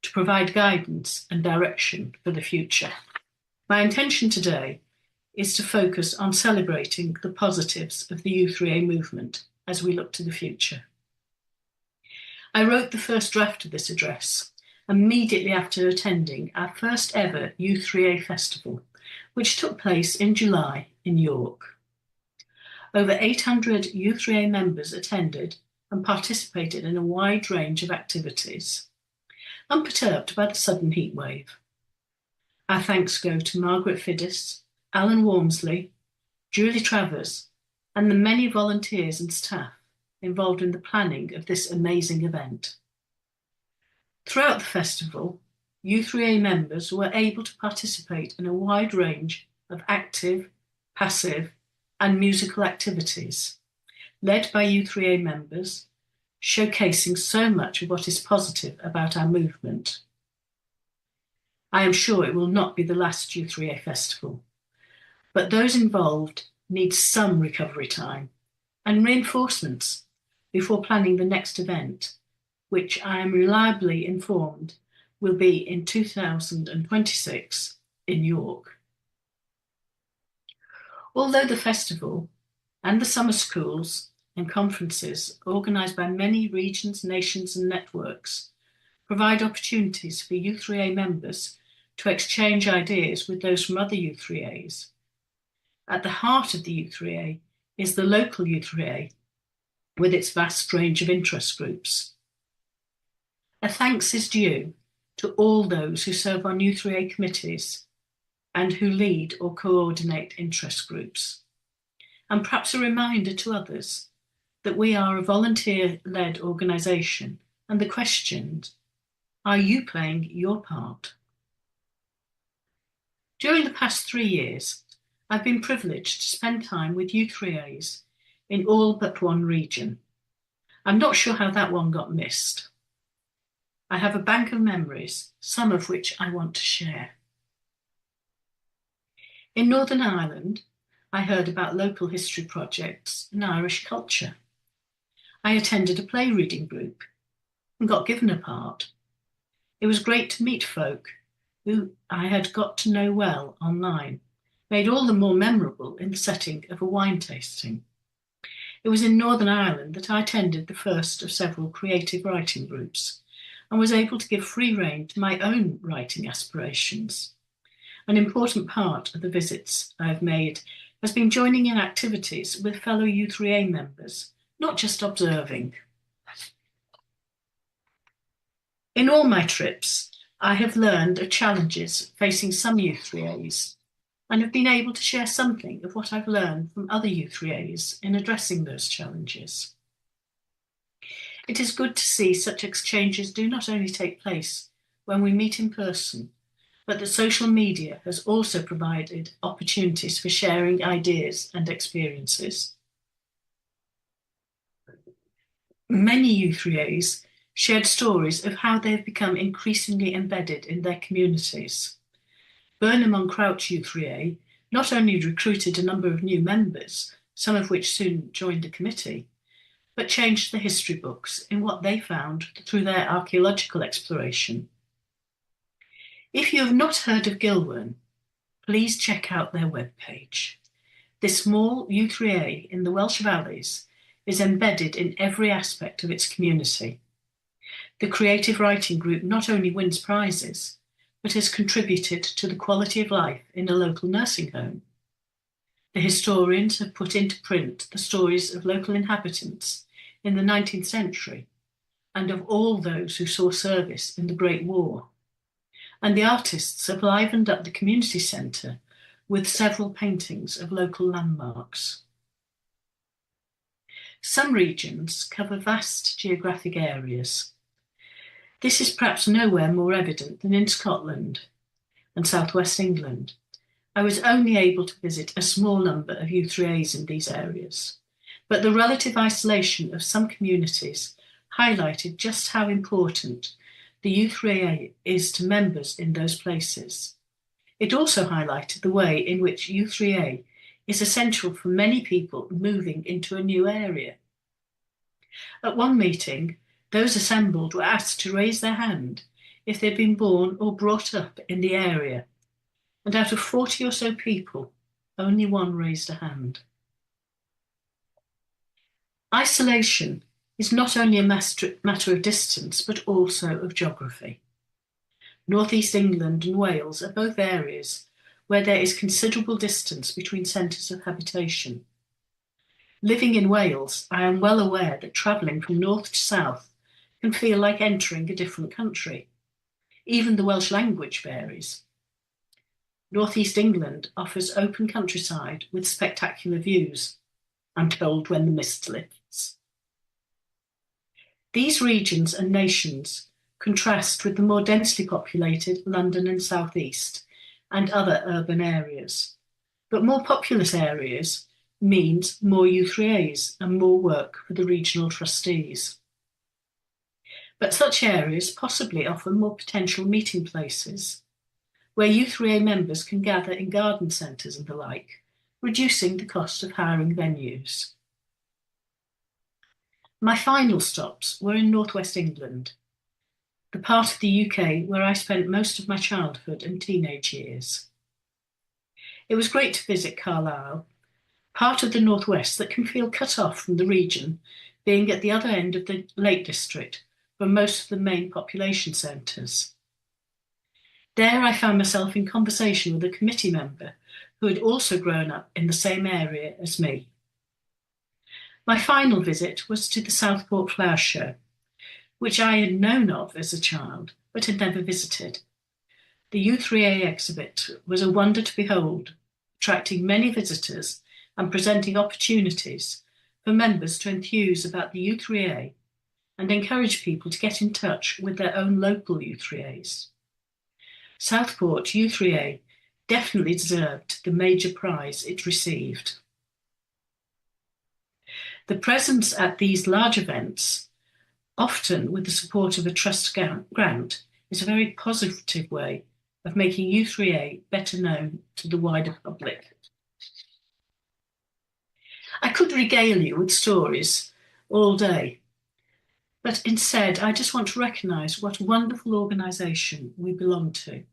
to provide guidance and direction for the future. My intention today is to focus on celebrating the positives of the u3a movement as we look to the future. I wrote the first draft of this address immediately after attending our first ever u3a festival, which took place in July in York. Over 800 u3a members attended and participated in a wide range of activities, unperturbed by the sudden heatwave. Our thanks go to Margaret Fiddis, Alan Walmsley, Julie Travers, and the many volunteers and staff involved in the planning of this amazing event. Throughout the festival, u3a members were able to participate in a wide range of active, passive, and musical activities, led by u3a members, showcasing so much of what is positive about our movement. I am sure it will not be the last u3a festival, but those involved need some recovery time and reinforcements before planning the next event, which I am reliably informed will be in 2026 in York. Although the festival and the summer schools and conferences organised by many regions, nations and networks provide opportunities for u3a members to exchange ideas with those from other u3as, at the heart of the u3a is the local u3a with its vast range of interest groups. A thanks is due to all those who serve on u3a committees and who lead or coordinate interest groups, and perhaps a reminder to others that we are a volunteer-led organisation, and the question, are you playing your part? During the past 3 years, I've been privileged to spend time with u3as in all but one region. I'm not sure how that one got missed. I have a bank of memories, some of which I want to share. In Northern Ireland, I heard about local history projects and Irish culture. I attended a play reading group and got given a part. It was great to meet folk who I had got to know well online, made all the more memorable in the setting of a wine tasting. It was in Northern Ireland that I attended the first of several creative writing groups and was able to give free rein to my own writing aspirations. An important part of the visits I've made has been joining in activities with fellow u3a members, not just observing. In all my trips, I have learned of challenges facing some u3as, and have been able to share something of what I've learned from other U3As in addressing those challenges. It is good to see such exchanges do not only take place when we meet in person, but that social media has also provided opportunities for sharing ideas and experiences. Many U3As shared stories of how they have become increasingly embedded in their communities. Burnham-on-Crouch U3A not only recruited a number of new members, some of which soon joined the committee, but changed the history books in what they found through their archaeological exploration. If you have not heard of Gilwern, please check out their webpage. This small U3A in the Welsh Valleys is embedded in every aspect of its community. The creative writing group not only wins prizes, but has contributed to the quality of life in a local nursing home. The historians have put into print the stories of local inhabitants in the 19th century and of all those who saw service in the Great War. And the artists have livened up the community centre with several paintings of local landmarks. Some regions cover vast geographic areas. This is perhaps nowhere more evident than in Scotland and southwest England. I was only able to visit a small number of U3As in these areas, but the relative isolation of some communities highlighted just how important the U3A is to members in those places. It also highlighted the way in which U3A is essential for many people moving into a new area. At one meeting, those assembled were asked to raise their hand if they'd been born or brought up in the area, and out of 40 or so people, only one raised a hand. Isolation is not only a matter of distance, but also of geography. North East England and Wales are both areas where there is considerable distance between centres of habitation. Living in Wales, I am well aware that travelling from north to south can feel like entering a different country. Even the Welsh language varies. North East England offers open countryside with spectacular views, I'm told when the mist lifts. These regions and nations contrast with the more densely populated London and South East and other urban areas. But more populous areas means more U3As and more work for the regional trustees. But such areas possibly offer more potential meeting places, where U3A members can gather in garden centres and the like, reducing the cost of hiring venues. My final stops were in northwest England, the part of the UK where I spent most of my childhood and teenage years. It was great to visit Carlisle, part of the northwest that can feel cut off from the region, being at the other end of the Lake District from most of the main population centres. There I found myself in conversation with a committee member who had also grown up in the same area as me. My final visit was to the Southport Flower Show, which I had known of as a child, but had never visited. The U3A exhibit was a wonder to behold, attracting many visitors and presenting opportunities for members to enthuse about the U3A and encourage people to get in touch with their own local U3As. Southport U3A definitely deserved the major prize it received. The presence at these large events, often with the support of a trust grant, is a very positive way of making U3A better known to the wider public. I could regale you with stories all day, but instead I just want to recognise what a wonderful organisation we belong to.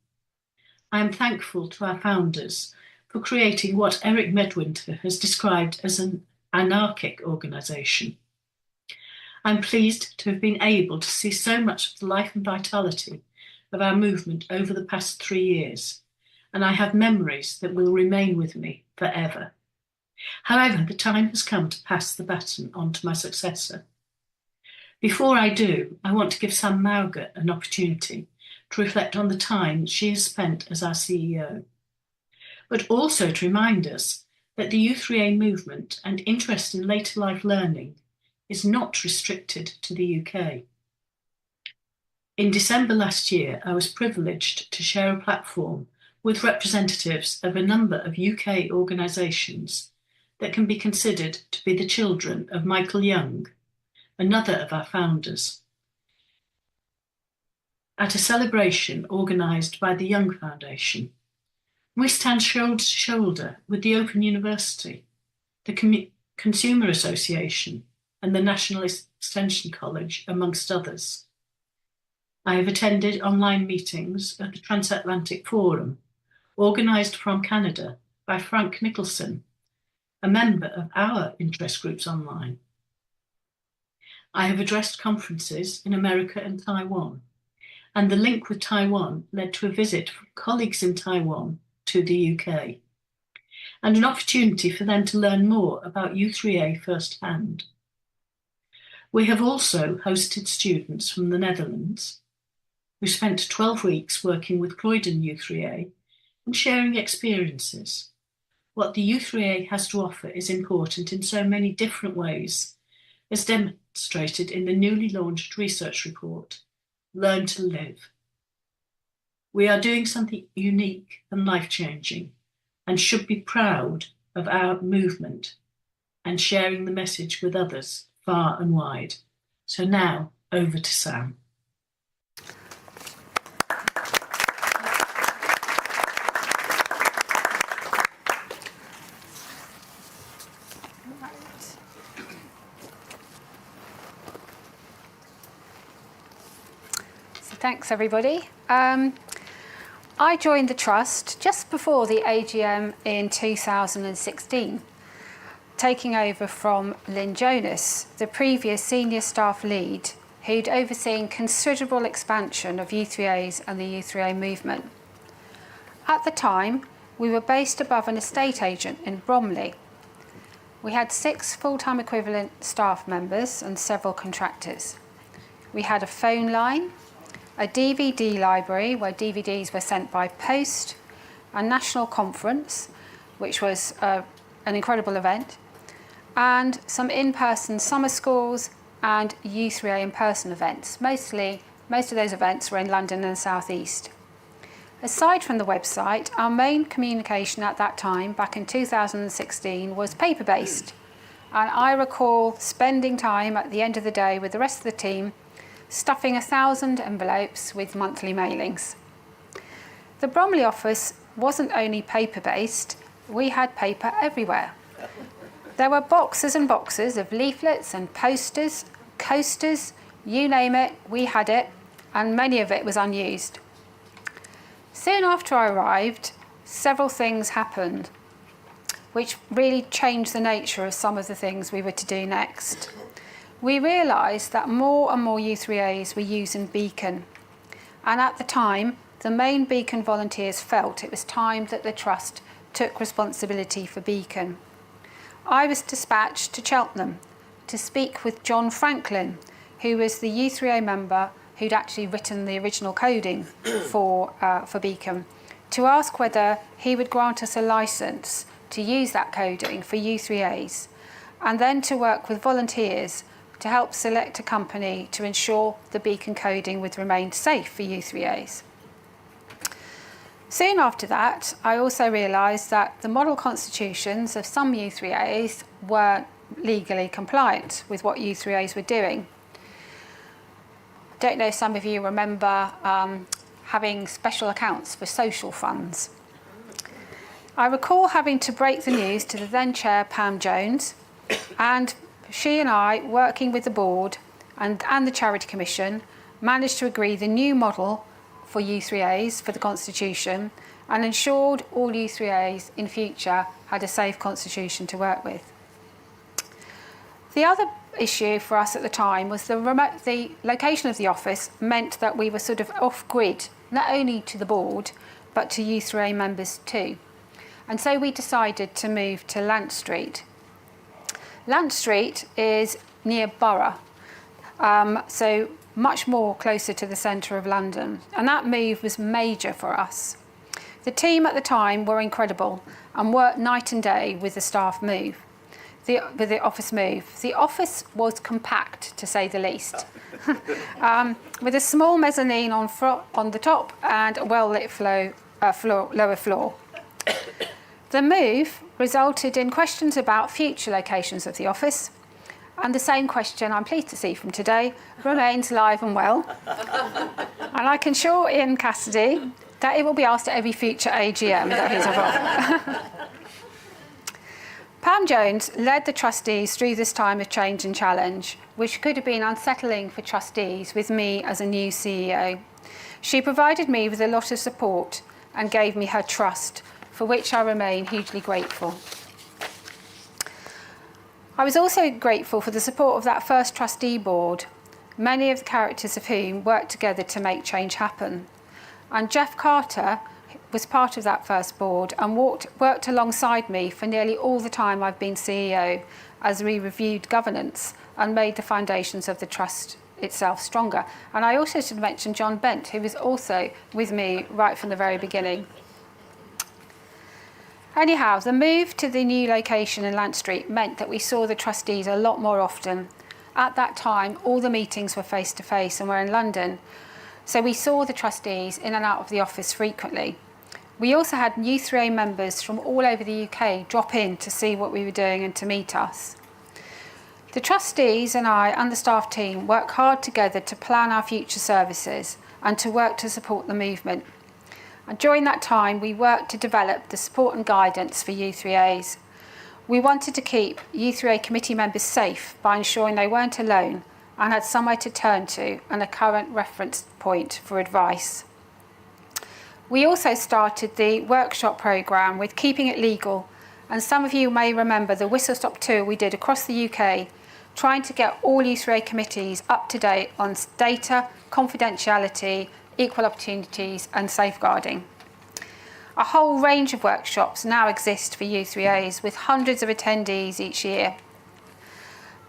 I am thankful to our founders for creating what Eric Medwinter has described as an anarchic organisation. I'm pleased to have been able to see so much of the life and vitality of our movement over the past 3 years, and I have memories that will remain with me forever. However, the time has come to pass the baton on to my successor. Before I do, I want to give Sam Mauger an opportunity to reflect on the time she has spent as our CEO. but also to remind us that the u3a movement and interest in later life learning is not restricted to the UK. In December last year, I was privileged to share a platform with representatives of a number of UK organisations that can be considered to be the children of Michael Young, another of our founders, at a celebration organised by the Young Foundation. We stand shoulder to shoulder with the Open University, the Consumer Association and the National Extension College, amongst others. I have attended online meetings at the Transatlantic Forum, organised from Canada by Frank Nicholson, a member of our interest groups online. I have addressed conferences in America and Taiwan, and the link with Taiwan led to a visit from colleagues in Taiwan to the UK, and an opportunity for them to learn more about u3a firsthand. We have also hosted students from the Netherlands who spent 12 weeks working with Croydon u3a and sharing experiences. What the u3a has to offer is important in so many different ways, as demonstrated in the newly launched research report, Learn to Live. We are doing something unique and life-changing and should be proud of our movement and sharing the message with others far and wide. So now, over to Sam. Thanks, everybody. I joined the Trust just before the AGM in 2016, taking over from Lynn Jonas, the previous senior staff lead, who'd overseen considerable expansion of u3as and the u3a movement. At the time, we were based above an estate agent in Bromley. We had 6 full-time equivalent staff members and several contractors. We had a phone line, a DVD library where DVDs were sent by post, a national conference, which was an incredible event, and some in-person summer schools and u3a in-person events. Most of those events were in London and the South East. Aside from the website, our main communication at that time, back in 2016, was paper-based. And I recall spending time at the end of the day with the rest of the team stuffing 1,000 envelopes with monthly mailings. The Bromley office wasn't only paper-based, we had paper everywhere. There were boxes and boxes of leaflets and posters, coasters, you name it, we had it, and many of it was unused. Soon after I arrived, several things happened, which really changed the nature of some of the things we were to do next. We realised that more and more u3as were using Beacon, and at the time, the main Beacon volunteers felt it was time that the Trust took responsibility for Beacon. I was dispatched to Cheltenham to speak with John Franklin, who was the u3a member who'd actually written the original coding for Beacon, to ask whether he would grant us a licence to use that coding for u3as, and then to work with volunteers to help select a company to ensure the Beacon coding would remain safe for u3as. Soon after that, I also realised that the model constitutions of some u3as weren't legally compliant with what u3as were doing. I don't know if some of you remember having special accounts for social funds. I recall having to break the news to the then chair, Pam Jones, and she and I, working with the board and the Charity Commission, managed to agree the new model for u3as for the Constitution and ensured all u3as in future had a safe Constitution to work with. The other issue for us at the time was the location of the office meant that we were sort of off-grid, not only to the board, but to u3a members too. And so we decided to move to Lant Street. Lant Street is near Borough, so much more closer to the centre of London. And that move was major for us. The team at the time were incredible and worked night and day with the staff move, with the office move. The office was compact, to say the least, with a small mezzanine on the top and a well-lit lower floor. The move resulted in questions about future locations of the office, and the same question, I'm pleased to see from today, remains live and well. And I can assure Ian Cassidy that it will be asked at every future AGM that he's involved. Pam Jones led the trustees through this time of change and challenge, which could have been unsettling for trustees with me as a new CEO. She provided me with a lot of support and gave me her trust, for which I remain hugely grateful. I was also grateful for the support of that first trustee board, many of the characters of whom worked together to make change happen. And Jeff Carter was part of that first board and worked alongside me for nearly all the time I've been CEO, as we reviewed governance and made the foundations of the trust itself stronger. And I also should mention John Bent, who was also with me right from the very beginning. Anyhow, the move to the new location in Lant Street meant that we saw the trustees a lot more often. At that time, all the meetings were face-to-face and were in London, so we saw the trustees in and out of the office frequently. We also had u3a members from all over the UK drop in to see what we were doing and to meet us. The trustees and I and the staff team work hard together to plan our future services and to work to support the movement. And during that time, we worked to develop the support and guidance for u3as. We wanted to keep u3a committee members safe by ensuring they weren't alone and had somewhere to turn to and a current reference point for advice. We also started the workshop programme with Keeping It Legal, and some of you may remember the whistle-stop tour we did across the UK, trying to get all u3a committees up to date on data, confidentiality, equal opportunities and safeguarding. A whole range of workshops now exist for u3as with hundreds of attendees each year.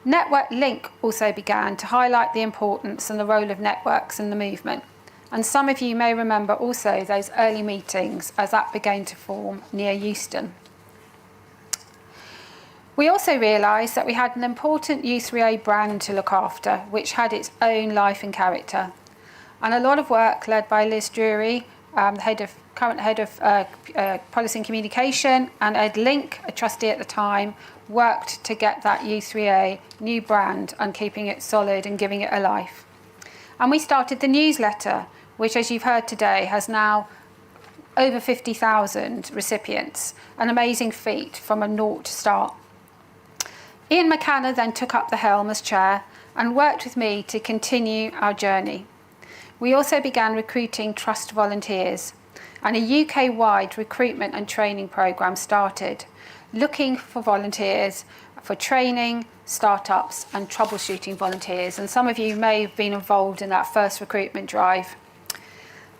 Network Link also began to highlight the importance and the role of networks in the movement, and some of you may remember also those early meetings as that began to form near Euston. We also realised that we had an important u3a brand to look after, which had its own life and character. And a lot of work led by Liz Drury, the current head of policy and communication, and Ed Link, a trustee at the time, worked to get that u3a new brand and keeping it solid and giving it a life. And we started the newsletter, which, as you've heard today, has now over 50,000 recipients, an amazing feat from a naught start. Ian McKenna then took up the helm as chair and worked with me to continue our journey. We also began recruiting trust volunteers, and a UK-wide recruitment and training programme started, looking for volunteers for training, startups and troubleshooting volunteers, and some of you may have been involved in that first recruitment drive.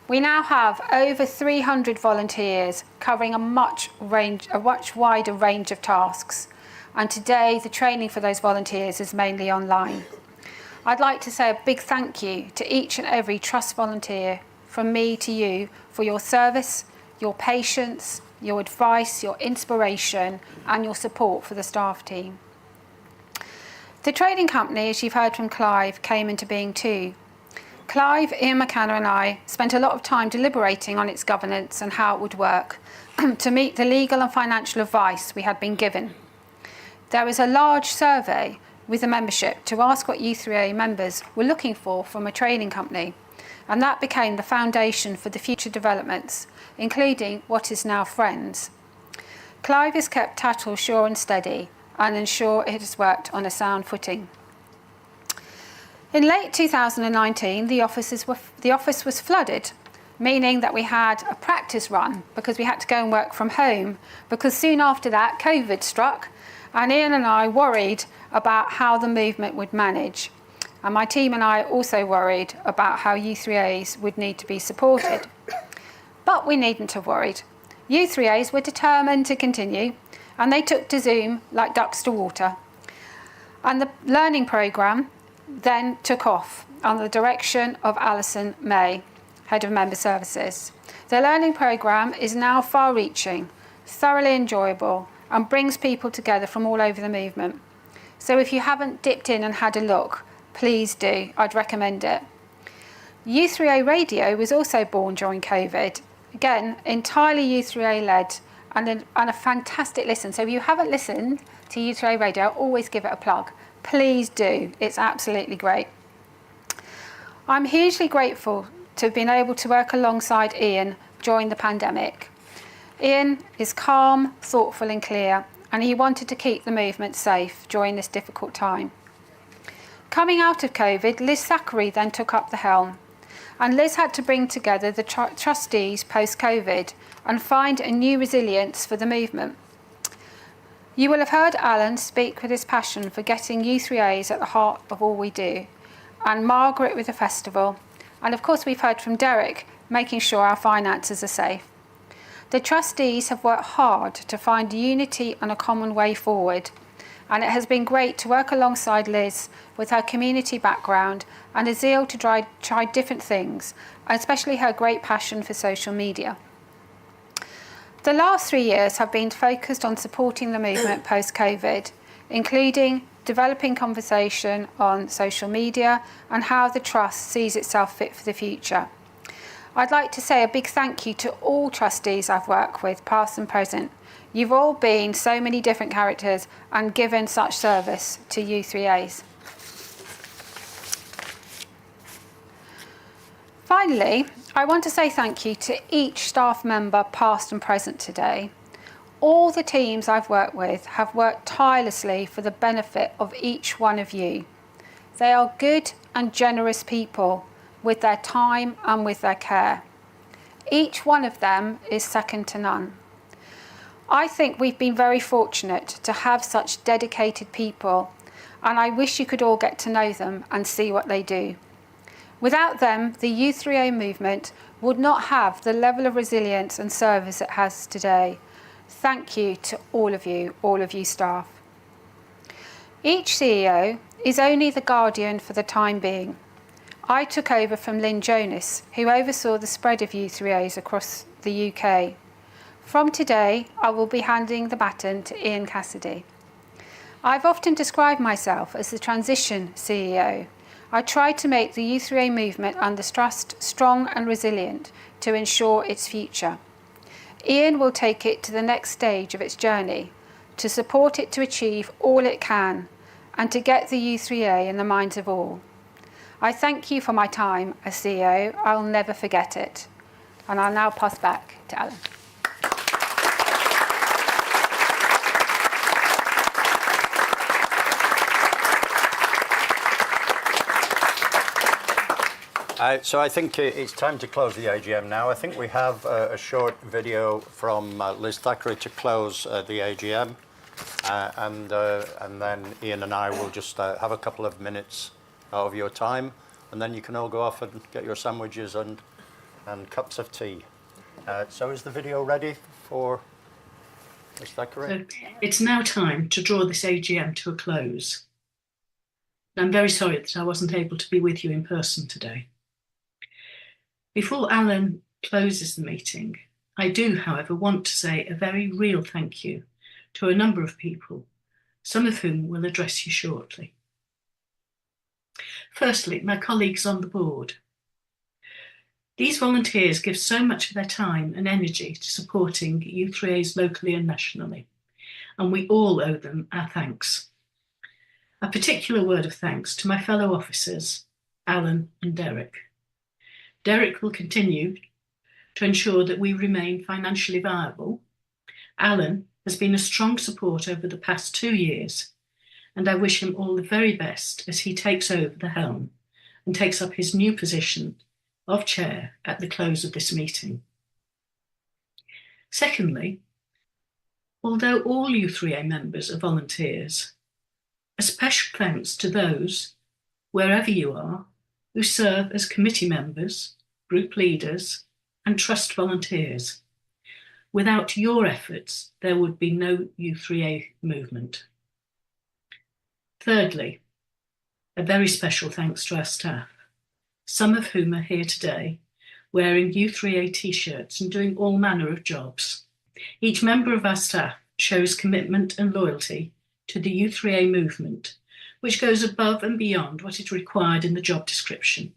We now have over 300 volunteers covering a much wider range of tasks, and today the training for those volunteers is mainly online. I'd like to say a big thank you to each and every trust volunteer, from me to you, for your service, your patience, your advice, your inspiration and your support for the staff team. The trading company, as you've heard from Clive, came into being too. Clive, Ian McKenna and I spent a lot of time deliberating on its governance and how it would work to meet the legal and financial advice we had been given. There was a large survey with the membership to ask what u3a members were looking for from a trading company, and that became the foundation for the future developments, including what is now Friends. Clive has kept Tattle sure and steady and ensure it has worked on a sound footing. In late 2019, the office was flooded, meaning that we had a practice run because we had to go and work from home, because soon after that COVID struck and Ian and I worried about how the movement would manage. And my team and I also worried about how u3as would need to be supported. But we needn't have worried. u3as were determined to continue, and they took to Zoom like ducks to water. And the learning programme then took off under the direction of Alison May, Head of Member Services. The learning programme is now far-reaching, thoroughly enjoyable, and brings people together from all over the movement. So if you haven't dipped in and had a look, please do. I'd recommend it. U3A Radio was also born during COVID. Again, entirely U3A led and a fantastic listen. So if you haven't listened to U3A Radio, always give it a plug. Please do. It's absolutely great. I'm hugely grateful to have been able to work alongside Ian during the pandemic. Ian is calm, thoughtful and clear, and he wanted to keep the movement safe during this difficult time. Coming out of COVID, Liz Thackeray then took up the helm, and Liz had to bring together the trustees post-COVID and find a new resilience for the movement. You will have heard Alan speak with his passion for getting U3As at the heart of all we do, and Margaret with the festival, and of course we've heard from Derek making sure our finances are safe. The trustees have worked hard to find unity and a common way forward, and it has been great to work alongside Liz with her community background and a zeal to try different things, especially her great passion for social media. The last 3 years have been focused on supporting the movement post-COVID, including developing conversation on social media and how the Trust sees itself fit for the future. I'd like to say a big thank you to all trustees I've worked with, past and present. You've all been so many different characters and given such service to U3As. Finally, I want to say thank you to each staff member, past and present today. All the teams I've worked with have worked tirelessly for the benefit of each one of you. They are good and generous people with their time and with their care. Each one of them is second to none. I think we've been very fortunate to have such dedicated people, and I wish you could all get to know them and see what they do. Without them, the U3A movement would not have the level of resilience and service it has today. Thank you to all of you staff. Each CEO is only the guardian for the time being. I took over from Lynn Jonas, who oversaw the spread of U3As across the UK. From today, I will be handing the baton to Ian Cassidy. I've often described myself as the transition CEO. I try to make the U3A movement under Trust strong and resilient to ensure its future. Ian will take it to the next stage of its journey, to support it to achieve all it can, and to get the U3A in the minds of all. I thank you for my time as CEO. I'll never forget it. And I'll now pass back to Alan. So I think it's time to close the AGM now. I think we have a short video from Liz Thackeray to close the AGM. And then Ian and I will just have a couple of minutes of your time, and then you can all go off and get your sandwiches and cups of tea. So is the video ready for Ms. Thackeray? So it's now time to draw this AGM to a close. I'm very sorry that I wasn't able to be with you in person today. Before Alan closes the meeting, I do, however, want to say a very real thank you to a number of people, some of whom will address you shortly. Firstly, my colleagues on the board. These volunteers give so much of their time and energy to supporting U3As locally and nationally, and we all owe them our thanks. A particular word of thanks to my fellow officers, Alan and Derek. Derek will continue to ensure that we remain financially viable. Alan has been a strong support over the past 2 years, and I wish him all the very best as he takes over the helm and takes up his new position of chair at the close of this meeting. Secondly, although all U3A members are volunteers, a special thanks to those, wherever you are, who serve as committee members, group leaders, and trust volunteers. Without your efforts, there would be no U3A movement. Thirdly, a very special thanks to our staff, some of whom are here today, wearing u3a t-shirts and doing all manner of jobs. Each member of our staff shows commitment and loyalty to the u3a movement, which goes above and beyond what is required in the job description.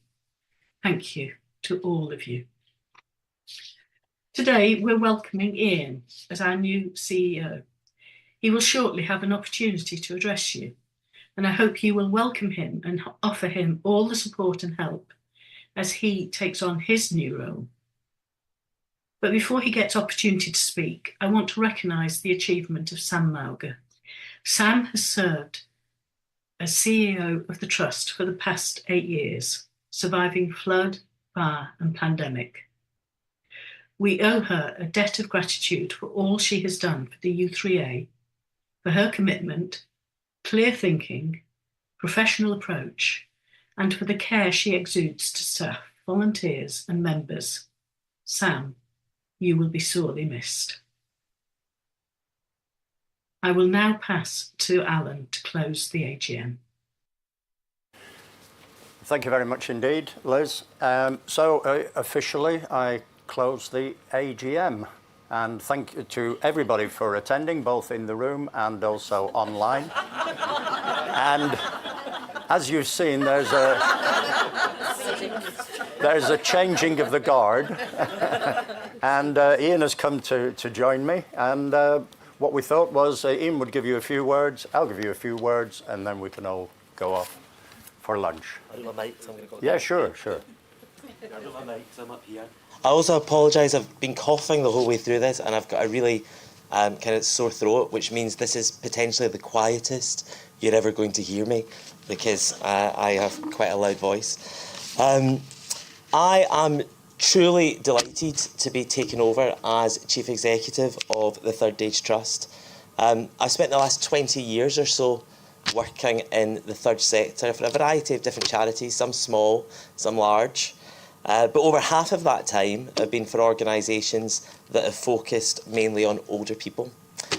Thank you to all of you. Today, we're welcoming Ian as our new CEO. He will shortly have an opportunity to address you, and I hope you will welcome him and offer him all the support and help as he takes on his new role. But before he gets opportunity to speak, I want to recognise the achievement of Sam Mauger. Sam has served as CEO of the Trust for the past 8 years, surviving flood, fire and pandemic. We owe her a debt of gratitude for all she has done for the u3a, for her commitment, clear thinking, professional approach, and for the care she exudes to staff, volunteers and members. Sam, you will be sorely missed. I will now pass to Alan to close the AGM. Thank you very much indeed, Liz. Officially, I close the AGM. And thank you to everybody for attending, both in the room and also online. And as you've seen, there's a changing of the guard. And Ian has come to join me. And what we thought was Ian would give you a few words, I'll give you a few words, and then we can all go off for lunch. I do my mic, so I'm going to go. Yeah, sure. I do my mic, so I'm up here. I also apologise, I've been coughing the whole way through this and I've got a really kind of sore throat, which means this is potentially the quietest you're ever going to hear me because I have quite a loud voice. I am truly delighted to be taken over as Chief Executive of the Third Age Trust. I've spent the last 20 years or so working in the third sector for a variety of different charities, some small, some large. But over half of that time have been for organisations that have focused mainly on older people.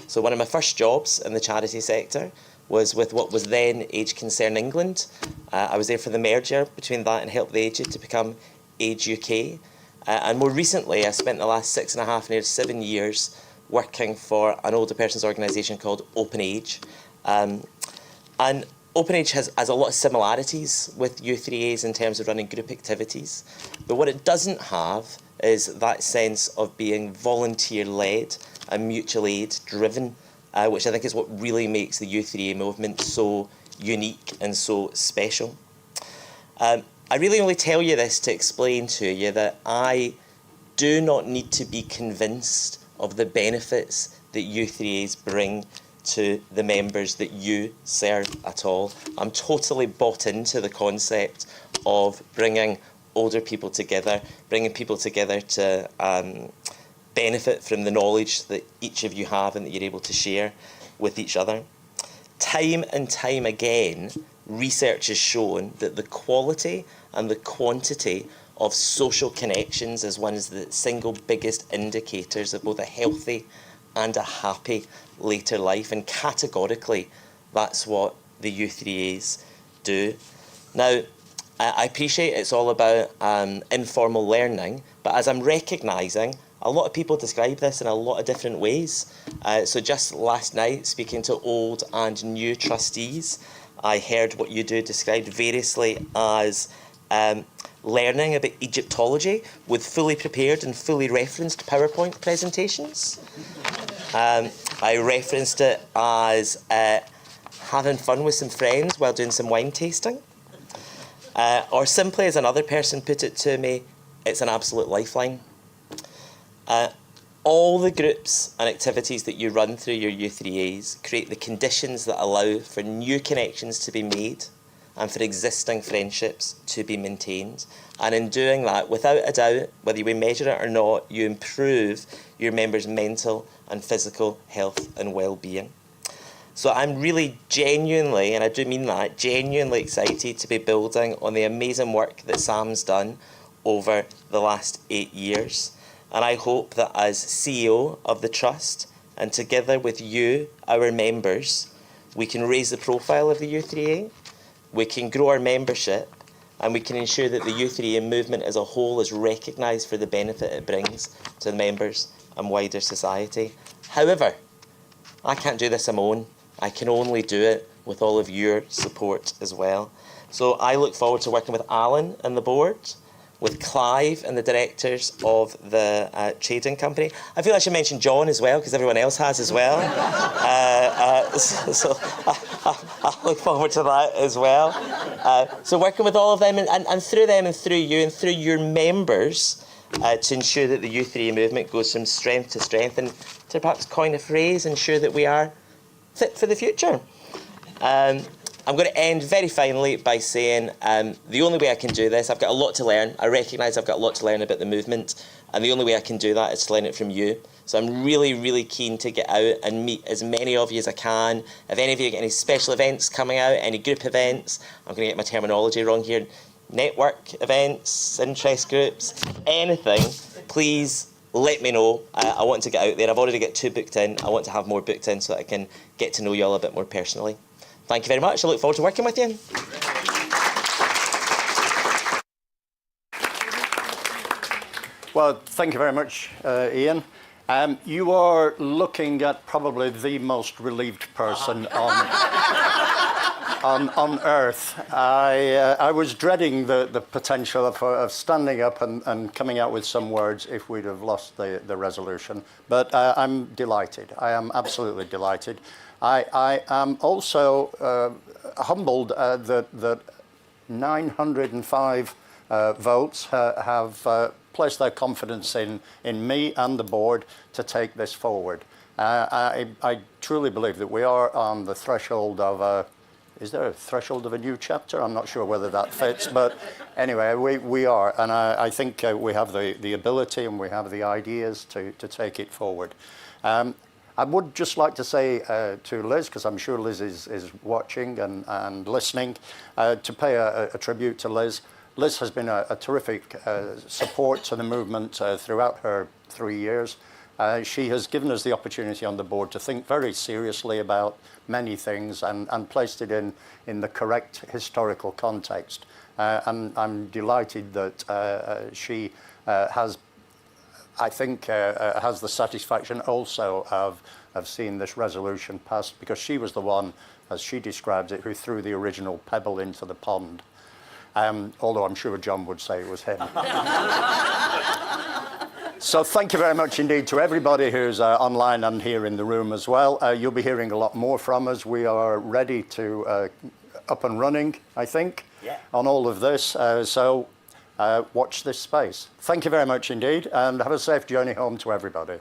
So one of my first jobs in the charity sector was with what was then Age Concern England. I was there for the merger between that and Help the Aged to become Age UK. And more recently, I spent the last 6.5, nearly 7 years working for an older persons organisation called Open Age. And Open Age has a lot of similarities with u3as in terms of running group activities, but what it doesn't have is that sense of being volunteer-led and mutual aid driven, which I think is what really makes the u3a movement so unique and so special. I really only tell you this to explain to you that I do not need to be convinced of the benefits that u3as bring to the members that you serve at all. I'm totally bought into the concept of bringing older people together, bringing people together to benefit from the knowledge that each of you have and that you're able to share with each other. Time and time again, research has shown that the quality and the quantity of social connections is one of the single biggest indicators of both a healthy and a happy later life, and categorically that's what the u3as do. Now, I appreciate it's all about informal learning, but as I'm recognising, a lot of people describe this in a lot of different ways. So just last night, speaking to old and new trustees, I heard what you do described variously as learning about Egyptology with fully prepared and fully referenced PowerPoint presentations. I referenced it as having fun with some friends while doing some wine tasting. Or simply, as another person put it to me, it's an absolute lifeline. All the groups and activities that you run through your u3as create the conditions that allow for new connections to be made and for existing friendships to be maintained. And in doing that, without a doubt, whether we measure it or not, you improve your members' mental and physical health and well-being. So I'm really genuinely, and I do mean that, genuinely excited to be building on the amazing work that Sam's done over the last 8 years. And I hope that as CEO of the Trust, and together with you, our members, we can raise the profile of the u3a, we can grow our membership, and we can ensure that the u3a movement as a whole is recognised for the benefit it brings to the members and wider society. However, I can't do this on my own. I can only do it with all of your support as well. So I look forward to working with Alan and the board, with Clive and the directors of the trading company. I feel I should mention John as well, because everyone else has as well. So I look forward to that as well. So working with all of them, and through them and through you and through your members, to ensure that the u3a movement goes from strength to strength, and to perhaps coin a phrase, ensure that we are fit for the future. I'm going to end very finally by saying the only way I can do this, I've got a lot to learn. I recognise I've got a lot to learn about the movement, and the only way I can do that is to learn it from you. So I'm really, really keen to get out and meet as many of you as I can. If any of you get any special events coming out, any group events, I'm going to get my terminology wrong here, network events, interest groups, anything, please let me know. I want to get out there. I've already got 2 booked in. I want to have more booked in so that I can get to know you all a bit more personally. Thank you very much. I look forward to working with you. Well, thank you very much, Ian. You are looking at probably the most relieved person on earth. I was dreading the potential of standing up and coming out with some words if we'd have lost the resolution. But I'm delighted. I am absolutely delighted. I am also humbled that 905 votes have placed their confidence in me and the board to take this forward. I truly believe that we are on the threshold of is there a threshold of a new chapter? I'm not sure whether that fits, but anyway, we are, and I think we have the ability and we have the ideas to take it forward. I would just like to say to Liz, because I'm sure Liz is watching and listening, to pay a tribute to Liz. Liz has been a terrific support to the movement throughout her 3 years. She has given us the opportunity on the board to think very seriously about many things and placed it in the correct historical context. And I'm delighted that she has, I think, has the satisfaction also of seeing this resolution passed, because she was the one, as she describes it, who threw the original pebble into the pond. Although I'm sure John would say it was him. So thank you very much indeed to everybody who's online and here in the room as well. You'll be hearing a lot more from us. We are ready to up and running, I think, on all of this. So watch this space. Thank you very much indeed, and have a safe journey home to everybody.